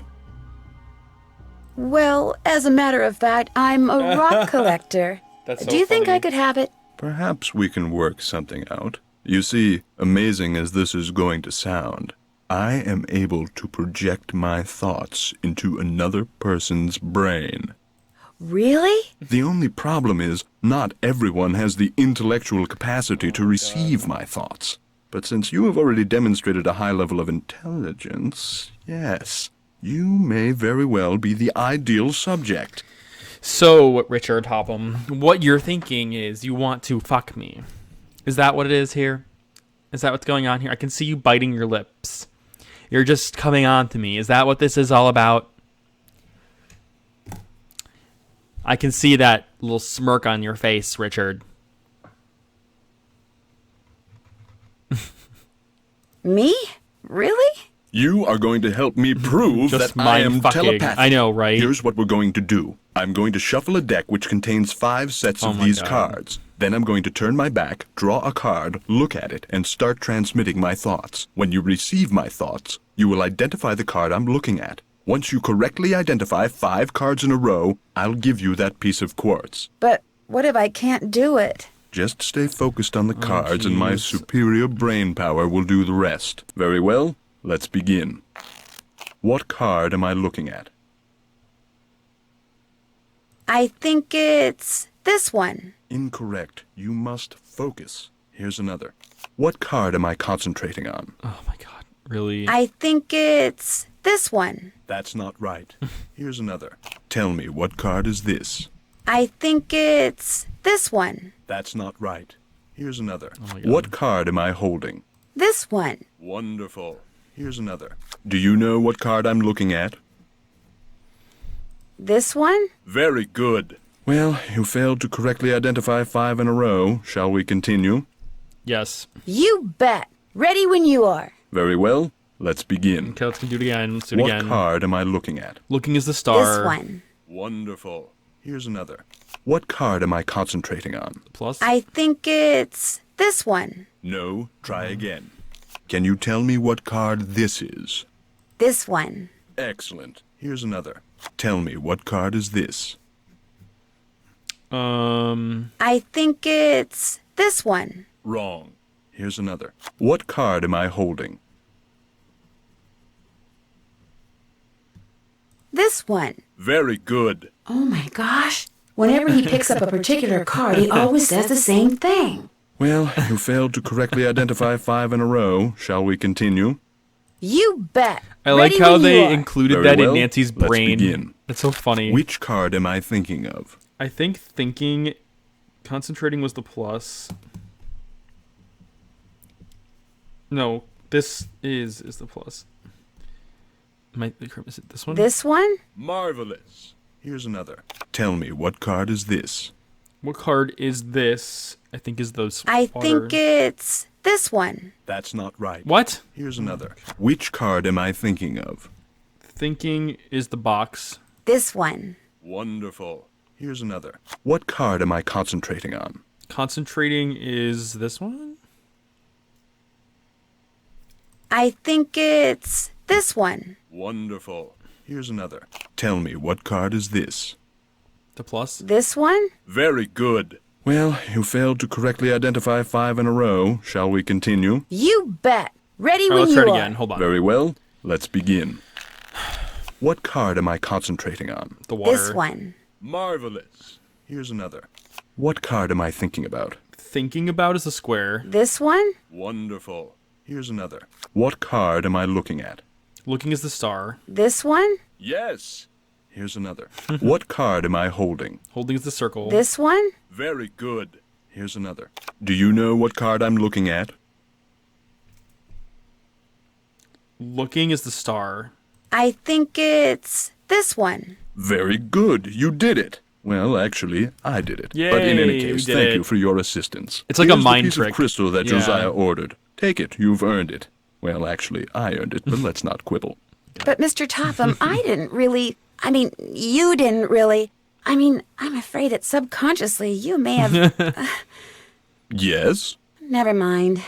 Well, as a matter of fact, I'm a rock collector. That's so Do you think funny. I could have it? Perhaps we can work something out. You see, amazing as this is going to sound, I am able to project my thoughts into another person's brain. Really? The only problem is, not everyone has the intellectual capacity to receive my thoughts. But since you have already demonstrated a high level of intelligence, yes, you may very well be the ideal subject. So, Richard Topham, what you're thinking is you want to fuck me. Is that what it is here? Is that what's going on here? I can see you biting your lips. You're just coming on to me. Is that what this is all about? I can see that little smirk on your face, Richard. Me? Really? You are going to help me prove Just that I am mind-fucking. telepathic. I know, right? Here's what we're going to do. I'm going to shuffle a deck which contains 5 sets Oh of my these God. cards. Then I'm going to turn my back, draw a card, look at it, and start transmitting my thoughts. When you receive my thoughts, you will identify the card I'm looking at. Once you correctly identify 5 cards in a row, I'll give you that piece of quartz. But what if I can't do it? Just stay focused on the cards and my jeez. superior brain power will do the rest. Very well, let's begin. What card am I looking at? I think it's this one. Incorrect. You must focus. Here's another. What card am I concentrating on? Oh my God, really? I think it's this one. That's not right. Here's another. Tell me, what card is this? I think it's this one. That's not right. Here's another. Oh my God. What card am I holding? This one. Wonderful. Here's another. Do you know what card I'm looking at? This one? Very good. Well, you failed to correctly identify 5 in a row. Shall we continue? Yes. You bet. Ready when you are. Very well. Let's begin. Okay, let's do it again. Let's do it What again. card am I looking at? Looking is the star. This one. Wonderful. Here's another. What card am I concentrating on? Plus. I think it's this one. No, try again. Can you tell me what card this is? This one. Excellent. Here's another. Tell me, what card is this? I think it's this one. Wrong. Here's another. What card am I holding? This one. Very good. Oh my gosh. Whenever he picks up a particular card, he always says the same thing. Well, you failed to correctly identify 5 in a row. Shall we continue? You bet. I like Ready how when you they are. included Very that well. in Nancy's Let's brain. begin. That's so funny. Which card am I thinking of? I think thinking, concentrating was the plus. No, this is the plus. Is it this one? This one? Marvelous. Here's another. Tell me, what card is this? What card is this? I think is those. I think it's this one. That's not right. What? Here's another. Which card am I thinking of? Thinking is the box. This one. Wonderful. Here's another. What card am I concentrating on? Concentrating is this one? I think it's this one. Wonderful. Here's another. Tell me, what card is this? The plus? This one? Very good. Well, you failed to correctly identify 5 in a row. Shall we continue? You bet. Ready All right, when let's you try it are. again. Hold on. Very well. Let's begin. What card am I concentrating on? The water. This one. Marvelous. Here's another. What card am I thinking about? Thinking about is the square. This one? Wonderful. Here's another. What card am I looking at? Looking is the star. This one? Yes. Here's another. What card am I holding? Holding is the circle. This one? Very good. Here's another. Do you know what card I'm looking at? Looking is the star. I think it's this one. Very good. You did it. Well, actually, I did it. Yay, but in any we case, did thank it. you for your assistance. It's like a Here's mind the piece trick. of crystal that Yeah. Josiah ordered. Take it. You've earned it. Well, actually, I earned it, but let's not quibble. But Mr. Topham, I didn't really. I mean, you didn't really. I mean, I'm afraid that subconsciously you may have. Yes? Never mind.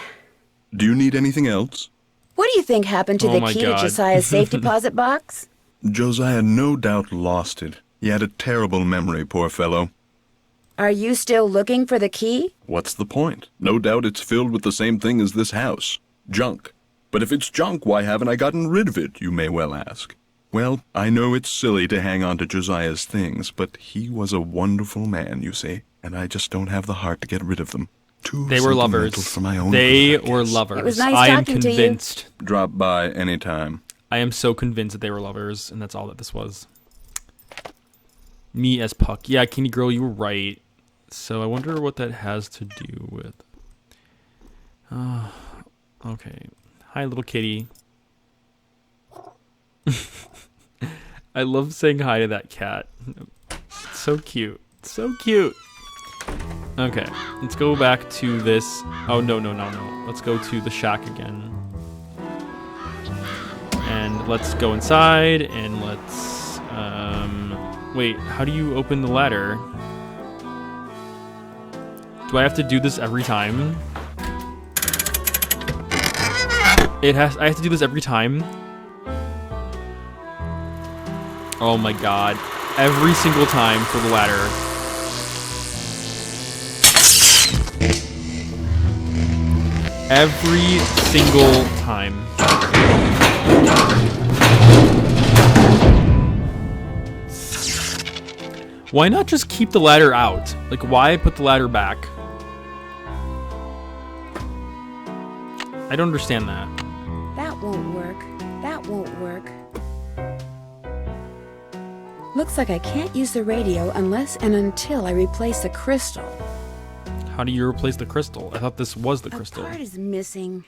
Do you need anything else? What do you think happened to Oh the my key God. to Josiah's safe deposit box? Josiah no doubt lost it. He had a terrible memory, poor fellow. Are you still looking for the key? What's the point? No doubt it's filled with the same thing as this house. Junk. But if it's junk, why haven't I gotten rid of it, you may well ask. Well, I know it's silly to hang on to Josiah's things, but he was a wonderful man, you see, and I just don't have the heart to get rid of them. Too They were sentimental lovers. For my own They good, I were guess. lovers. It was nice I am talking to you. convinced. Drop by anytime. I am so convinced that they were lovers, and that's all that this was. Me as Puck. Yeah, Candy Girl, you were right. So I wonder what that has to do with. Okay. Hi, little kitty. I love saying hi to that cat. It's so cute. So cute. Okay, let's go back to this. Oh, no. Let's go to the shack again. And let's go inside, and let's... Wait, how do you open the ladder? Do I have to do this every time? I have to do this every time? Oh my god. Every single time for the ladder. Every single time. Why not just keep the ladder out? Like, why put the ladder back? I don't understand that. That won't work. That won't work. Looks like I can't use the radio unless and until I replace the crystal. How do you replace the crystal? I thought this was the crystal. A part is missing.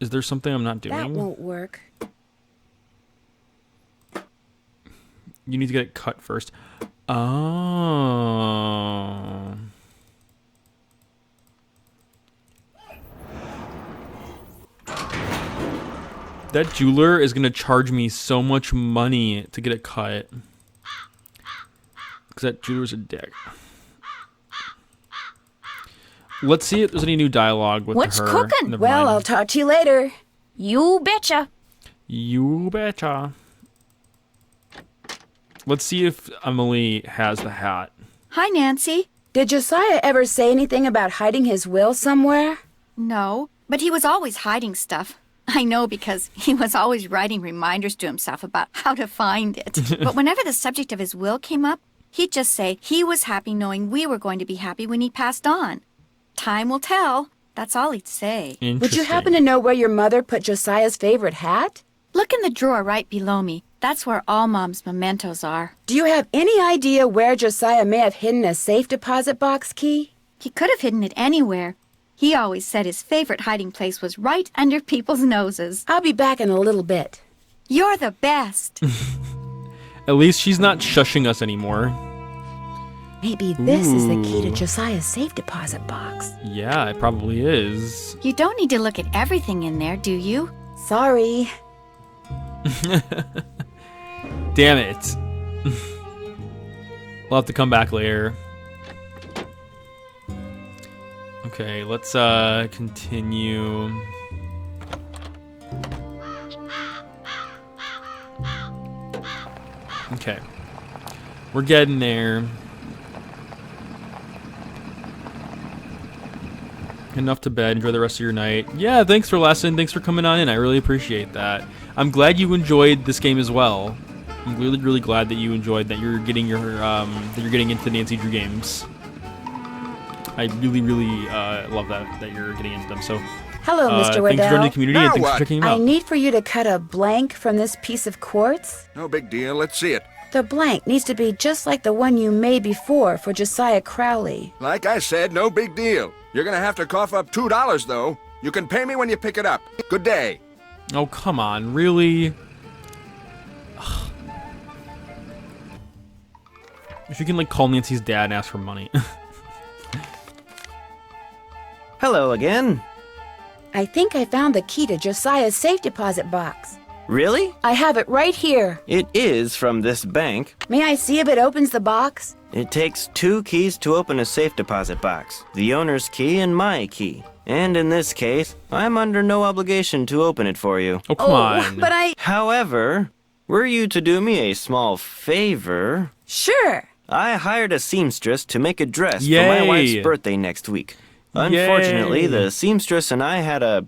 Is there something I'm not doing? That won't work. You need to get it cut first. Oh. That jeweler is going to charge me so much money to get it cut. Because that jeweler's a dick. Let's see if there's any new dialogue with What's her. cooking? Never Well, mind. I'll talk to you later. You betcha. You betcha. Let's see if Emily has the hat. Hi, Nancy. Did Josiah ever say anything about hiding his will somewhere? No, but he was always hiding stuff. I know because he was always writing reminders to himself about how to find it. But whenever the subject of his will came up, he'd just say he was happy knowing we were going to be happy when he passed on. Time will tell. That's all he'd say. Would you happen to know where your mother put Josiah's favorite hat? Look in the drawer right below me. That's where all Mom's mementos are. Do you have any idea where Josiah may have hidden a safe deposit box key? He could have hidden it anywhere. He always said his favorite hiding place was right under people's noses. I'll be back in a little bit. You're the best. At least she's not shushing us anymore. Maybe this is the key to Josiah's safe deposit box. Yeah, it probably is. You don't need to look at everything in there, do you? Sorry. Damn it. We'll have to come back later. Okay, let's continue. Okay. We're getting there. Enough to bed. Enjoy the rest of your night. Yeah, thanks for lesson. Thanks for coming on in. I really appreciate that. I'm glad you enjoyed this game as well. I'm really, really glad that you enjoyed that. You're getting your that you're getting into Nancy Drew games. I really, really love that you're getting into them. So, hello, Mr. Waddell. Thanks for joining the community and thanks for checking them out. I need for you to cut a blank from this piece of quartz. No big deal. Let's see it. The blank needs to be just like the one you made before for Josiah Crowley. Like I said, no big deal. You're gonna have to cough up $2, though. You can pay me when you pick it up. Good day. Oh, come on. Really? Ugh. If you can, like, call Nancy's dad and ask for money. Hello again. I think I found the key to Josiah's safe deposit box. Really? I have it right here. It is from this bank. May I see if it opens the box? It takes 2 keys to open a safe deposit box. The owner's key and my key. And in this case, I'm under no obligation to open it for you. Oh, come on. But However, were you to do me a small favor... Sure. I hired a seamstress to make a dress Yay. for my wife's birthday next week. Unfortunately, Yay. the seamstress and I had a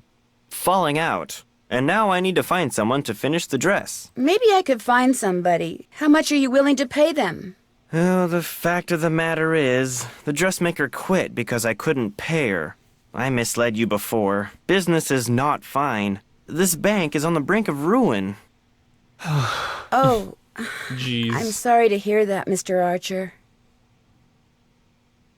falling out. And now I need to find someone to finish the dress. Maybe I could find somebody. How much are you willing to pay them? Oh, the fact of the matter is, the dressmaker quit because I couldn't pay her. I misled you before. Business is not fine. This bank is on the brink of ruin. Oh, jeez. I'm sorry to hear that, Mr. Archer.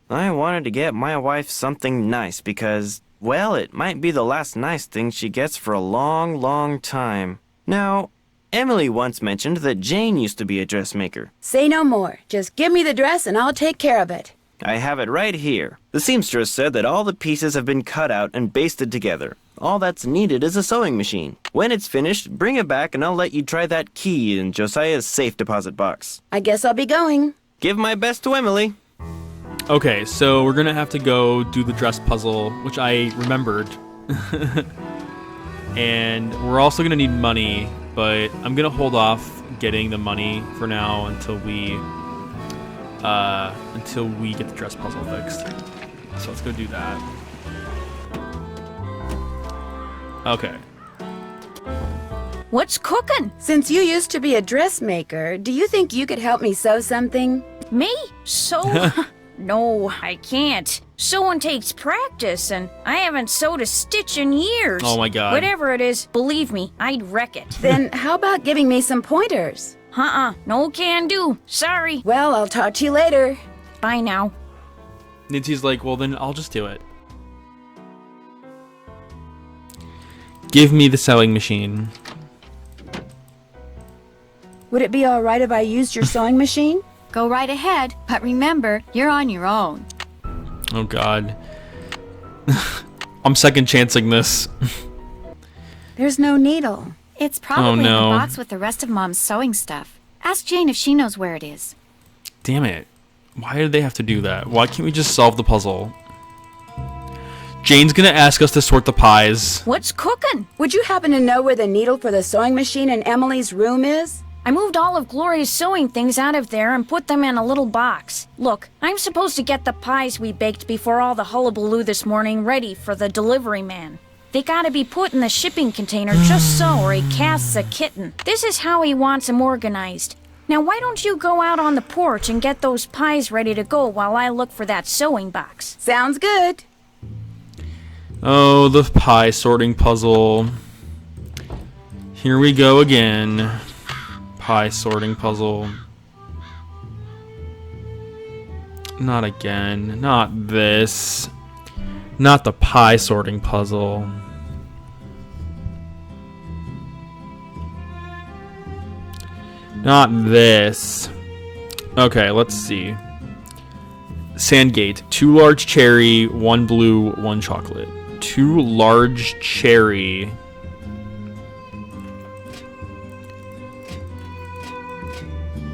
I wanted to get my wife something nice because, well, it might be the last nice thing she gets for a long, long time. Now, Emily once mentioned that Jane used to be a dressmaker. Say no more. Just give me the dress and I'll take care of it. I have it right here. The seamstress said that all the pieces have been cut out and basted together. All that's needed is a sewing machine. When it's finished, bring it back and I'll let you try that key in Josiah's safe deposit box. I guess I'll be going. Give my best to Emily. Okay, so we're gonna have to go do the dress puzzle, which I remembered. And we're also gonna need money, but I'm gonna hold off getting the money for now until we get the dress puzzle fixed. So let's go do that. Okay. What's cooking? Since you used to be a dressmaker, do you think you could help me sew something? Me? Sew? No, I can't. Sewing takes practice, and I haven't sewed a stitch in years. Oh my God. Whatever it is, believe me, I'd wreck it. Then how about giving me some pointers? No can do. Sorry. Well, I'll talk to you later. Bye now. Nancy's like, well, then I'll just do it. Give me the sewing machine. Would it be all right if I used your sewing machine? Go right ahead, but remember, you're on your own. Oh, God. I'm second chancing this. There's no needle. It's probably no. in the box with the rest of Mom's sewing stuff. Ask Jane if she knows where it is. Damn it. Why do they have to do that? Why can't we just solve the puzzle? Jane's gonna ask us to sort the pies. What's cooking? Would you happen to know where the needle for the sewing machine in Emily's room is? I moved all of Gloria's sewing things out of there and put them in a little box. Look, I'm supposed to get the pies we baked before all the hullabaloo this morning ready for the delivery man. They gotta be put in the shipping container just so, or he casts a kitten. This is how he wants them organized. Now why don't you go out on the porch and get those pies ready to go while I look for that sewing box? Sounds good. Oh, the pie sorting puzzle. Here we go again. Pie sorting puzzle. Not again. Not this. Not the pie sorting puzzle. Not this. Okay, let's see. Sandgate. 2 large cherry, 1 blue, 1 chocolate. 2 large cherry.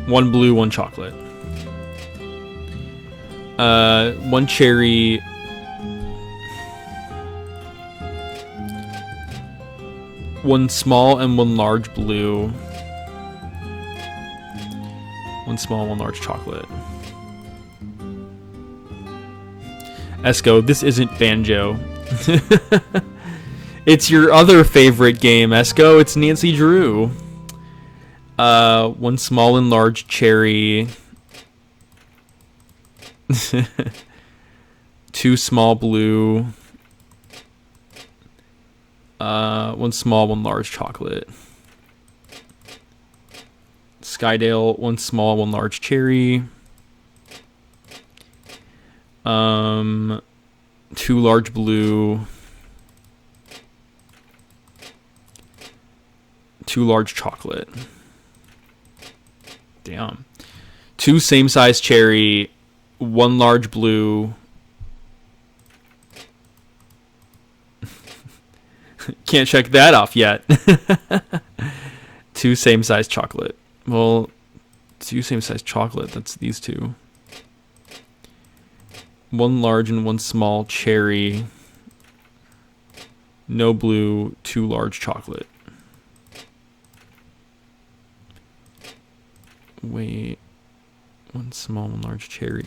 One blue, 1 chocolate. 1 cherry. One small and 1 large blue. 1 small, 1 large chocolate. Esco, this isn't Banjo. It's your other favorite game, Esco. It's Nancy Drew. 1 small and large cherry. 2 small blue. 1 small, 1 large chocolate. Skydale, 1 small, 1 large cherry. 2 large blue. 2 large chocolate. Damn. 2 same size cherry. 1 large blue. Can't check that off yet. 2 same size chocolate. Well, 2 same size chocolate. That's these 2. 1 large and 1 small cherry. No blue. 2 large chocolate. Wait. 1 small, 1 large cherry.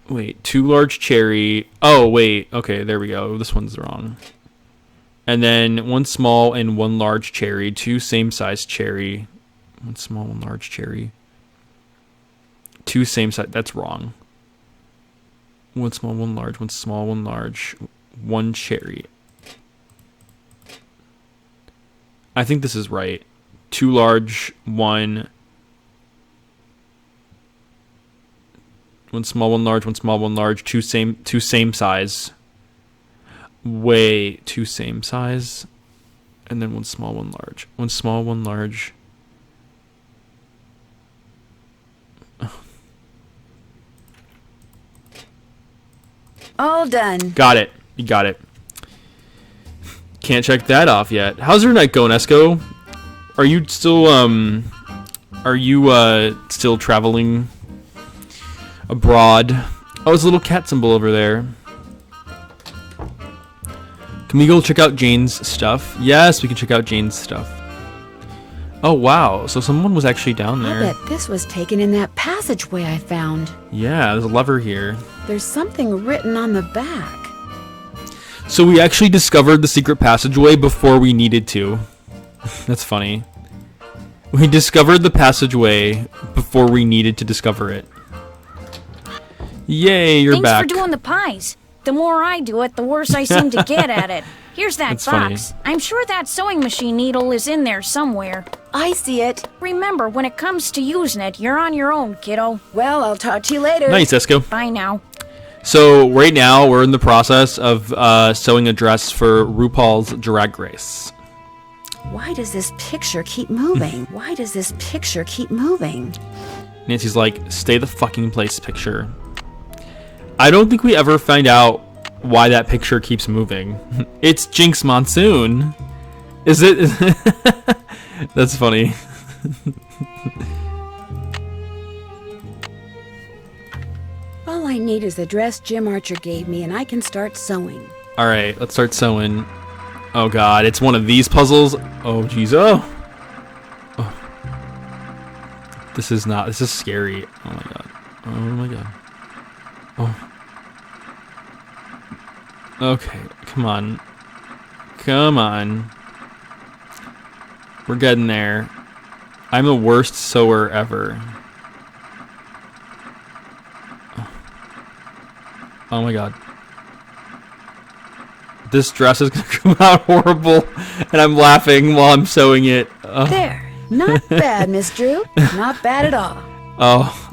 Wait, 2 large cherry. Oh, wait. Okay, there we go. This one's wrong. And then 1 small and 1 large cherry. 2 same size cherry. 1 small, 1 large cherry. 2 same size. That's wrong. 1 small, 1 large. 1 small, 1 large. 1 cherry. I think this is right. 2 large, 1 small, 1 large, 1 small, 1 large, 2 same size. Wait, 2 same size, and then 1 small, 1 large. 1 small, 1 large. All done. Got it. You got it. Can't check that off yet. How's your night going, Esco? Are you still still traveling abroad? Oh, there's a little cat symbol over there. Can we go check out Jane's stuff? Yes, we can check out Jane's stuff. Oh, wow. So someone was actually down there. I bet this was taken in that passageway I found. Yeah, there's a lever here. There's something written on the back. So we actually discovered the secret passageway before we needed to. That's funny. We discovered the passageway before we needed to discover it. Yay, you're back. Thanks for doing the pies. The more I do it, the worse I seem to get at it. Here's that That's box. funny. I'm sure that sewing machine needle is in there somewhere. I see it. Remember, when it comes to using it, you're on your own, kiddo. Well, I'll talk to you later. Nice, Esco. Bye now. So right now we're in the process of sewing a dress for RuPaul's Drag Race. Why does this picture keep moving? Why does this picture keep moving? Nancy's like, stay the fucking place, picture. I don't think we ever find out why that picture keeps moving. It's Jinx Monsoon. Is it? That's funny. All I need is the dress Jim Archer gave me, and I can start sewing. All right, let's start sewing. Oh god, it's one of these puzzles. Oh jeez, oh. This is scary. Oh my god. Oh my god. Oh. Okay, come on. Come on. We're getting there. I'm the worst sewer ever. Oh my god. This dress is gonna come out horrible, and I'm laughing while I'm sewing it. There. Not bad, Miss Drew. Not bad at all. Oh.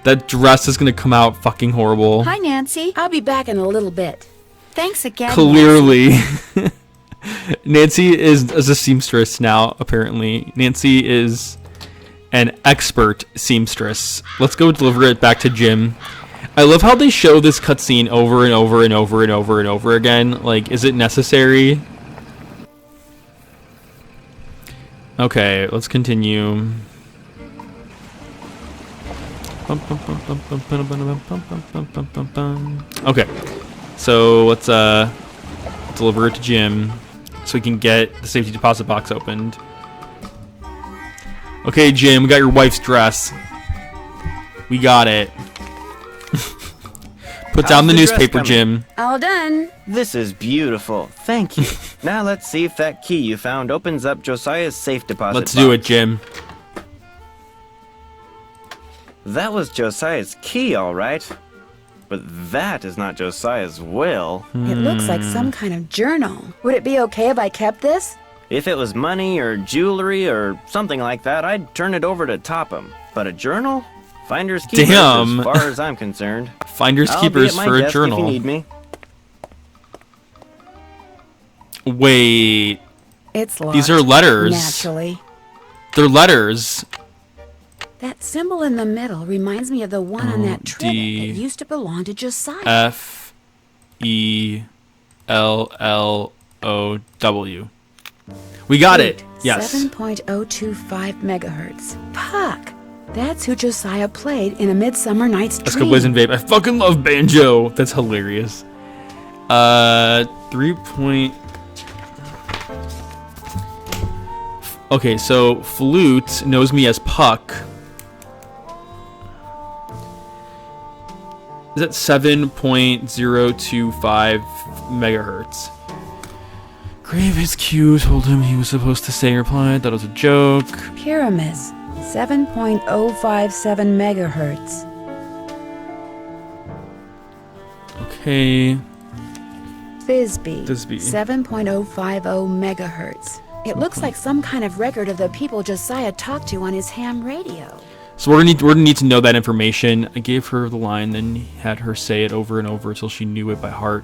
That dress is gonna come out fucking horrible. Hi, Nancy. I'll be back in a little bit. Thanks again. Clearly. Nancy is a seamstress now, apparently. Nancy is an expert seamstress. Let's go deliver it back to Jim. I love how they show this cutscene over and over and over and over and over again. Like, is it necessary? Okay, let's continue. Okay, so let's deliver it to Jim so we can get the safety deposit box opened. Okay, Jim, we got your wife's dress. We got it. Put down the newspaper, Jim. All done. This is beautiful. Thank you. Now let's see if that key you found opens up Josiah's safe deposit Let's do it, Jim. That was Josiah's key, all right. But that is not Josiah's will. It looks like some kind of journal. Would it be okay if I kept this? If it was money or jewelry or something like that, I'd turn it over to Topham. But a journal? Finders keepers, Damn. as far as I'm concerned. Finders keepers for a journal. If you need me. Wait. It's locked. These are letters. Naturally. They're letters. That symbol in the middle reminds me of the one on that trinket that used to belong to Josiah. F-E-L-L-O-W. We got it. Yes. 7.025 megahertz. Puck. That's who Josiah played in A Midsummer Night's Dream. Let's go Blaze and Vape. I fucking love banjo. That's hilarious. 3 point... Okay, so Flute knows me as Puck. Is that 7.025 megahertz? Grave his cue, told him he was supposed to say reply. That was a joke. Pyramids. 7.057 megahertz. Okay. Thisbe. 7.050 megahertz. It looks like some kind of record of the people Josiah talked to on his ham radio. So we're gonna need to know that information. I gave her the line, then had her say it over and over until she knew it by heart.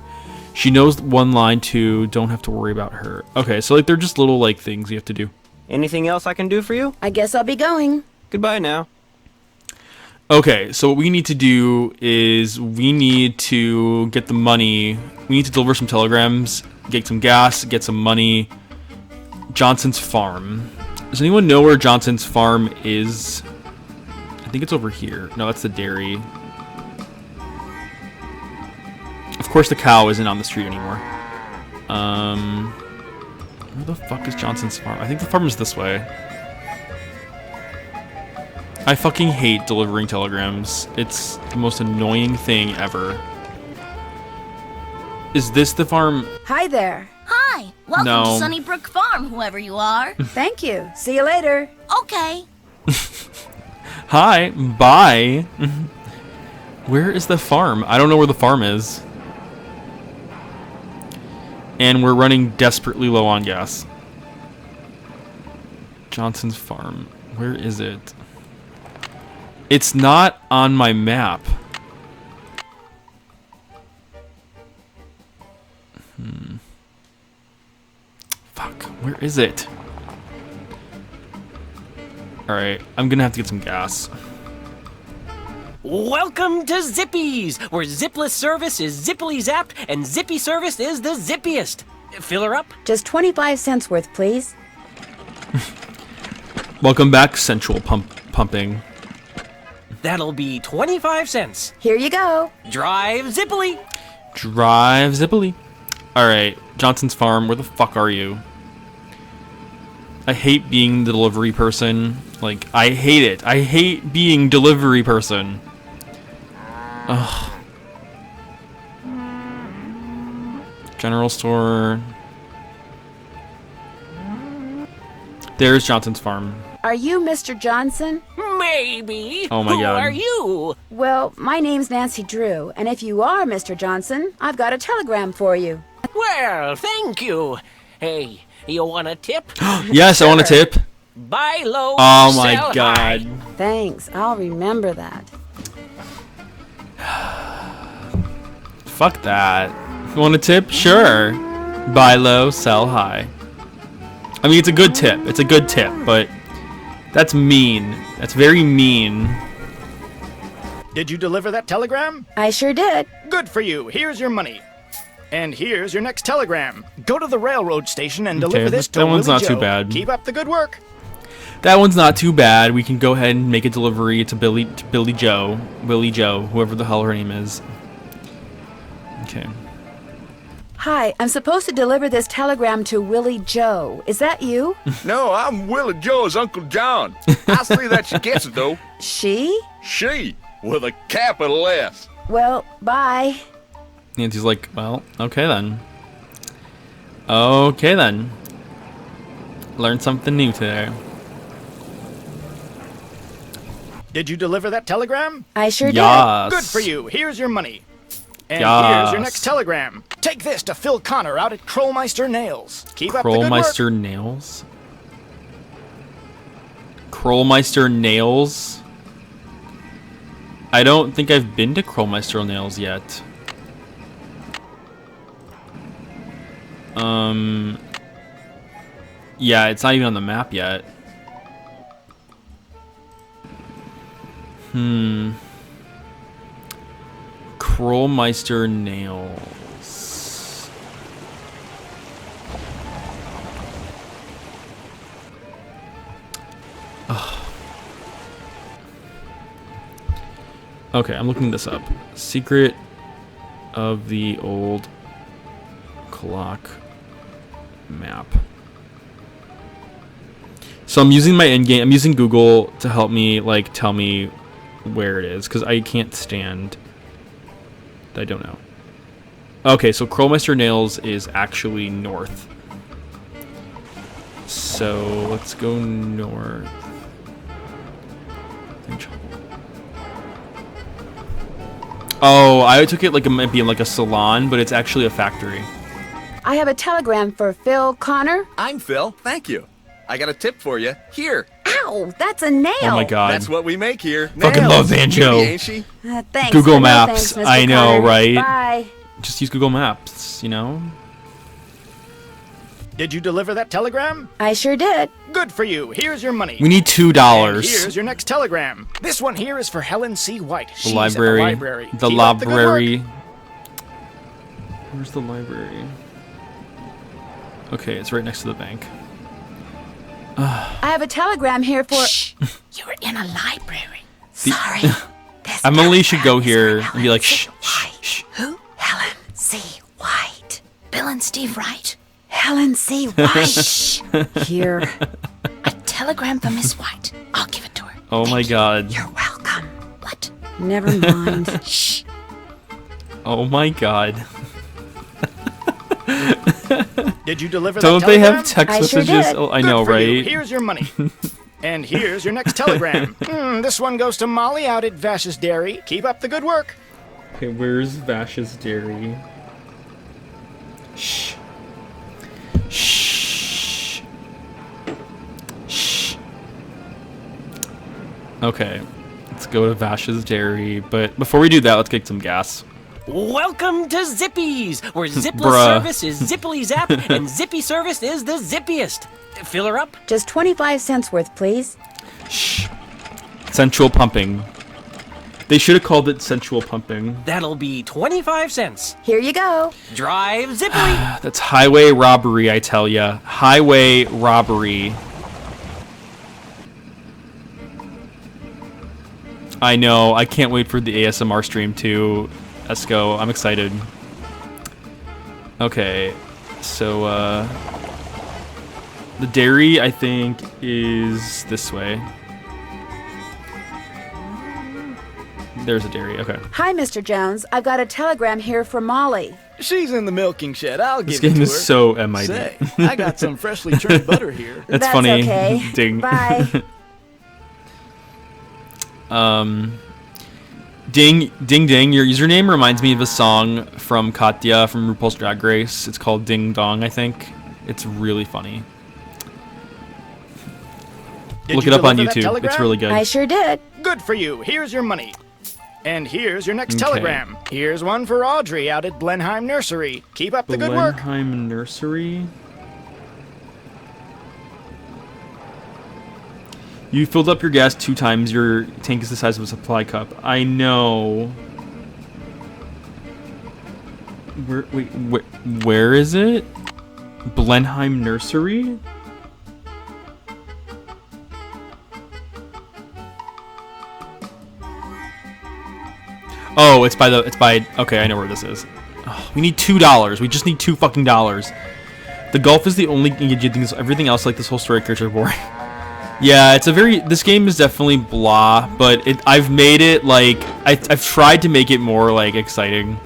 She knows one line too. Don't have to worry about her. Okay, so like they're just little like things you have to do. Anything else I can do for you? I guess I'll be going. Goodbye now. Okay, so what we need to do is we need to get the money. We need to deliver some telegrams, get some gas, get some money. Johnson's farm. Does anyone know where Johnson's farm is? I think it's over here. No, that's the dairy. Of course the cow isn't on the street anymore. Where the fuck is Johnson's farm? I think the farm is this way. I fucking hate delivering telegrams. It's the most annoying thing ever. Is this the farm? Hi there. Hi. Welcome No. to Sunnybrook Farm, whoever you are. Thank you. See you later. Okay. Hi. Bye. Where is the farm? I don't know where the farm is. And we're running desperately low on gas. Johnson's farm. Where is it? It's not on my map. Fuck. Where is it? Alright. I'm gonna have to get some gas. Welcome to Zippy's, where zipless service is zippily zapped and zippy service is the zippiest. Fill her up? Just 25 cents worth, please. Welcome back, Central Pumping. That'll be 25 cents. Here you go. Drive zippily. Drive zippily. Alright, Johnson's farm, where the fuck are you? I hate being the delivery person. Like, I hate it. I hate being delivery person. Ugh. General store. There's Johnson's farm. Are you Mr. Johnson? Maybe. Oh my Who God. are you? Well, my name's Nancy Drew, and if you are Mr. Johnson, I've got a telegram for you. Well, thank you. Hey, you want a tip? Yes, I want a tip. Buy low, Oh my sell God. high. Thanks, I'll remember that. Fuck that. You want a tip? Sure. Buy low, sell high. I mean, it's a good tip. It's a good tip, but that's mean. That's very mean. Did you deliver that telegram? I sure did. Good for you. Here's your money. And here's your next telegram. Go to the railroad station and deliver this to that one's Willie not too Joe. bad. Keep up the good work. That one's not too bad. We can go ahead and make a delivery to Willie Joe, whoever the hell her name is. Okay. Hi, I'm supposed to deliver this telegram to Willie Joe. Is that you? No, I'm Willie Joe's Uncle John. I see that she gets it, though. She? She, with a capital S. Well, bye. Nancy's like, well, okay then. Okay then. Learned something new today. Did you deliver that telegram? I sure Yes. did. Good for you. Here's your money. And Yes. here's your next telegram. Take this to Phil Connor out at Krollmeister Nails. Keep up the good work. Krollmeister Nails? Krollmeister Nails? I don't think I've been to Krollmeister Nails yet. Yeah, it's not even on the map yet. Krollmeister Nails. Ugh. Okay, I'm looking this up. Secret of the old clock map. So I'm using my in-game. I'm using Google to help me, like, tell me where it is, because I can't stand. I don't know. Okay, so Krollmeister Nails is actually north. So let's go north. Oh, I took it like it might be like a salon, but it's actually a factory. I have a telegram for Phil Connor. I'm Phil. Thank you. I got a tip for you. Here. Ow, that's a nail. Oh my God. That's what we make here. Fucking Nails. love Banjo. Beauty, ain't she? Thanks. Google but no Maps. thanks, Mr. I know, Connor. right? Bye. Just use Google Maps, you know? Did you deliver that telegram? I sure did. Good for you. Here's your money. We need $2. And here's your next telegram. This one here is for Helen C. White. She's library. At the library. The Keep up the good work. library. Where's the library? Okay, it's right next to the bank. I have a telegram here for. Shh. You're in a library. The- Sorry. Emily should go here and be like, shh, shh, shh. Who? Helen C. White. Bill and Steve Wright. Helen C. White. Shh. Here. A telegram from Miss White. I'll give it to her. Oh my God. You're welcome. What? Never mind. Shh. Oh my God. Did you deliver Don't that they telegram? have text I sure messages? did. Oh, I Good know, for right? you. Here's your money. And here's your next telegram. This one goes to Molly out at Vash's Dairy. Keep up the good work. Okay, where's Vash's Dairy? Shh. Shh. Shh. Okay, let's go to Vash's Dairy. But before we do that, let's get some gas. Welcome to Zippies, where zipless Bruh. service is Zippily Zap and zippy service is the zippiest. Fill her up. Just 25 cents worth, please. Shh. Sensual pumping. They should have called it sensual pumping. That'll be 25 cents. Here you go. Drive Zippily. That's highway robbery, I tell ya. Highway robbery. I know. I can't wait for the ASMR stream too. Let's go. I'm excited. Okay. So, The dairy, I think, is this way. There's a dairy. Okay. Hi, Mr. Jones. I've got a telegram here for Molly. She's in the milking shed. I'll This give it game to her. is so MID. Say, I got some freshly churned butter here. That's funny. Okay. Ding. Bye. Ding, ding, ding. Your username reminds me of a song from Katya from RuPaul's Drag Race. It's called Ding Dong, I think. It's really funny. Look it up on YouTube. It's really good. I sure did. Good for you. Here's your money. And here's your next Okay. telegram. Here's one for Audrey out at Blenheim Nursery. Keep up the good work. Blenheim Nursery. You filled up your gas 2 times. Your tank is the size of a supply cup. I know. Where is it? Blenheim Nursery? Oh, it's by, okay, I know where this is. Oh, we need $2. We just need $2 fucking dollars. The golf is the only engaging thing. Everything else, like this whole story, character are boring. Yeah, this game is definitely blah, but I've made it, like, I've tried to make it more, like, exciting.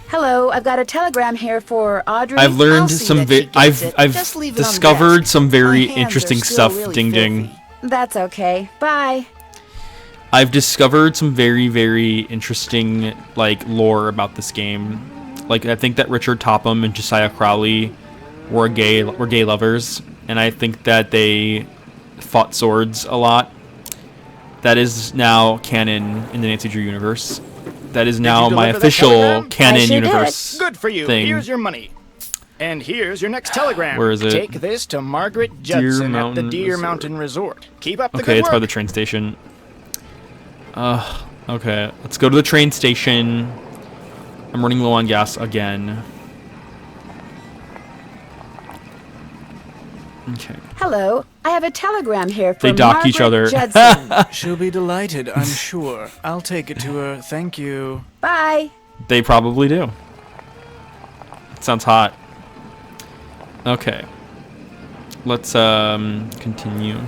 Hello, I've got a telegram here for Audrey. I've learned I'll see some, that she gets it. I've Just leave it on the discovered desk. some very My hands interesting are still stuff, really ding ding. That's okay. Bye. I've discovered some very, very interesting, like, lore about this game. Like, I think that Richard Topham and Josiah Crowley were gay lovers, and I think that they fought swords a lot. That is now canon in the Nancy Drew universe. That is now my official canon universe Good for you. thing. Here's your money. And here's your next telegram. Where is it? Take this to Margaret Deer Judson at the Mountain Deer Resort. Mountain Resort. Keep up the Okay, good it's by work. the train station. Okay, let's go to the train station. I'm running low on gas again. Okay. Hello, I have a telegram here for They dock Margaret each other. Judson. She'll be delighted, I'm sure. I'll take it to her. Thank you. Bye. They probably do. Sounds hot. Okay. Let's continue.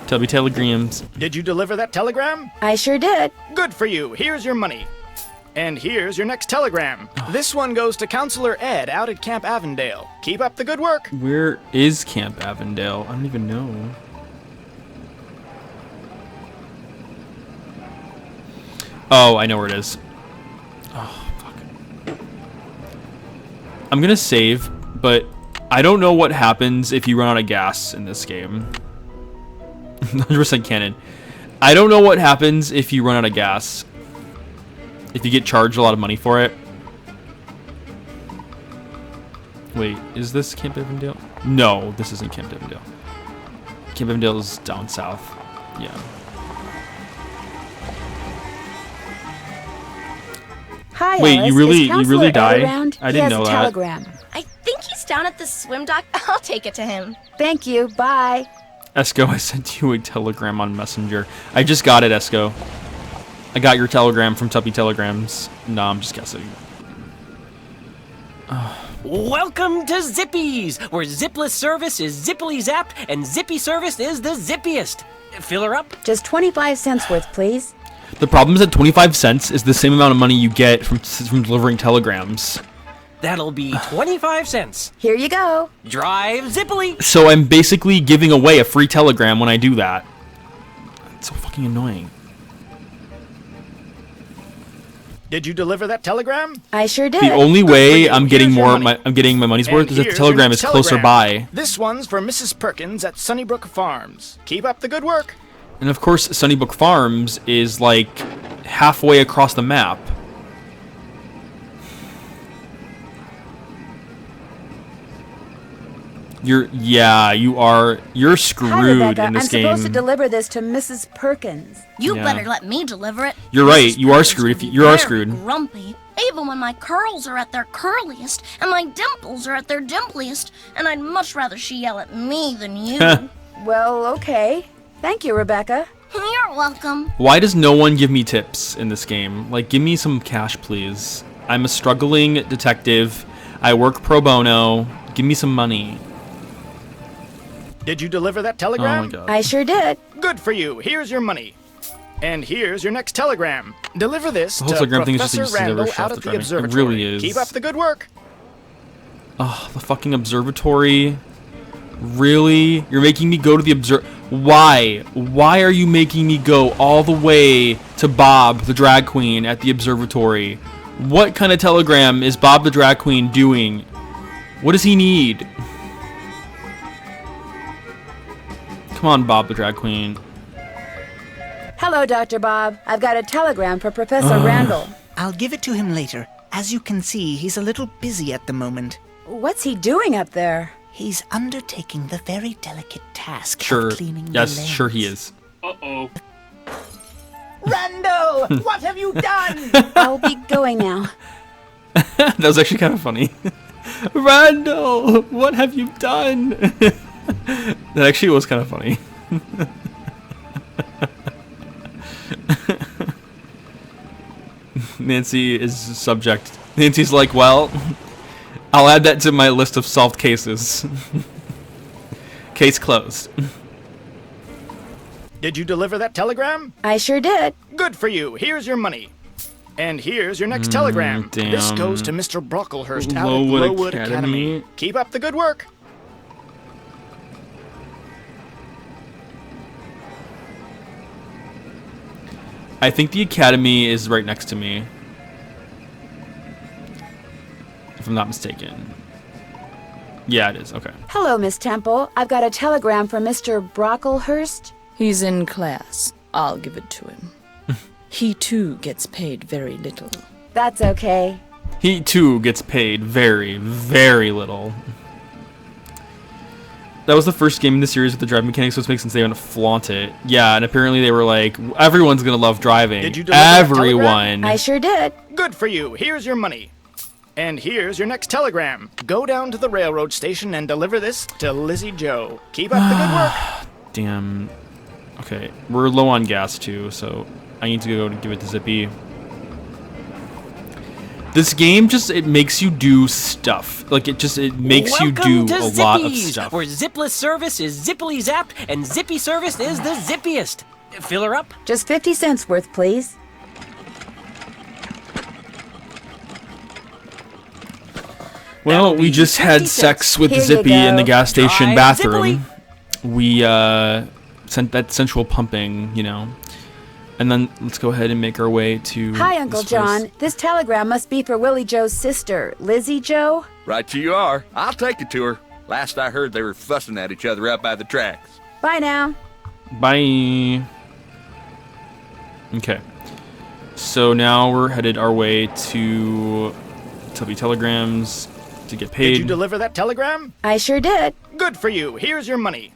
Tubby telegrams. Did you deliver that telegram? I sure did. Good for you. Here's your money. And here's your next telegram. This one goes to Counselor Ed out at Camp Avondale. Keep up the good work. Where is Camp Avondale? I don't even know. Oh, I know where it is. Oh, fuck. I'm gonna save, but I don't know what happens if you run out of gas in this game. 100% canon. I don't know what happens if you run out of gas. If you get charged a lot of money for it. Wait, is this Camp Avondale? No, this isn't Camp Avondale. Camp Avondale is down south. Yeah. Hi, Wait, Alice. you Is really Counselor Ed died? around? I didn't know He has a that. telegram. I think he's down at the swim dock. I'll take it to him. Thank you. Bye. Esco, I sent you a telegram on Messenger. I just got it, Esco. I got your telegram from Tubby Telegrams. No, I'm just guessing. Welcome to Zippies, where zipless service is zippily zapped and zippy service is the zippiest. Fill her up? Just 25 cents worth, please. The problem is that 25 cents is the same amount of money you get from delivering telegrams. That'll be 25 cents. Here you go. Drive zippily. So I'm basically giving away a free telegram when I do that. It's so fucking annoying. Did you deliver that telegram? I sure did. The only way I'm getting Here's your more, money. I'm getting my money's worth And is if the here's your telegram next is closer telegram. by. This one's for Mrs. Perkins at Sunnybrook Farms. Keep up the good work. And of course, Sunnybrook Farms is like halfway across the map. You're screwed Hi, Rebecca. in this I'm game. supposed to deliver this to Mrs. Perkins. You Yeah. better let me deliver it. You're right. You are Perkins screwed. would be You are very screwed. Grumpy. Even when my curls are at their curliest and my dimples are at their dimpliest, and I'd much rather she yell at me than you. Well, okay. Thank you, Rebecca. You're welcome. Why does no one give me tips in this game? Like, give me some cash, please. I'm a struggling detective. I work pro bono. Give me some money. Did you deliver that telegram? Oh my god. I sure did. Good for you. Here's your money. And here's your next telegram. Deliver this The whole to telegram thing is just Professor never Randall shut out the at the driving. It observatory. really is. Keep up the good work. Oh, the fucking observatory. Really? You're making me go to the Why? Why are you making me go all the way to Bob, the drag queen, at the observatory? What kind of telegram is Bob the drag queen doing? What does he need? Come on, Bob the drag queen. Hello, Dr. Bob. I've got a telegram for Professor Randall. I'll give it to him later. As you can see, he's a little busy at the moment. What's he doing up there? He's undertaking the very delicate task Sure. of cleaning the Yes, lens. sure he is. Uh-oh. Randall, what have you done? I'll be going now. That was actually kind of funny. Randall, what have you done? That actually was kind of funny. Nancy is subject. Nancy's like, well, I'll add that to my list of solved cases. Case closed. Did you deliver that telegram? I sure did. Good for you. Here's your money. And here's your next telegram. damn. This goes to Mr. Brocklehurst out at Lowood Lowood Academy. Academy. Keep up the good work. I think the academy is right next to me. If I'm not mistaken. Yeah, it is. Okay. Hello, Miss Temple. I've got a telegram from Mr. Brocklehurst. He's in class. I'll give it to him. He too gets paid very little. That's okay. He too gets paid very, very little. That was the first game in the series with the driving mechanics, so it makes sense they want to flaunt it. Yeah, and apparently they were like, everyone's gonna love driving. Did you deliver that Everyone. I sure did. Good for you. Here's your money. And here's your next telegram. Go down to the railroad station and deliver this to Lizzie Joe. Keep up the good work. Damn. Okay, we're low on gas too, so I need to go to give it to Zippy. This game just, it makes you do stuff. Like, it makes you do Welcome to a lot of Zippies, stuff. where zipless service is zippily zapped and zippy service is the zippiest. Fill her up. Just 50 cents worth, please. Well, we just had sex with Here you Zippy in the go. gas station Try bathroom. We sent that sensual pumping, you know. And then let's go ahead and make our way to Hi, Uncle this place. John. This telegram must be for Willie Joe's sister, Lizzie Joe. Right you are. I'll take it to her. Last I heard, they were fussing at each other out by the tracks. Bye now. Bye. Okay. So now we're headed our way to Tubby Telegrams to get paid. Did you deliver that telegram? I sure did. Good for you. Here's your money.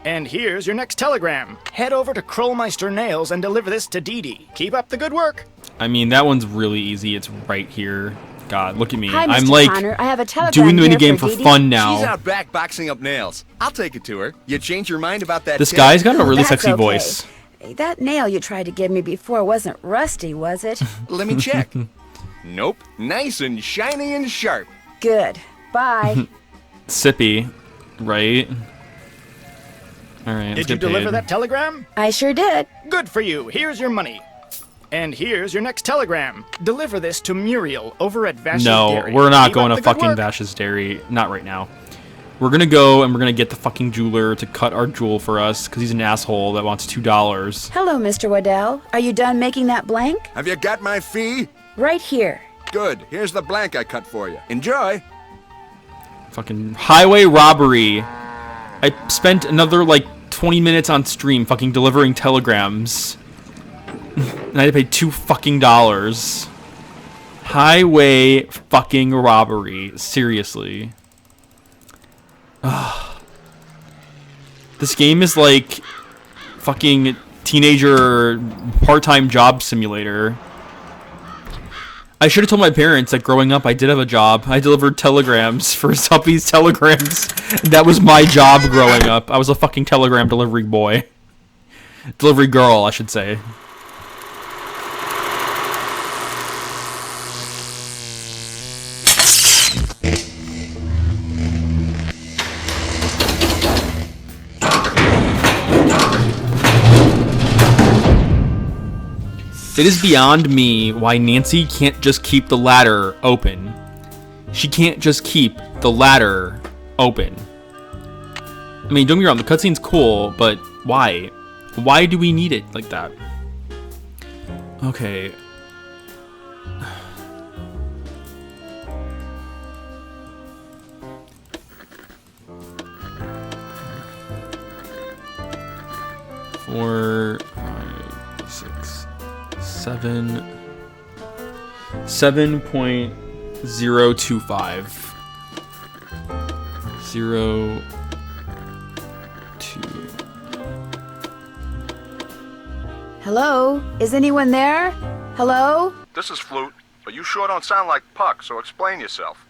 And here's your next telegram. Head over to Krollmeister Nails and deliver this to Dee Dee. Keep up the good work. I mean, that one's really easy. It's right here. God, look at me. Hi, I'm Mr. like Connor. I have a telegram doing the here minigame for for Dee Dee. fun now. She's out back boxing up nails. I'll take it to her. You change your mind about that This tip? guy's got a really That's sexy okay. voice. That nail you tried to give me before wasn't rusty, was it? Let me check. Nope. Nice and shiny and sharp. Good. Bye. Sippy, right? All right. Let's Did you get deliver paid. that telegram? I sure did. Good for you. Here's your money. And here's your next telegram. Deliver this to Muriel over at Vash's No, Dairy. we're not Keep going up to the good fucking work. Vash's Dairy. Not right now. We're gonna go and we're gonna get the fucking jeweler to cut our jewel for us because he's an asshole that wants $2. Hello, Mr. Waddell. Are you done making that blank? Have you got my fee? Right here. Good. Here's the blank I cut for you. Enjoy. Fucking highway robbery. I spent another like 20 minutes on stream fucking delivering telegrams. And I had to pay $2 fucking. Highway fucking robbery. Seriously. This game is like fucking teenager part-time job simulator. I should have told my parents that growing up I did have a job. I delivered telegrams for Tuppy's Telegrams. That was my job growing up. I was a fucking telegram delivery boy. Delivery girl, I should say. It is beyond me why Nancy can't just keep the ladder open. She can't just keep the ladder open. I mean, don't get me wrong, the cutscene's cool, but why? Why do we need it like that? Okay. Four, 5, 6, 7. 7.025. 0. 2. Hello? Is anyone there? Hello? This is Flute, but you sure don't sound like Puck, so explain yourself.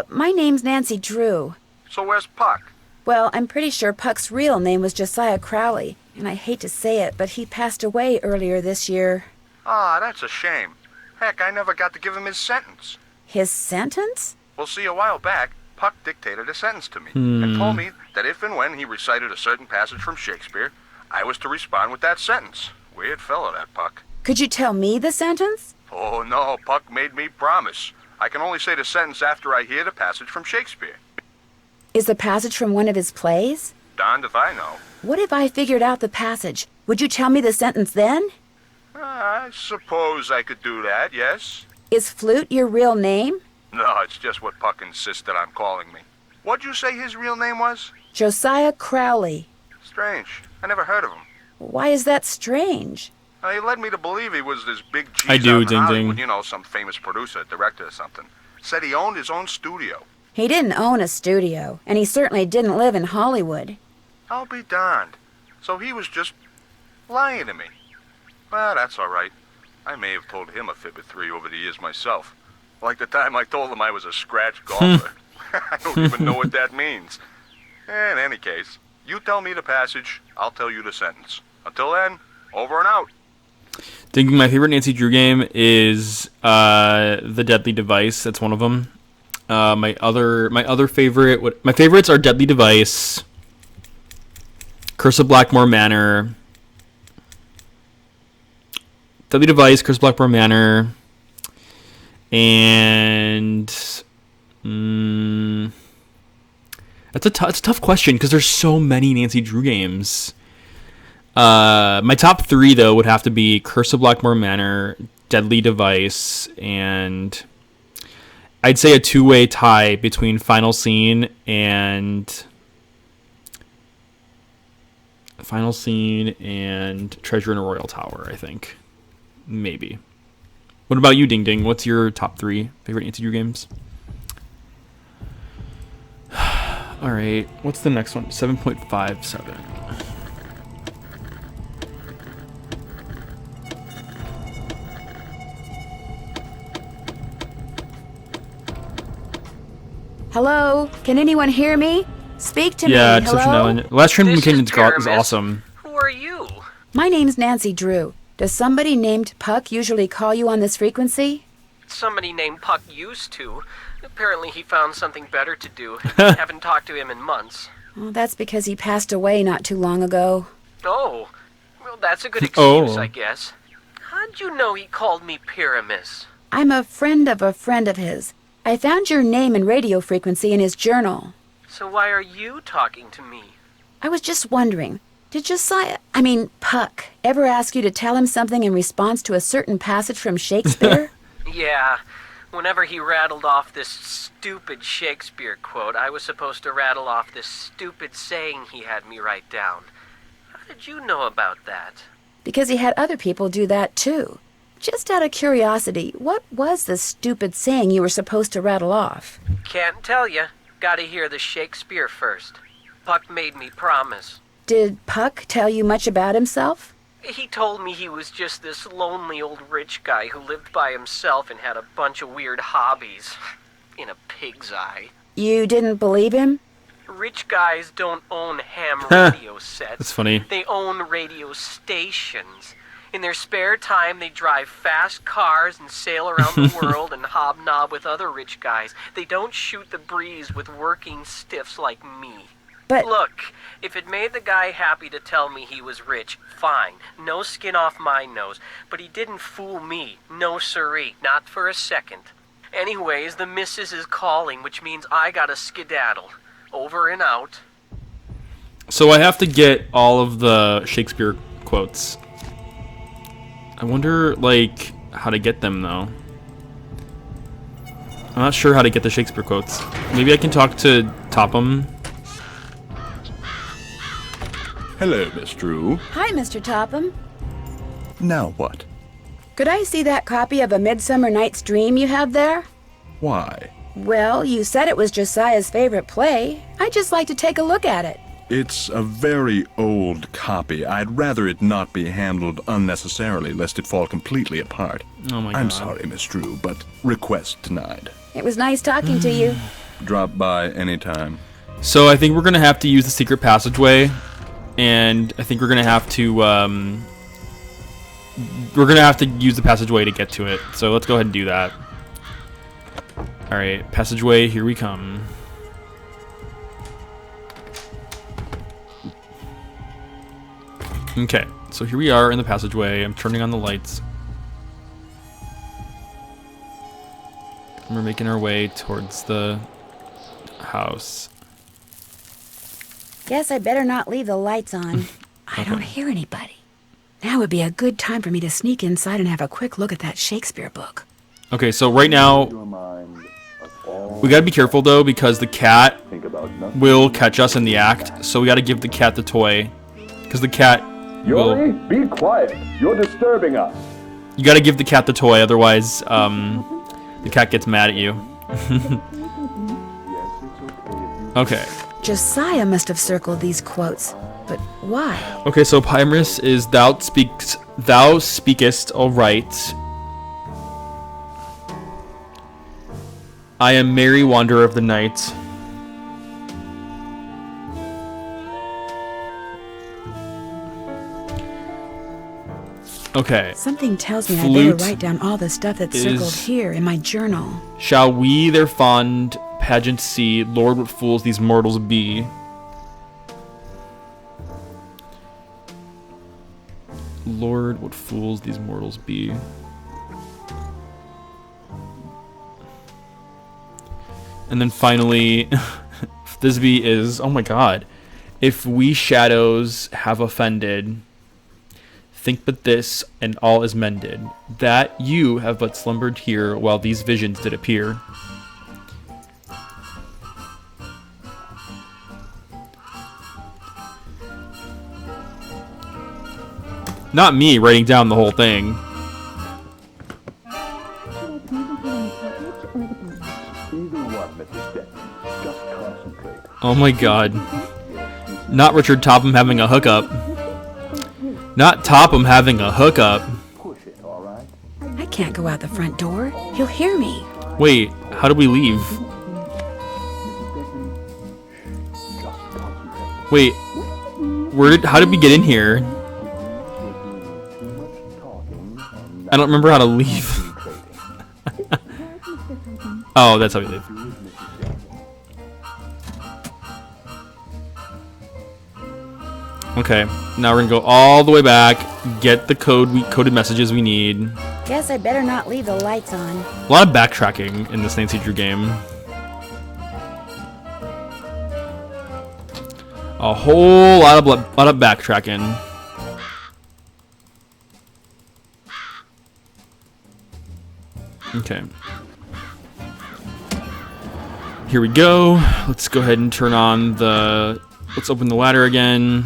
My name's Nancy Drew. So where's Puck? Well, I'm pretty sure Puck's real name was Josiah Crowley, and I hate to say it, but he passed away earlier this year. Ah, that's a shame. Heck, I never got to give him his sentence. His sentence? Well, see, a while back, Puck dictated a sentence to me and told me that if and when he recited a certain passage from Shakespeare, I was to respond with that sentence. Weird fellow, that Puck. Could you tell me the sentence? Oh, no, Puck made me promise. I can only say the sentence after I hear the passage from Shakespeare. Is the passage from one of his plays? Darned if I know. What if I figured out the passage? Would you tell me the sentence then? I suppose I could do that, yes. Is Flute your real name? No, it's just what Puck insisted on calling me. What'd you say his real name was? Josiah Crowley. Strange. I never heard of him. Why is that strange? He led me to believe he was this big G's I do, out in Ding Hollywood, Ding. you know, some famous producer, director or something. Said he owned his own studio. He didn't own a studio, and he certainly didn't live in Hollywood. I'll be darned. So he was just lying to me. Well, that's all right. I may have told him a fib or three over the years myself. Like the time I told him I was a scratch golfer. I don't even know what that means. In any case, you tell me the passage, I'll tell you the sentence. Until then, over and out. Thinking my favorite Nancy Drew game is The Deadly Device. That's one of them. My other favorite, my favorites are Deadly Device, Curse of Blackmore Manor, Deadly Device, Curse of Blackmore Manor, and it's a tough question because there's so many Nancy Drew games. My top 3 though would have to be Curse of Blackmore Manor, Deadly Device, and I'd say a 2-way tie between Final Scene and Treasure in a Royal Tower, I think. Maybe. What about you, Ding Ding? What's your top 3 favorite Nancy Drew games? All right. What's the next one? 7.57. Hello? Can anyone hear me? Speak to Yeah, me. Deception Hello? Island. Last Train from Canyon's is Pyramus. awesome. Who are you? My name's Nancy Drew. Does somebody named Puck usually call you on this frequency? Somebody named Puck used to. Apparently he found something better to do. Haven't talked to him in months. Well, that's because he passed away not too long ago. Oh, well, that's a good excuse, Oh. I guess. How'd you know he called me Pyramus? I'm a friend of his. I found your name and radio frequency in his journal. So why are you talking to me? I was just wondering, did Puck, ever ask you to tell him something in response to a certain passage from Shakespeare? Yeah, whenever he rattled off this stupid Shakespeare quote, I was supposed to rattle off this stupid saying he had me write down. How did you know about that? Because he had other people do that too. Just out of curiosity, what was the stupid saying you were supposed to rattle off? Can't tell you. Gotta hear the Shakespeare first. Puck made me promise. Did Puck tell you much about himself? He told me he was just this lonely old rich guy who lived by himself and had a bunch of weird hobbies. In a pig's eye. You didn't believe him? Rich guys don't own ham radio sets. That's funny. They own radio stations. In their spare time, they drive fast cars and sail around the world and hobnob with other rich guys. They don't shoot the breeze with working stiffs like me. But... Look, if it made the guy happy to tell me he was rich, fine. No skin off my nose. But he didn't fool me. No siree. Not for a second. Anyways, the missus is calling, which means I gotta skedaddle. Over and out. So I have to get all of the Shakespeare quotes. I wonder, like, how to get them, though. I'm not sure how to get the Shakespeare quotes. Maybe I can talk to Topham. Hello, Miss Drew. Hi, Mr. Topham. Now what? Could I see that copy of A Midsummer Night's Dream you have there? Why? Well, you said it was Josiah's favorite play. I'd just like to take a look at it. It's a very old copy. I'd rather it not be handled unnecessarily, lest it fall completely apart. Oh my God. I'm sorry, Miss Drew, but request denied. It was nice talking to you. Drop by anytime. So I think we're gonna have to use the secret passageway, and I think we're gonna have to use the passageway to get to it. So let's go ahead and do that. All right, passageway, here we come. Okay, so here we are in the passageway. I'm turning on the lights. And we're making our way towards the house. Guess I better not leave the lights on. I don't hear anybody. Now would be a good time for me to sneak inside and have a quick look at that Shakespeare book. Okay, so right now, we gotta be careful though, because the cat will catch us in the act. So we gotta give the cat the toy, because the cat Yuri, be quiet. You're disturbing us. You gotta give the cat the toy, otherwise, the cat gets mad at you. Okay. Josiah must have circled these quotes, but why? Okay, so Pyramus is thou speakest all right. I am merry wanderer of the night. Okay. Something tells me I Flute better write down all the stuff that's circled here in my journal. Shall we their fond pageant see? Lord, what fools these mortals be. Lord, what fools these mortals be. And then finally, Thisbe is, oh my god. If we shadows have offended, think but this, and all is mended, that you have but slumbered here while these visions did appear. Not me writing down the whole thing. Oh my god. Not Richard Topham having a hookup. Not Topham having a hookup. I can't go out the front door. He'll hear me. Wait, how do we leave? Wait, how did we get in here? I don't remember how to leave. Oh, that's how we leave. Okay, now we're gonna go all the way back, get the coded messages we need. Guess I better not leave the lights on. A lot of backtracking in this Nancy Drew game. A whole lot of backtracking. Okay. Here we go. Let's go ahead and turn on the... Let's open the ladder again.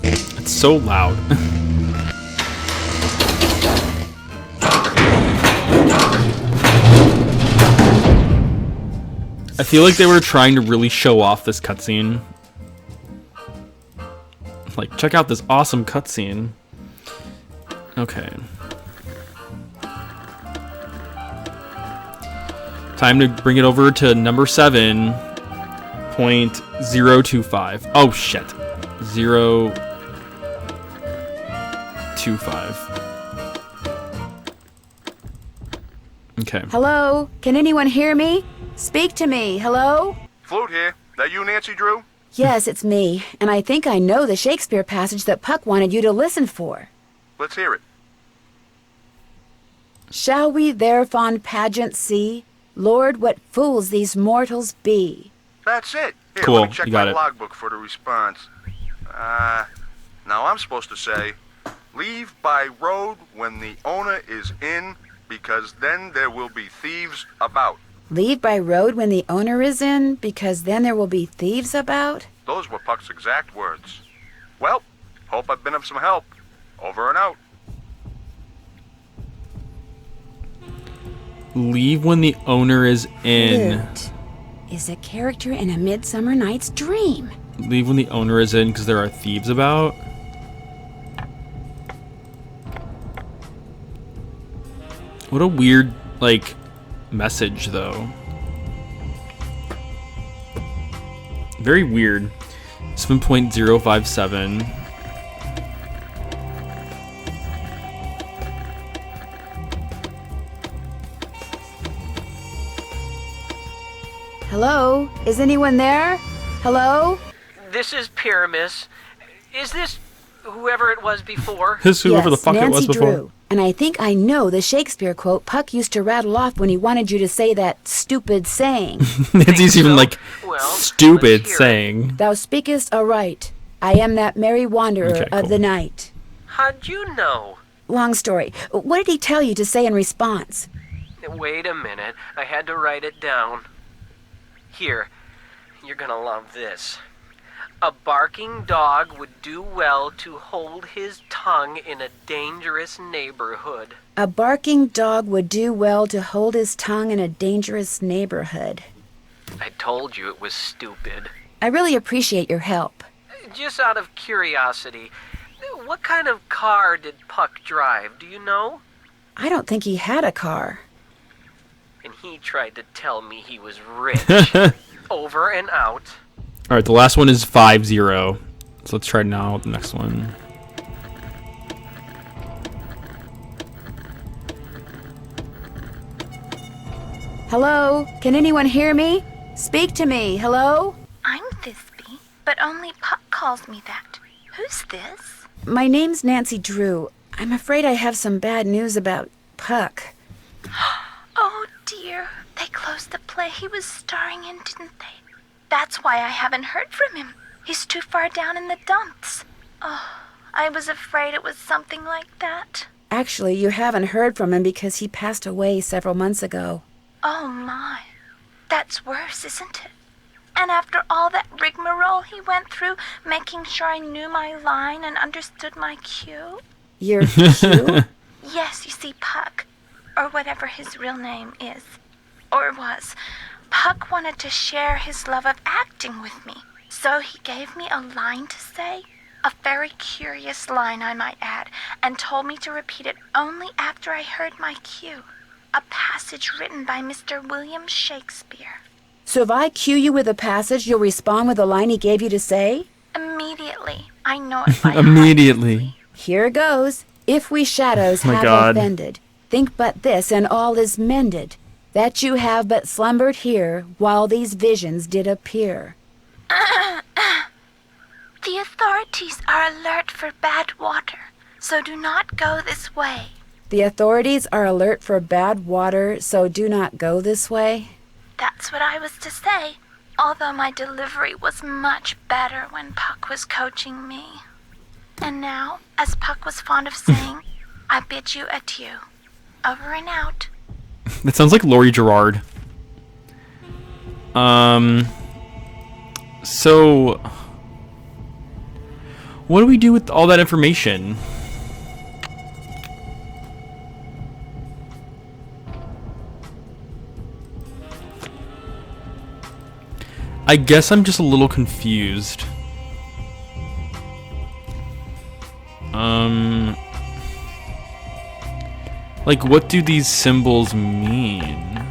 It's so loud. I feel like they were trying to really show off this cutscene. Like, check out this awesome cutscene. Okay. Time to bring it over to number 7. .025. Oh shit. 025. Okay. Hello? Can anyone hear me? Speak to me. Hello? Flute here. That you, Nancy Drew? Yes, it's me. And I think I know the Shakespeare passage that Puck wanted you to listen for. Let's hear it. Shall we their fond pageant see? Lord, what fools these mortals be. That's it. Here, Cool, let me check you got my it. logbook for the response. Now I'm supposed to say, leave by road when the owner is in, because then there will be thieves about. Leave by road when the owner is in, because then there will be thieves about? Those were Puck's exact words. Well, hope I've been of some help. Over and out. Leave when the owner is in. Flute is a character in A Midsummer Night's Dream. Leave when the owner is in because there are thieves about. What a weird, like, message, though. Very weird. 7.057. Hello? Is anyone there? Hello? This is Pyramus. Is this whoever it was before? This whoever the fuck Nancy it was before. Drew. And I think I know the Shakespeare quote Puck used to rattle off when he wanted you to say that stupid saying. Nancy's even like, stupid saying. Thou speakest aright. I am that merry wanderer Okay, of cool. the night. How'd you know? Long story. What did he tell you to say in response? Wait a minute. I had to write it down. Here, you're gonna love this. A barking dog would do well to hold his tongue in a dangerous neighborhood. A barking dog would do well to hold his tongue in a dangerous neighborhood. I told you it was stupid. I really appreciate your help. Just out of curiosity, what kind of car did Puck drive, do you know? I don't think he had a car. And he tried to tell me he was rich. Over and out. Alright, the last one is 50. So let's try now the next one. Hello? Can anyone hear me? Speak to me. Hello? I'm Thisbe, but only Puck calls me that. Who's this? My name's Nancy Drew. I'm afraid I have some bad news about Puck. Oh dear, they closed the play he was starring in, didn't they? That's why I haven't heard from him. He's too far down in the dumps. Oh, I was afraid it was something like that. Actually, you haven't heard from him because he passed away several months ago. Oh my, that's worse, isn't it? And after all that rigmarole he went through, making sure I knew my line and understood my cue? Your cue? Yes, you see, Puck, or whatever his real name is, or was, Puck wanted to share his love of acting with me. So he gave me a line to say, a very curious line I might add, and told me to repeat it only after I heard my cue. A passage written by Mr. William Shakespeare. So if I cue you with a passage, you'll respond with the line he gave you to say? Immediately. I know it by Immediately. Here goes. If we shadows Oh my have God. offended, think but this and all is mended, that you have but slumbered here while these visions did appear. The authorities are alert for bad water, so do not go this way. The authorities are alert for bad water, so do not go this way. That's what I was to say, although my delivery was much better when Puck was coaching me. And now, as Puck was fond of saying, I bid you adieu. Over and out. That sounds like Laurie Gerard. So what do we do with all that information? I guess I'm just a little confused. Like, what do these symbols mean?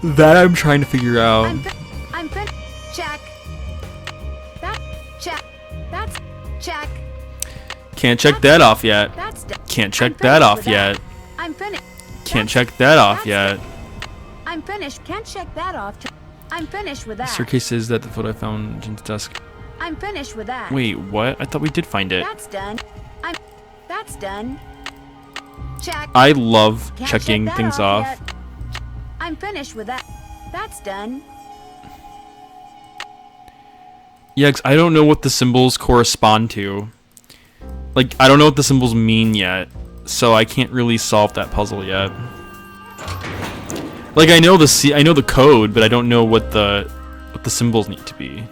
That I'm trying to figure out. Check. That check. That's check. Can't check that off yet. Can't check that off yet. I'm finished. Can't check that off yet. I'm finished. Can't check that off. I'm finished with that. Staircase is that the photo I found in Jen's desk. I'm finished with that. Wait, what? I thought we did find it. That's done. That's done. Check. I love Can't checking check that things off. yet. I'm finished with that. That's done. Yeah, 'cause I don't know what the symbols correspond to. Like, I don't know what the symbols mean yet, so I can't really solve that puzzle yet. Like, I know the code, but I don't know what the symbols need to be.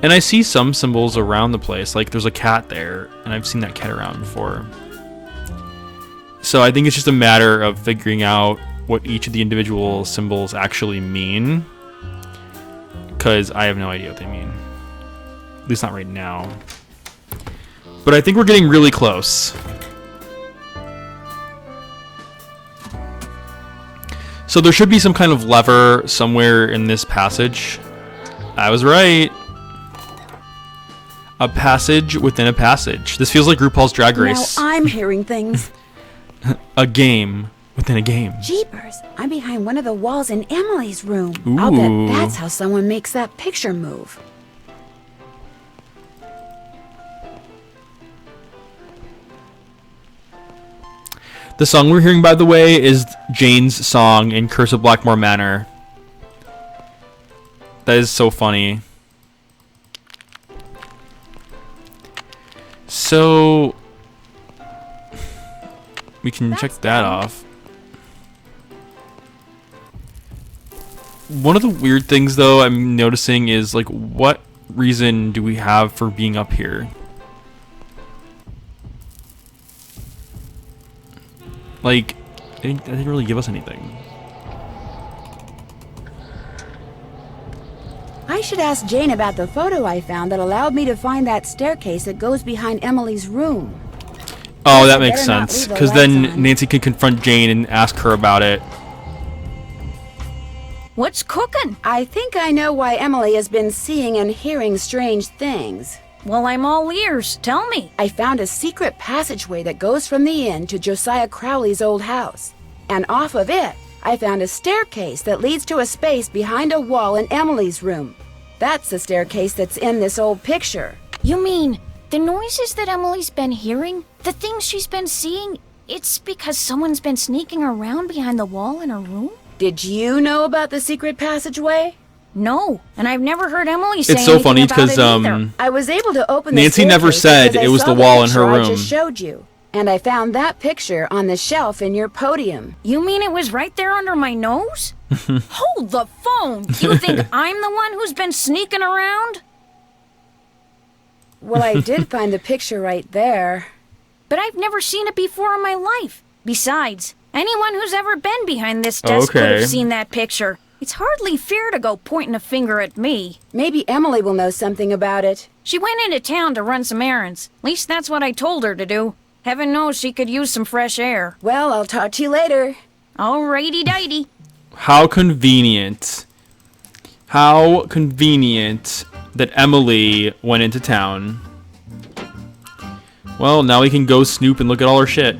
And I see some symbols around the place. Like, there's a cat there, and I've seen that cat around before. So I think it's just a matter of figuring out what each of the individual symbols actually mean, because I have no idea what they mean. At least not right now. But I think we're getting really close. So there should be some kind of lever somewhere in this passage. I was right. A passage within a passage. This feels like RuPaul's Drag Race. Now I'm hearing things. A game within a game. Jeepers, I'm behind one of the walls in Emily's room. Ooh. I'll bet that's how someone makes that picture move. The song we're hearing, by the way, is Jane's song in Curse of Blackmore Manor. That is so funny. So we can check that off. One of the weird things, though, I'm noticing is, like, what reason do we have for being up here? Like, they didn't really give us anything. I should ask Jane about the photo I found that allowed me to find that staircase that goes behind Emily's room. Oh, Guess that I makes better not sense. leave the Because lights then on. Nancy can confront Jane and ask her about it. What's cooking? I think I know why Emily has been seeing and hearing strange things. Well, I'm all ears. Tell me. I found a secret passageway that goes from the inn to Josiah Crowley's old house. And off of it, I found a staircase that leads to a space behind a wall in Emily's room. That's the staircase that's in this old picture. You mean the noises that Emily's been hearing? The things she's been seeing? It's because someone's been sneaking around behind the wall in her room? Did you know about the secret passageway? No, and I've never heard Emily say It's so anything funny about because it either. I was able to open the Nancy never staircase said because I it was saw the wall in picture her I room. just showed you. And I found that picture on the shelf in your podium. You mean it was right there under my nose? Hold the phone! You think I'm the one who's been sneaking around? Well, I did find the picture right there. But I've never seen it before in my life. Besides, anyone who's ever been behind this desk could Okay. have seen that picture. It's hardly fair to go pointing a finger at me. Maybe Emily will know something about it. She went into town to run some errands. At least that's what I told her to do. Heaven knows she could use some fresh air. Well, I'll talk to you later. Alrighty-dighty. How convenient. How convenient that Emily went into town. Well, now we can go snoop and look at all her shit.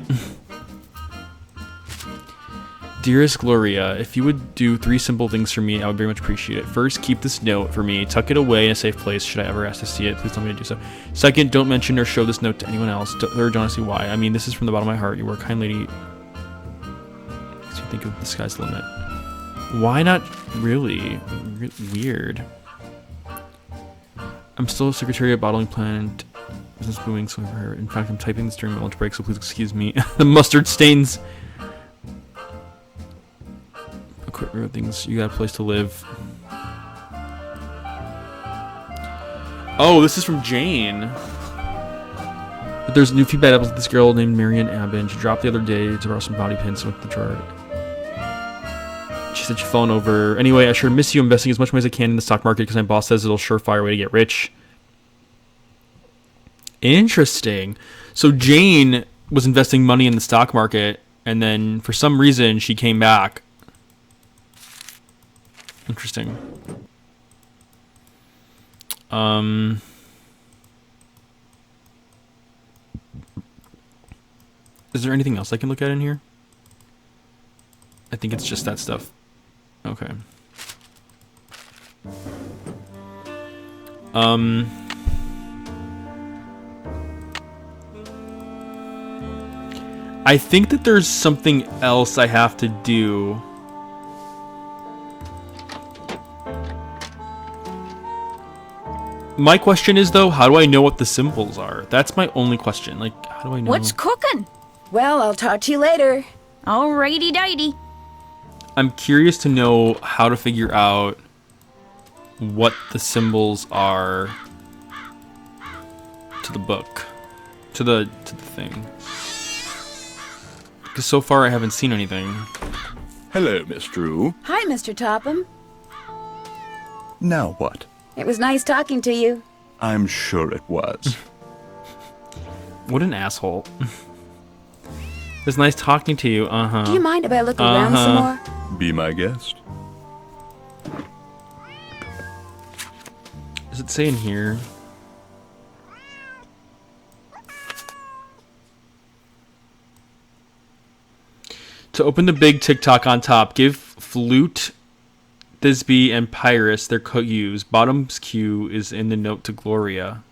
Dearest Gloria, if you would do 3 simple things for me, I would very much appreciate it. First, keep this note for me. Tuck it away in a safe place should I ever ask to see it. Please tell me to do so. Second, don't mention or show this note to anyone else. Third, don't see why. I mean, this is from the bottom of my heart. You are a kind lady. Makes me think of the sky's the limit. Why not really? Weird. I'm still a secretary at bottling plant. Business booming, so for her. In fact, I'm typing this during my lunch break, so please excuse me. The mustard stains. Equipment things. You got a place to live. Oh, this is from Jane. But there's new feedback with this girl named Marian Abbin. She dropped the other day to borrow some body pins with the drawer. She said she'd fallen over. Anyway, I sure miss you. I'm investing as much money as I can in the stock market because my boss says it'll surefire way to get rich. Interesting. So Jane was investing money in the stock market, and then for some reason she came back. Interesting. Is there anything else I can look at in here? I think it's just that stuff. Okay. I think that there's something else I have to do. My question is, though, how do I know what the symbols are? That's my only question. Like, how do I know? What's cooking? Well, I'll talk to you later. Alrighty dighty. I'm curious to know how to figure out what the symbols are to the book, to the thing. Because so far I haven't seen anything. Hello, Miss Drew. Hi, Mr. Topham. Now what? It was nice talking to you. I'm sure it was. What an asshole. It was nice talking to you. Uh-huh. Do you mind if I look around some more? Be my guest. Does it say in here? To open the big TikTok on top, give Flute, Thisbe, and Pyrus their cues. Bottom's cue is in the note to Gloria.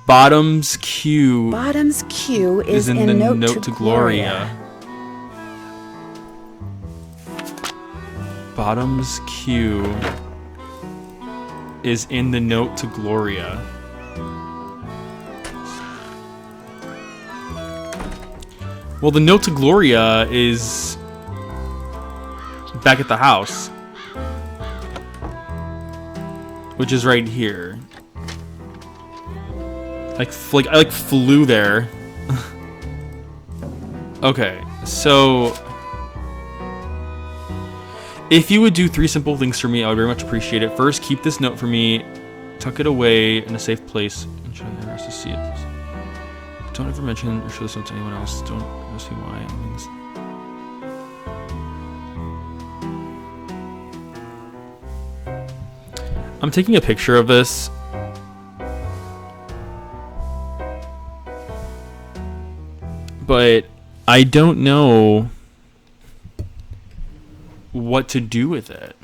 Bottom's cue is in the note to Gloria. Bottom's cue is in the note to Gloria. Well, the note to Gloria is back at the house, which is right here. I flew there. Okay, so if you would do 3 simple things for me, I would very much appreciate it. First, keep this note for me, tuck it away in a safe place, and show the others to see it. Don't ever mention or show this note to anyone else. Don't ever see why it means. I'm taking a picture of this. But I don't know what to do with it.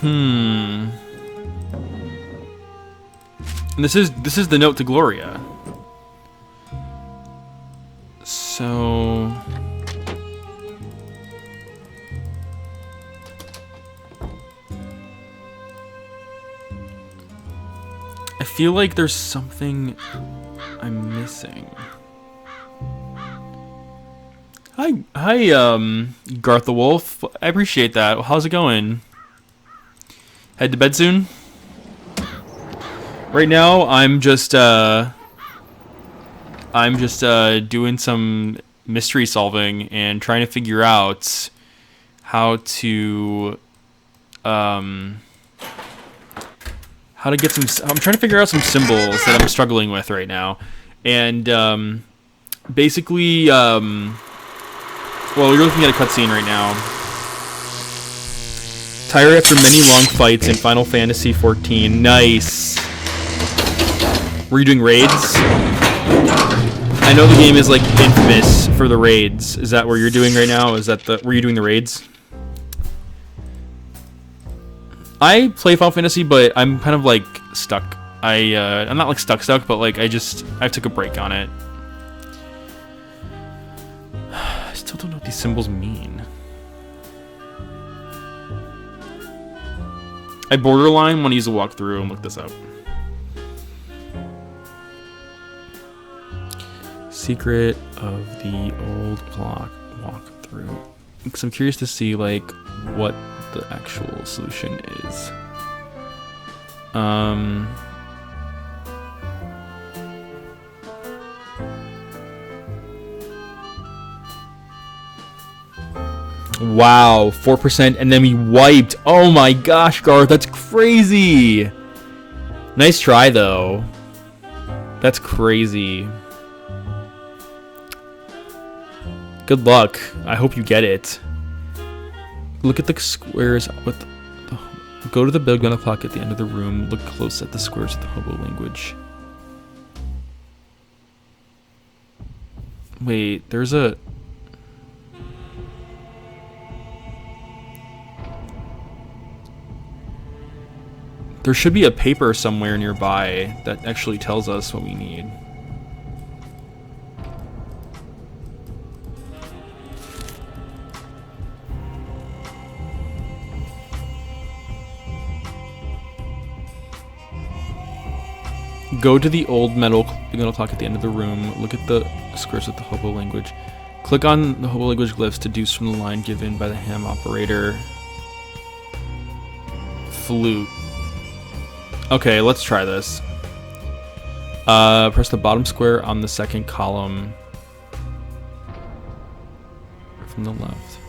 And this is the note to Gloria. So I feel like there's something I'm missing. Hi, Garth the Wolf. I appreciate that. How's it going? Head to bed soon? Right now, I'm just doing some mystery solving and trying to figure out how to get some. I'm trying to figure out some symbols that I'm struggling with right now, and basically, well, you're looking at a cutscene right now. Tired after many long fights in Final Fantasy XIV. Nice. Were you doing raids? I know the game is like infamous for the raids. Is that what you're doing right now? Were you doing the raids? I play Final Fantasy, but I'm kind of like stuck. I'm not like stuck, but like I took a break on it. I still don't know what these symbols mean. I borderline want to use a walkthrough and look this up. Secret of the old clock walkthrough. Because I'm curious to see like what the actual solution is. Wow, 4%, and then we wiped. Oh my gosh, Garth, that's crazy. Nice try, though. That's crazy. Good luck. I hope you get it. Look at the squares with go to the big gun clock at the end of the room. Look close at the squares of the hobo language. Wait, there's a... There should be a paper somewhere nearby that actually tells us what we need. Go to the old metal clock at the end of the room. Look at the squares with the hobo language. Click on the hobo language glyphs deduced from the line given by the ham operator. Flute. Okay, let's try this. Press the bottom square on the second column from the left.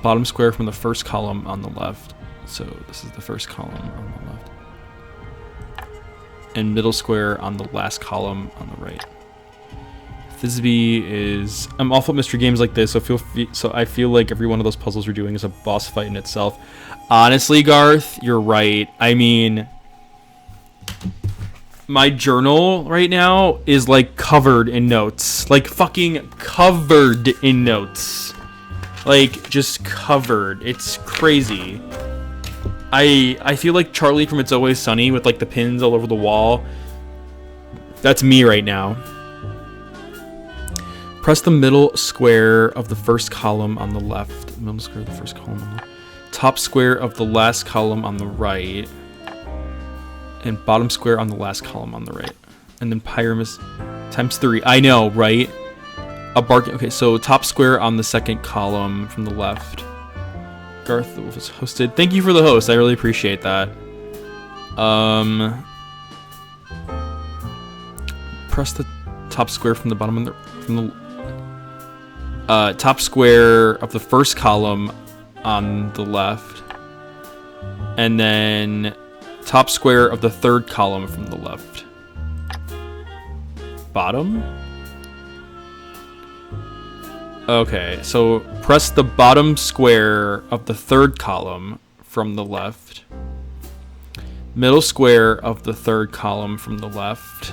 Bottom square from the first column on the left. So this is the first column on the left. And middle square on the last column on the right. Thisby is... I'm awful at mystery games like this, so I feel like every one of those puzzles we're doing is a boss fight in itself. Honestly, Garth, you're right. I mean, my journal right now is like covered in notes. Like fucking covered in notes. Like just covered. It's crazy. I feel like Charlie from It's Always Sunny with like the pins all over the wall. That's me right now. Press the middle square of the first column on the left. Middle square of the first column on the left. Top square of the last column on the right. And bottom square on the last column on the right. And then Pyramus times 3. I know, right? Okay, so top square on the second column from the left. Garth was hosted. Thank you for the host. I really appreciate that. Press the top square from the bottom of the top square of the first column on the left, and then top square of the third column from the left. Bottom? Okay, so press the bottom square of the third column from the left. Middle square of the third column from the left.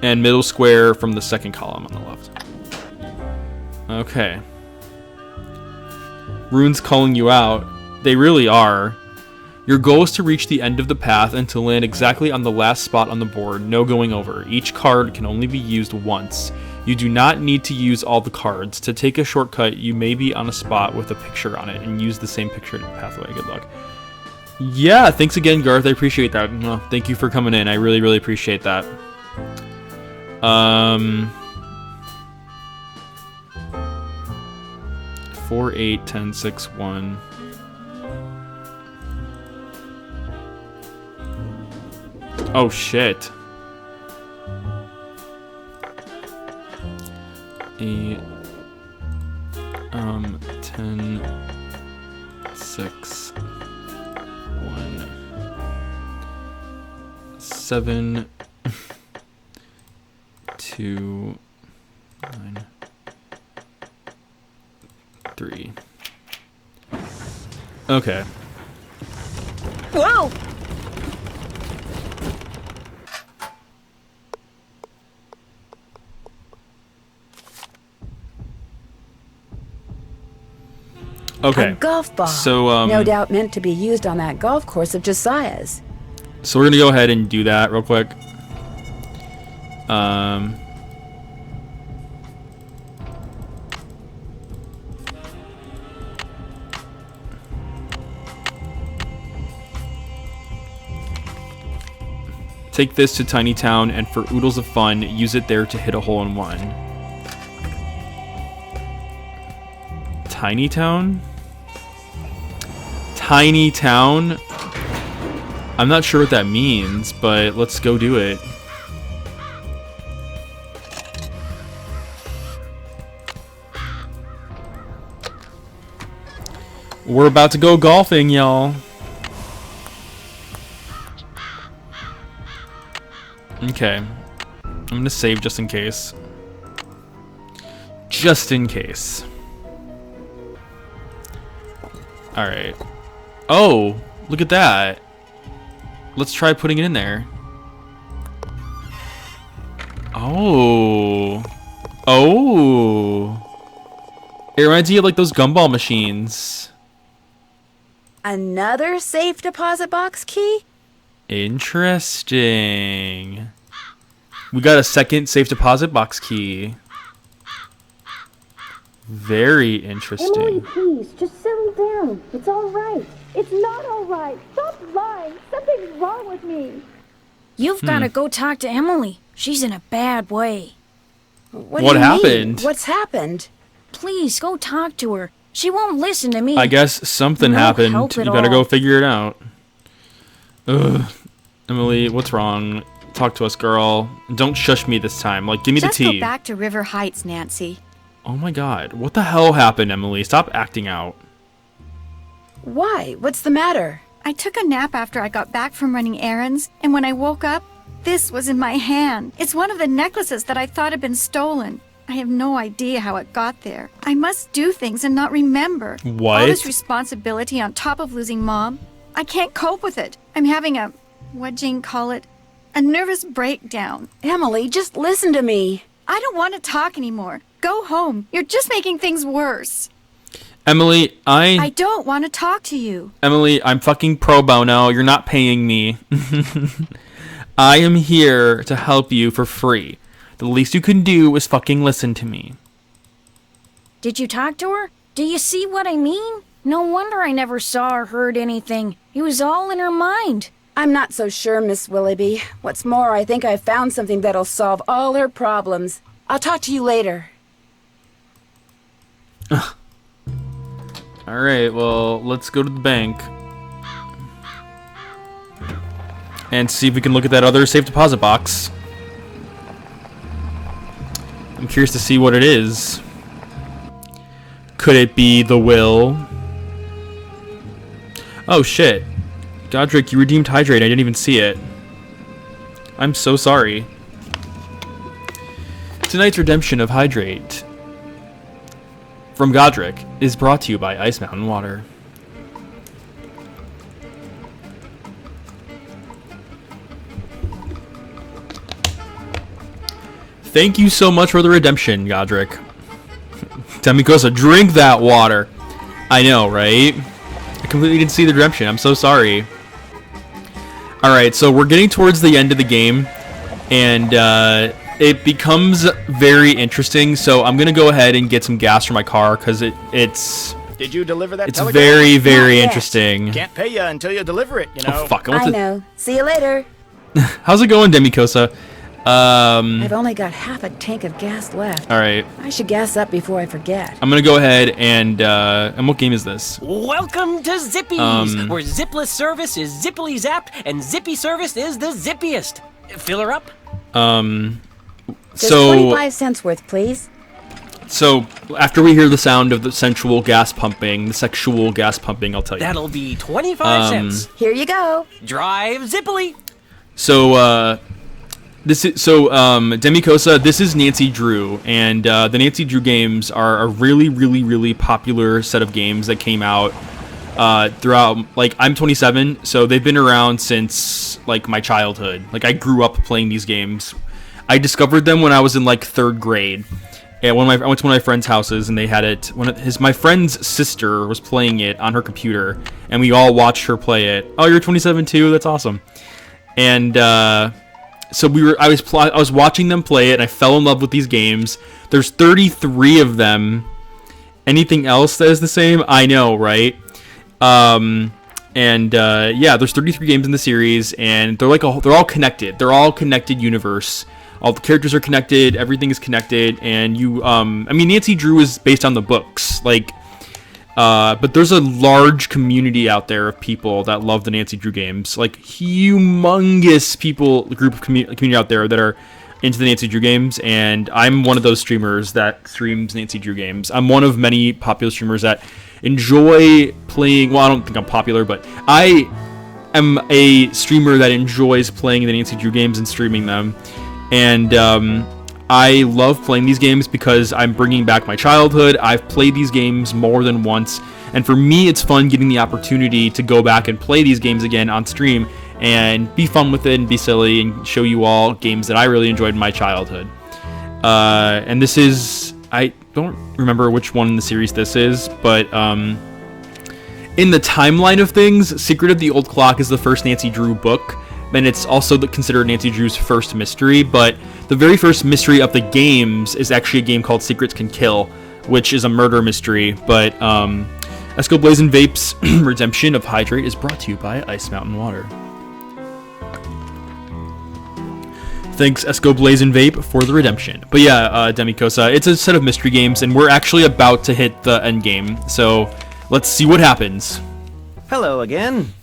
And middle square from the second column on the left. Okay. Runes calling you out. They really are. Your goal is to reach the end of the path and to land exactly on the last spot on the board, no going over. Each card can only be used once. You do not need to use all the cards. To take a shortcut, you may be on a spot with a picture on it and use the same picture pathway. Good luck. Yeah, thanks again, Garth. I appreciate that. Well, thank you for coming in. I really, really appreciate that. 4, 8, 10, 6, 1. Oh shit. 8, 10, 6, 1, 7, 2, 9, 3. Okay. Whoa! Okay. A golf ball. So no doubt meant to be used on that golf course of Josiah's. So we're gonna go ahead and do that real quick. Take this to Tiny Town, and for oodles of fun, use it there to hit a hole in one. Tiny Town? Tiny Town? I'm not sure what that means, but let's go do it. We're about to go golfing, y'all. Okay. I'm gonna save just in case. Just in case. Alright. Oh, look at that. Let's try putting it in there. Oh. Oh. It reminds me of like those gumball machines. Another safe deposit box key? Interesting. We got a second safe deposit box key. Very interesting. Emily, please, just settle down. It's all right. It's not all right. Stop lying. Something's wrong with me. You've got to go talk to Emily. She's in a bad way. What happened? What's happened? Please, go talk to her. She won't listen to me. I guess something happened. You better go figure it out. Ugh. Emily, what's wrong? Talk to us, girl. Don't shush me this time. Like, give me the tea. Just go back to River Heights, Nancy. Oh my god. What the hell happened, Emily? Stop acting out. Why? What's the matter? I took a nap after I got back from running errands, and when I woke up, this was in my hand. It's one of the necklaces that I thought had been stolen. I have no idea how it got there. I must do things and not remember. What? All this responsibility on top of losing Mom. I can't cope with it. I'm having what Jane call it, a nervous breakdown. Emily, just listen to me. I don't want to talk anymore. Go home. You're just making things worse. Emily, I don't want to talk to you. Emily, I'm fucking pro bono. You're not paying me. I am here to help you for free. The least you can do is fucking listen to me. Did you talk to her? Do you see what I mean? No wonder I never saw or heard anything. It was all in her mind. I'm not so sure, Miss Willoughby. What's more, I think I've found something that'll solve all her problems. I'll talk to you later. Alright, well, let's go to the bank. And see if we can look at that other safe deposit box. I'm curious to see what it is. Could it be the will? Oh shit. Godric, you redeemed Hydrate. I didn't even see it. I'm so sorry. Tonight's redemption of Hydrate from Godric is brought to you by Ice Mountain Water. Thank you so much for the redemption, Godric. Demikosa, drink that water. I know, right? I completely didn't see the redemption. I'm so sorry. Alright, so we're getting towards the end of the game, and it becomes very interesting, so I'm going to go ahead and get some gas for my car, because it's... Did you deliver that It's telegram? very, very Not yet. interesting. Can't pay you until you deliver it, you know. Oh, fuck. I know. See you later. How's it going, Demikosa? I've only got half a tank of gas left. Alright. I should gas up before I forget. I'm gonna go ahead and what game is this? Welcome to Zippies, where zipless service is zippily zapped and zippy service is the zippiest. Fill her up. Just So 25 cents worth, please. So after we hear the sound of the sexual gas pumping, I'll tell you. That'll be 25 cents. Here you go. Drive zippily. So Demikosa, this is Nancy Drew, and the Nancy Drew games are a really, really, really popular set of games that came out throughout. Like, I'm 27, so they've been around since like my childhood. Like, I grew up playing these games. I discovered them when I was in like 3rd grade. And I went to one of my friends' houses, and they had it. My friend's sister was playing it on her computer, and we all watched her play it. Oh, you're 27 too? That's awesome. And so I was watching them play it, and I fell in love with these games. There's 33 of them. Anything else that is the same? I know, right? Yeah, there's 33 games in the series, and they're all connected. They're all connected universe. All the characters are connected. Everything is connected, and Nancy Drew is based on the books, but there's a large community out there of people that love the Nancy Drew games, like humongous group of community out there that are into the Nancy Drew games, and I'm one of those streamers that streams Nancy Drew games. I'm one of many popular streamers that enjoy playing. Well, I don't think I'm popular, but I am a streamer that enjoys playing the Nancy Drew games and streaming them, and I love playing these games because I'm bringing back my childhood. I've played these games more than once, and for me, it's fun getting the opportunity to go back and play these games again on stream and be fun with it and be silly and show you all games that I really enjoyed in my childhood. And this is, I don't remember which one in the series this is, but in the timeline of things, Secret of the Old Clock is the first Nancy Drew book, and it's also considered Nancy Drew's first mystery, but the very first mystery of the games is actually a game called Secrets Can Kill, which is a murder mystery, but Esco Blazin' Vape's Redemption of Hydrate is brought to you by Ice Mountain Water. Thanks, Esco Blazin' Vape, for the redemption. But yeah, Demikosa, it's a set of mystery games, and we're actually about to hit the end game, so let's see what happens. Hello again.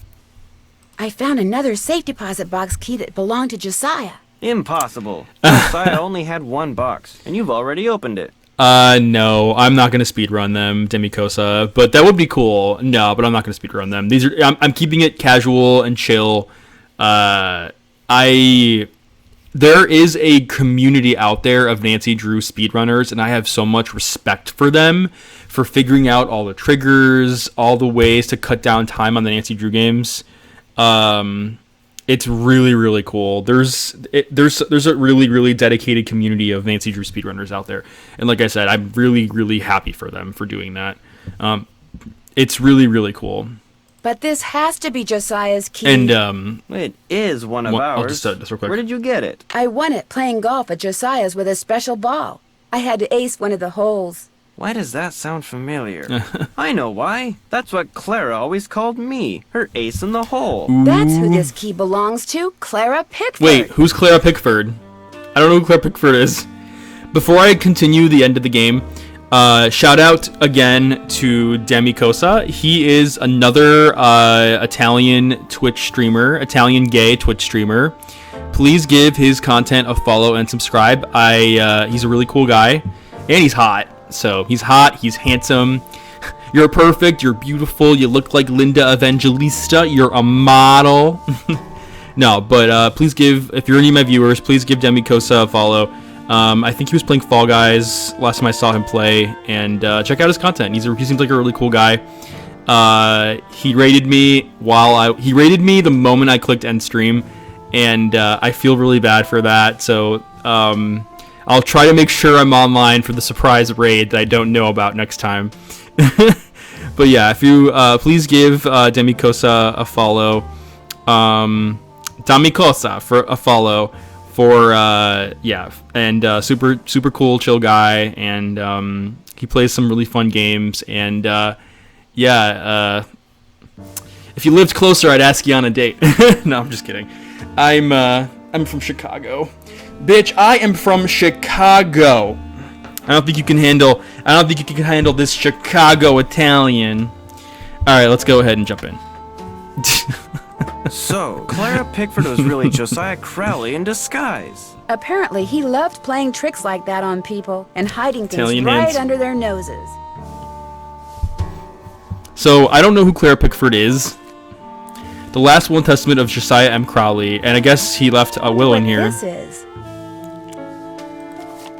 I found another safe deposit box key that belonged to Josiah. Impossible. Josiah only had one box, and you've already opened it. No, I'm not gonna speedrun them, Demikosa, but that would be cool. No, but I'm not gonna speedrun them. These are, I'm keeping it casual and chill. There is a community out there of Nancy Drew speedrunners, and I have so much respect for them for figuring out all the triggers, all the ways to cut down time on the Nancy Drew games. It's really, really cool. There's a really, really dedicated community of Nancy Drew speedrunners out there, and like I said, I'm really, really happy for them for doing that. It's really, really cool. But this has to be Josiah's key. And it is one of ours. I'll just this real quick. Where did you get it? I won it playing golf at Josiah's with a special ball. I had to ace one of the holes. Why does that sound familiar? I know why. That's what Clara always called me. Her ace in the hole. That's who this key belongs to, Clara Pickford. Wait, who's Clara Pickford? I don't know who Clara Pickford is. Before I continue the end of the game, shout out again to Demikosa. He is another Italian Twitch streamer, Italian gay Twitch streamer. Please give his content a follow and subscribe. He's a really cool guy, and he's hot. So he's hot, he's handsome. You're perfect, you're beautiful, you look like Linda Evangelista, you're a model. No, but please give, if you're any of my viewers, please give Demikosa a follow. I think he was playing Fall Guys last time I saw him play, and check out his content. He seems like a really cool guy. He rated me the moment I clicked end stream, and I feel really bad for that. So I'll try to make sure I'm online for the surprise raid that I don't know about next time. But yeah, if you please give Demikosa a follow, Demikosa for a follow. For and super cool, chill guy, and he plays some really fun games. And if you lived closer, I'd ask you on a date. No, I'm just kidding. I'm from Chicago, bitch. I am from Chicago. I don't think you can handle this Chicago Italian. All right, let's go ahead and jump in. So, Clara Pickford was really Josiah Crowley in disguise. Apparently, he loved playing tricks like that on people and hiding things Italian right hands. under their noses. So, I don't know who Clara Pickford is. The last Will and Testament of Josiah M. Crowley, and I guess he left a will in here. This is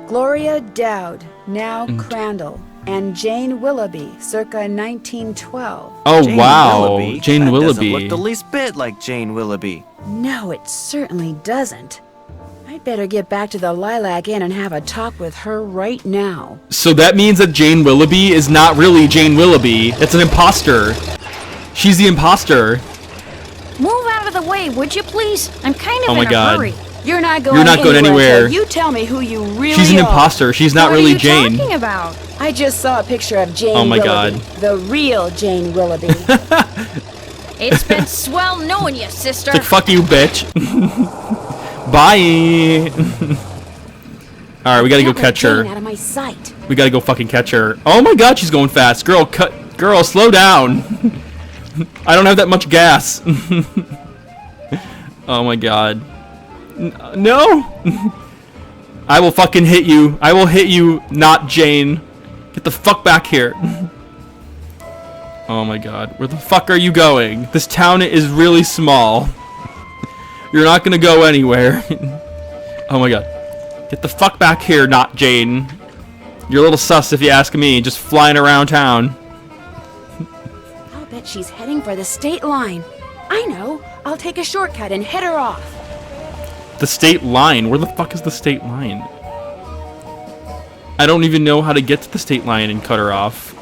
Gloria Dowd, now Crandall, and Jane Willoughby, circa 1912. Oh, Jane wow. Willoughby? Jane That Willoughby. doesn't look the least bit like Jane Willoughby. No, it certainly doesn't. I'd better get back to the Lilac Inn and have a talk with her right now. So that means that Jane Willoughby is not really Jane Willoughby. It's an imposter. She's the imposter. Move out of the way, would you please? I'm kind of Oh my in a God. hurry. You're not going anywhere. until you tell me who you really are. She's an imposter. She's not really Jane. What are you talking about? I just saw a picture of Jane Oh my Willoughby, God. the real Jane Willoughby. It's been swell knowing you, sister. It's like, fuck you, bitch. Bye. Alright, we gotta go catch her. Out of my sight. We gotta go fucking catch her. Oh my God, she's going fast. Girl, slow down. I don't have that much gas. Oh my God. No. I will fucking hit you. I will hit you, not Jane. Get the fuck back here. Oh my god. Where the fuck are you going? This town is really small. You're not gonna go anywhere. Oh my god. Get the fuck back here, not Jane. You're a little sus if you ask me, just flying around town. I'll bet she's heading for the state line. I know. I'll take a shortcut and head her off. The state line? Where the fuck is the state line? I don't even know how to get to the state line and cut her off.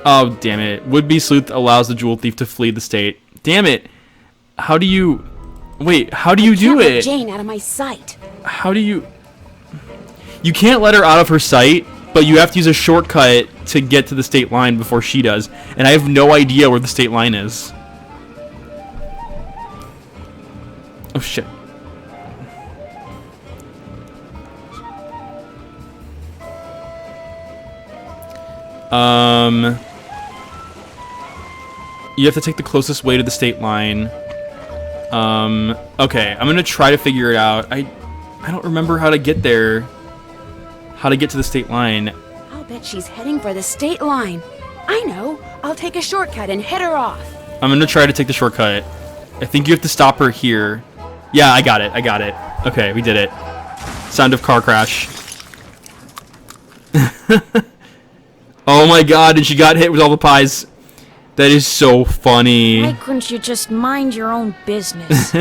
Oh, damn it. Would-be sleuth allows the jewel thief to flee the state. Damn it. How do you... Wait, how do you do Let it? Jane out of my sight. How do you... You can't let her out of her sight, but you have to use a shortcut to get to the state line before she does. And I have no idea where the state line is. Oh, shit. You have to take the closest way to the state line. Okay, I'm gonna try to figure it out. I don't remember how to get there. How to get to the state line. I'll bet she's heading for the state line. I know. I'll take a shortcut and head her off. I'm gonna try to take the shortcut. I think you have to stop her here. Yeah, I got it. Okay, we did it. Sound of car crash. Oh my god, and she got hit with all the pies. That is so funny. Why couldn't you just mind your own business?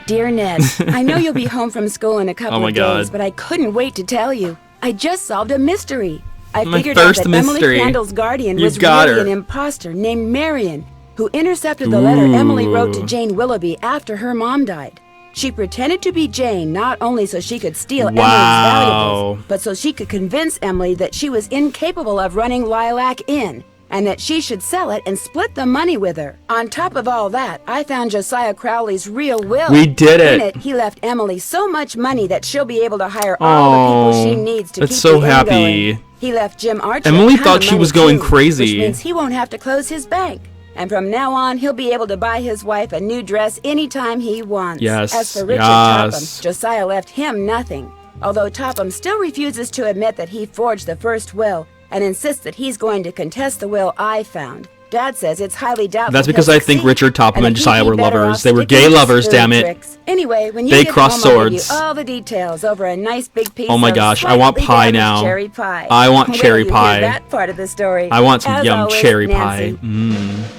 Dear Ned, I know you'll be home from school in a couple Oh of my God. days, but I couldn't wait to tell you. I just solved a mystery. I My figured out first that mystery. Emily Candle's guardian You've was got really her. an imposter named Marion, who intercepted the letter Emily wrote to Jane Willoughby after her mom died. She pretended to be Jane not only so she could steal Emily's valuables, but so she could convince Emily that she was incapable of running Lilac Inn, and that she should sell it and split the money with her. On top of all that, I found Josiah Crowley's real will. We did it. In it, he left Emily so much money that she'll be able to hire all the people she needs to that's keep so the inn happy. going. He left Jim Archer Emily a ton thought of she money was going too, crazy. which means he won't have to close his bank. And from now on, he'll be able to buy his wife a new dress anytime he wants. Yes, As for Richard yes. Topham, Josiah left him nothing. Although Topham still refuses to admit that he forged the first will and insists that he's going to contest the will I found. Dad says it's highly doubtful. That's he'll because I think succeed, Richard Topham and that he'd Josiah be were better lovers. off They were sticking gay to lovers, spoon damn it. tricks. Anyway, when you They get crossed home, I'll give you swords. all the details over a nice big piece Oh my of gosh, I want slightly pie damaged now. cherry pie. I want Wait cherry till you pie. hear that part of the story. I want some As yum always, cherry Nancy. pie.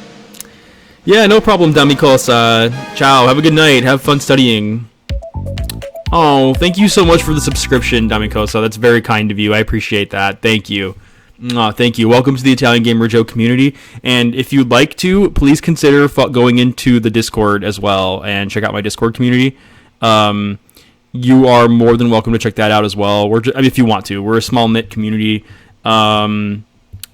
Yeah, no problem, Damikosa. Ciao, have a good night. Have fun studying. Oh, thank you so much for the subscription, Damikosa. That's very kind of you. I appreciate that. Thank you. Thank you. Welcome to the Italian Gamer Joe community. And if you'd like to, please consider going into the Discord as well and check out my Discord community. You are more than welcome to check that out as well. If you want to. We're a small knit community.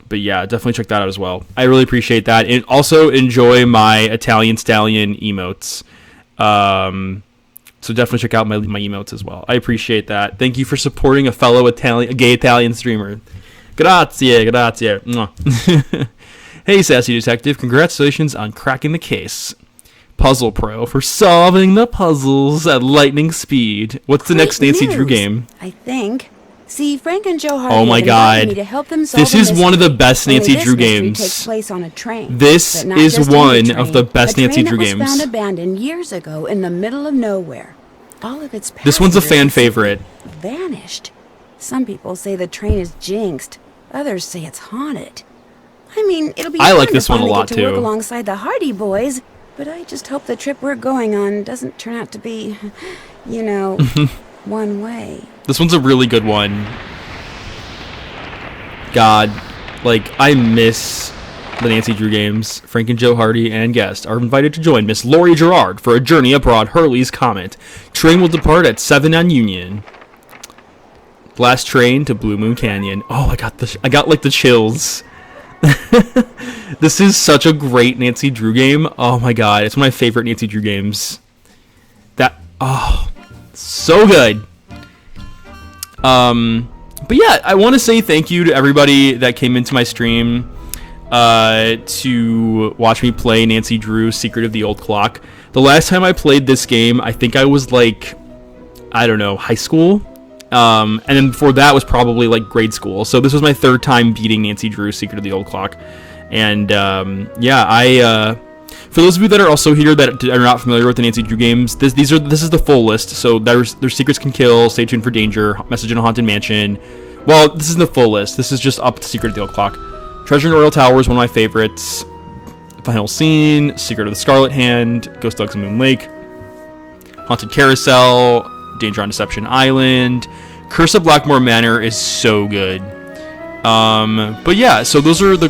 But yeah, definitely check that out as well. I really appreciate that. And also enjoy my Italian Stallion emotes. So definitely check out my emotes as well. I appreciate that. Thank you for supporting a fellow gay Italian streamer. Grazie. Mwah. Hey, Sassy Detective. Congratulations on cracking the case. Puzzle Pro for solving the puzzles at lightning speed. What's the next Nancy Drew game? I think. See, Frank and Joe Hardy Oh my have invited God. me to help them solve This a is one of the mystery. best Only Nancy this Drew mystery games. takes place on a train. This But not is just any one train. of the best A Nancy train Drew that games. was found abandoned years ago in the middle of nowhere. All of its This one's a fan passengers favorite. vanished. Some people say the train is jinxed. Others say it's haunted. I mean, it'll be I fun like to this one a finally lot, get to work too. alongside the Hardy Boys, but I just hope the trip we're going on doesn't turn out to be, one way. This one's a really good one. God, I miss the Nancy Drew games. Frank and Joe Hardy and guest are invited to join Miss Lori Gerard for a journey abroad. Hurley's Comet. Train will depart at 7 on Union. Last train to Blue Moon Canyon. Oh, I got the chills. This is such a great Nancy Drew game. Oh my god, it's one of my favorite Nancy Drew games. So good. But yeah, I want to say thank you to everybody that came into my stream to watch me play Nancy Drew Secret of the Old Clock. The last time I played this game, I think I was I don't know, high school. And then before that was probably like grade school. So this was my third time beating Nancy Drew's Secret of the Old Clock. And for those of you that are also here that are not familiar with the Nancy Drew games, this is the full list. So there's Secrets Can Kill, Stay Tuned for Danger, Message in a Haunted Mansion. Well, this isn't the full list. This is just up to Secret of the Old Clock. Treasure in the Royal Tower is one of my favorites. Final Scene, Secret of the Scarlet Hand, Ghost Dogs and Moon Lake, Haunted Carousel, Danger on Deception Island, Curse of Blackmore Manor is so good. But yeah, so those are the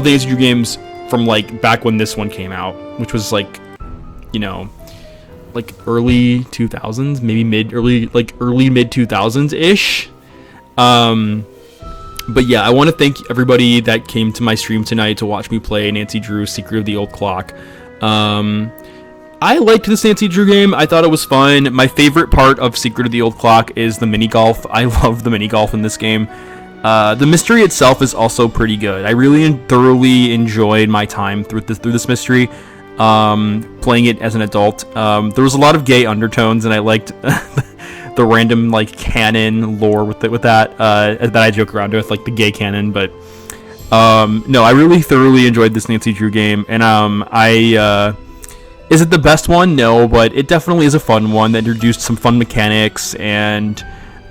Nancy Drew games from like back when this one came out, which was like, you know, like early 2000s, maybe early mid 2000s ish. But yeah, I want to thank everybody that came to my stream tonight to watch me play Nancy Drew's Secret of the Old Clock. I liked this Nancy Drew game. I thought it was fun. My favorite part of Secret of the Old Clock is the mini golf. I love the mini golf in this game. The mystery itself is also pretty good. I really thoroughly enjoyed my time through this mystery, playing it as an adult. There was a lot of gay undertones, and I liked the random like canon lore with that I joke around with, like the gay canon. But no, I really thoroughly enjoyed this Nancy Drew game, and is it the best one? No, but it definitely is a fun one that introduced some fun mechanics, and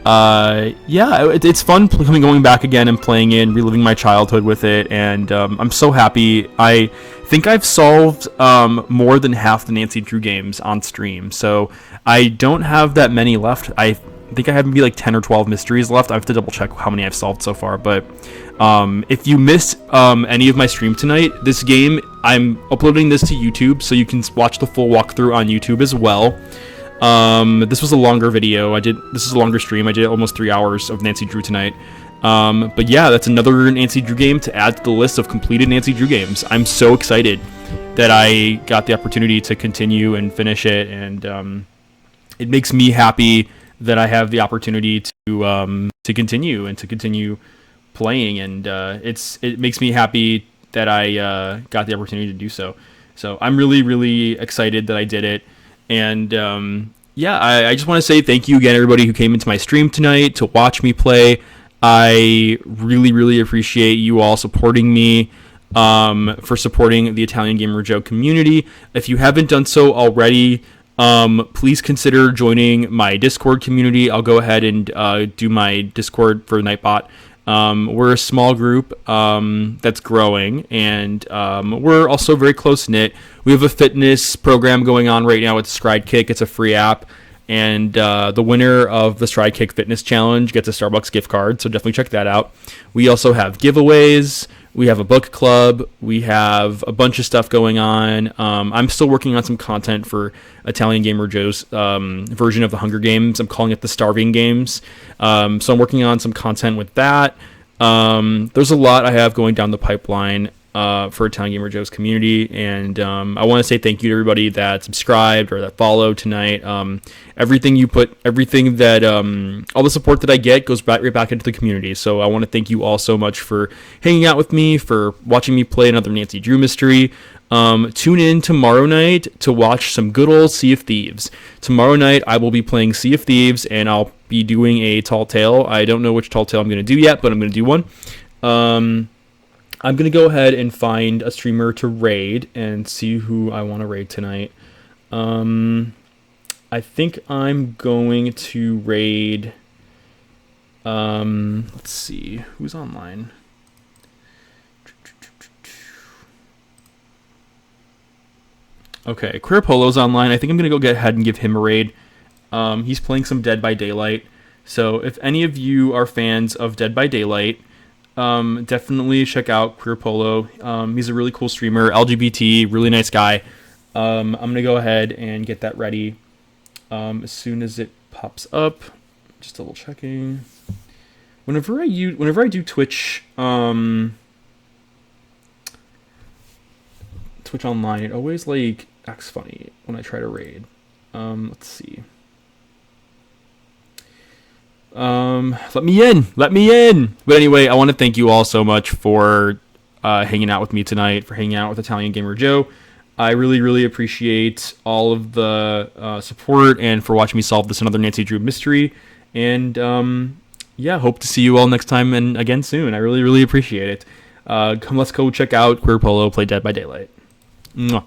it's fun going back again and playing it and reliving my childhood with it, and I'm so happy. I think I've solved more than half the Nancy Drew games on stream, so I don't have that many left. I think I have maybe like 10 or 12 mysteries left. I have to double check how many I've solved so far, but if you missed any of my stream tonight, this game, I'm uploading this to YouTube, so you can watch the full walkthrough on YouTube as well. This was a longer video. This is a longer stream. I did almost 3 hours of Nancy Drew tonight. But yeah, that's another Nancy Drew game to add to the list of completed Nancy Drew games. I'm so excited that I got the opportunity to continue and finish it, and it makes me happy that I have the opportunity to continue playing, and it makes me happy that I got the opportunity to do so. So I'm really, really excited that I did it. And I just want to say thank you again, everybody who came into my stream tonight to watch me play. I really, really appreciate you all supporting me, for supporting the Italian Gamer Joe community. If you haven't done so already, please consider joining my Discord community. I'll go ahead and do my Discord for Nightbot. We're a small group that's growing, and we're also very close-knit. We have a fitness program going on right now with Stride Kick. It's a free app, and the winner of the Stride Kick Fitness Challenge gets a Starbucks gift card, so definitely check that out. We also have giveaways. We have a book club. We have a bunch of stuff going on. I'm still working on some content for Italian Gamer Joe's version of the Hunger Games. I'm calling it the Starving Games. So I'm working on some content with that. There's a lot I have going down the pipeline for Italian Gamer Joe's community, and I want to say thank you to everybody that subscribed or that followed tonight. Everything that all the support that I get goes right back into the community. So I want to thank you all so much for hanging out with me, for watching me play another Nancy Drew mystery. Tune in tomorrow night to watch some good old Sea of Thieves. Tomorrow night I will be playing Sea of Thieves, and I'll be doing a tall tale. I don't know which tall tale I'm going to do yet, but I'm going to do one. I'm going to go ahead and find a streamer to raid and see who I want to raid tonight. I think I'm going to raid, let's see, who's online? Okay, Queer Polo's online. I think I'm going to go ahead and give him a raid. He's playing some Dead by Daylight. So if any of you are fans of Dead by Daylight, definitely check out Queer Polo. He's a really cool streamer, LGBT, really nice guy. I'm going to go ahead and get that ready as soon as it pops up. Just double checking. Whenever I do Twitch, Twitch online, it always like acts funny when I try to raid. Let's see. Let me in. But anyway, I want to thank you all so much for hanging out with me tonight, for hanging out with Italian Gamer Joe. I really, really appreciate all of the support and for watching me solve this another Nancy Drew mystery. And hope to see you all next time and again soon. I really, really appreciate it. Let's go check out Queer Polo play Dead by Daylight. Mwah.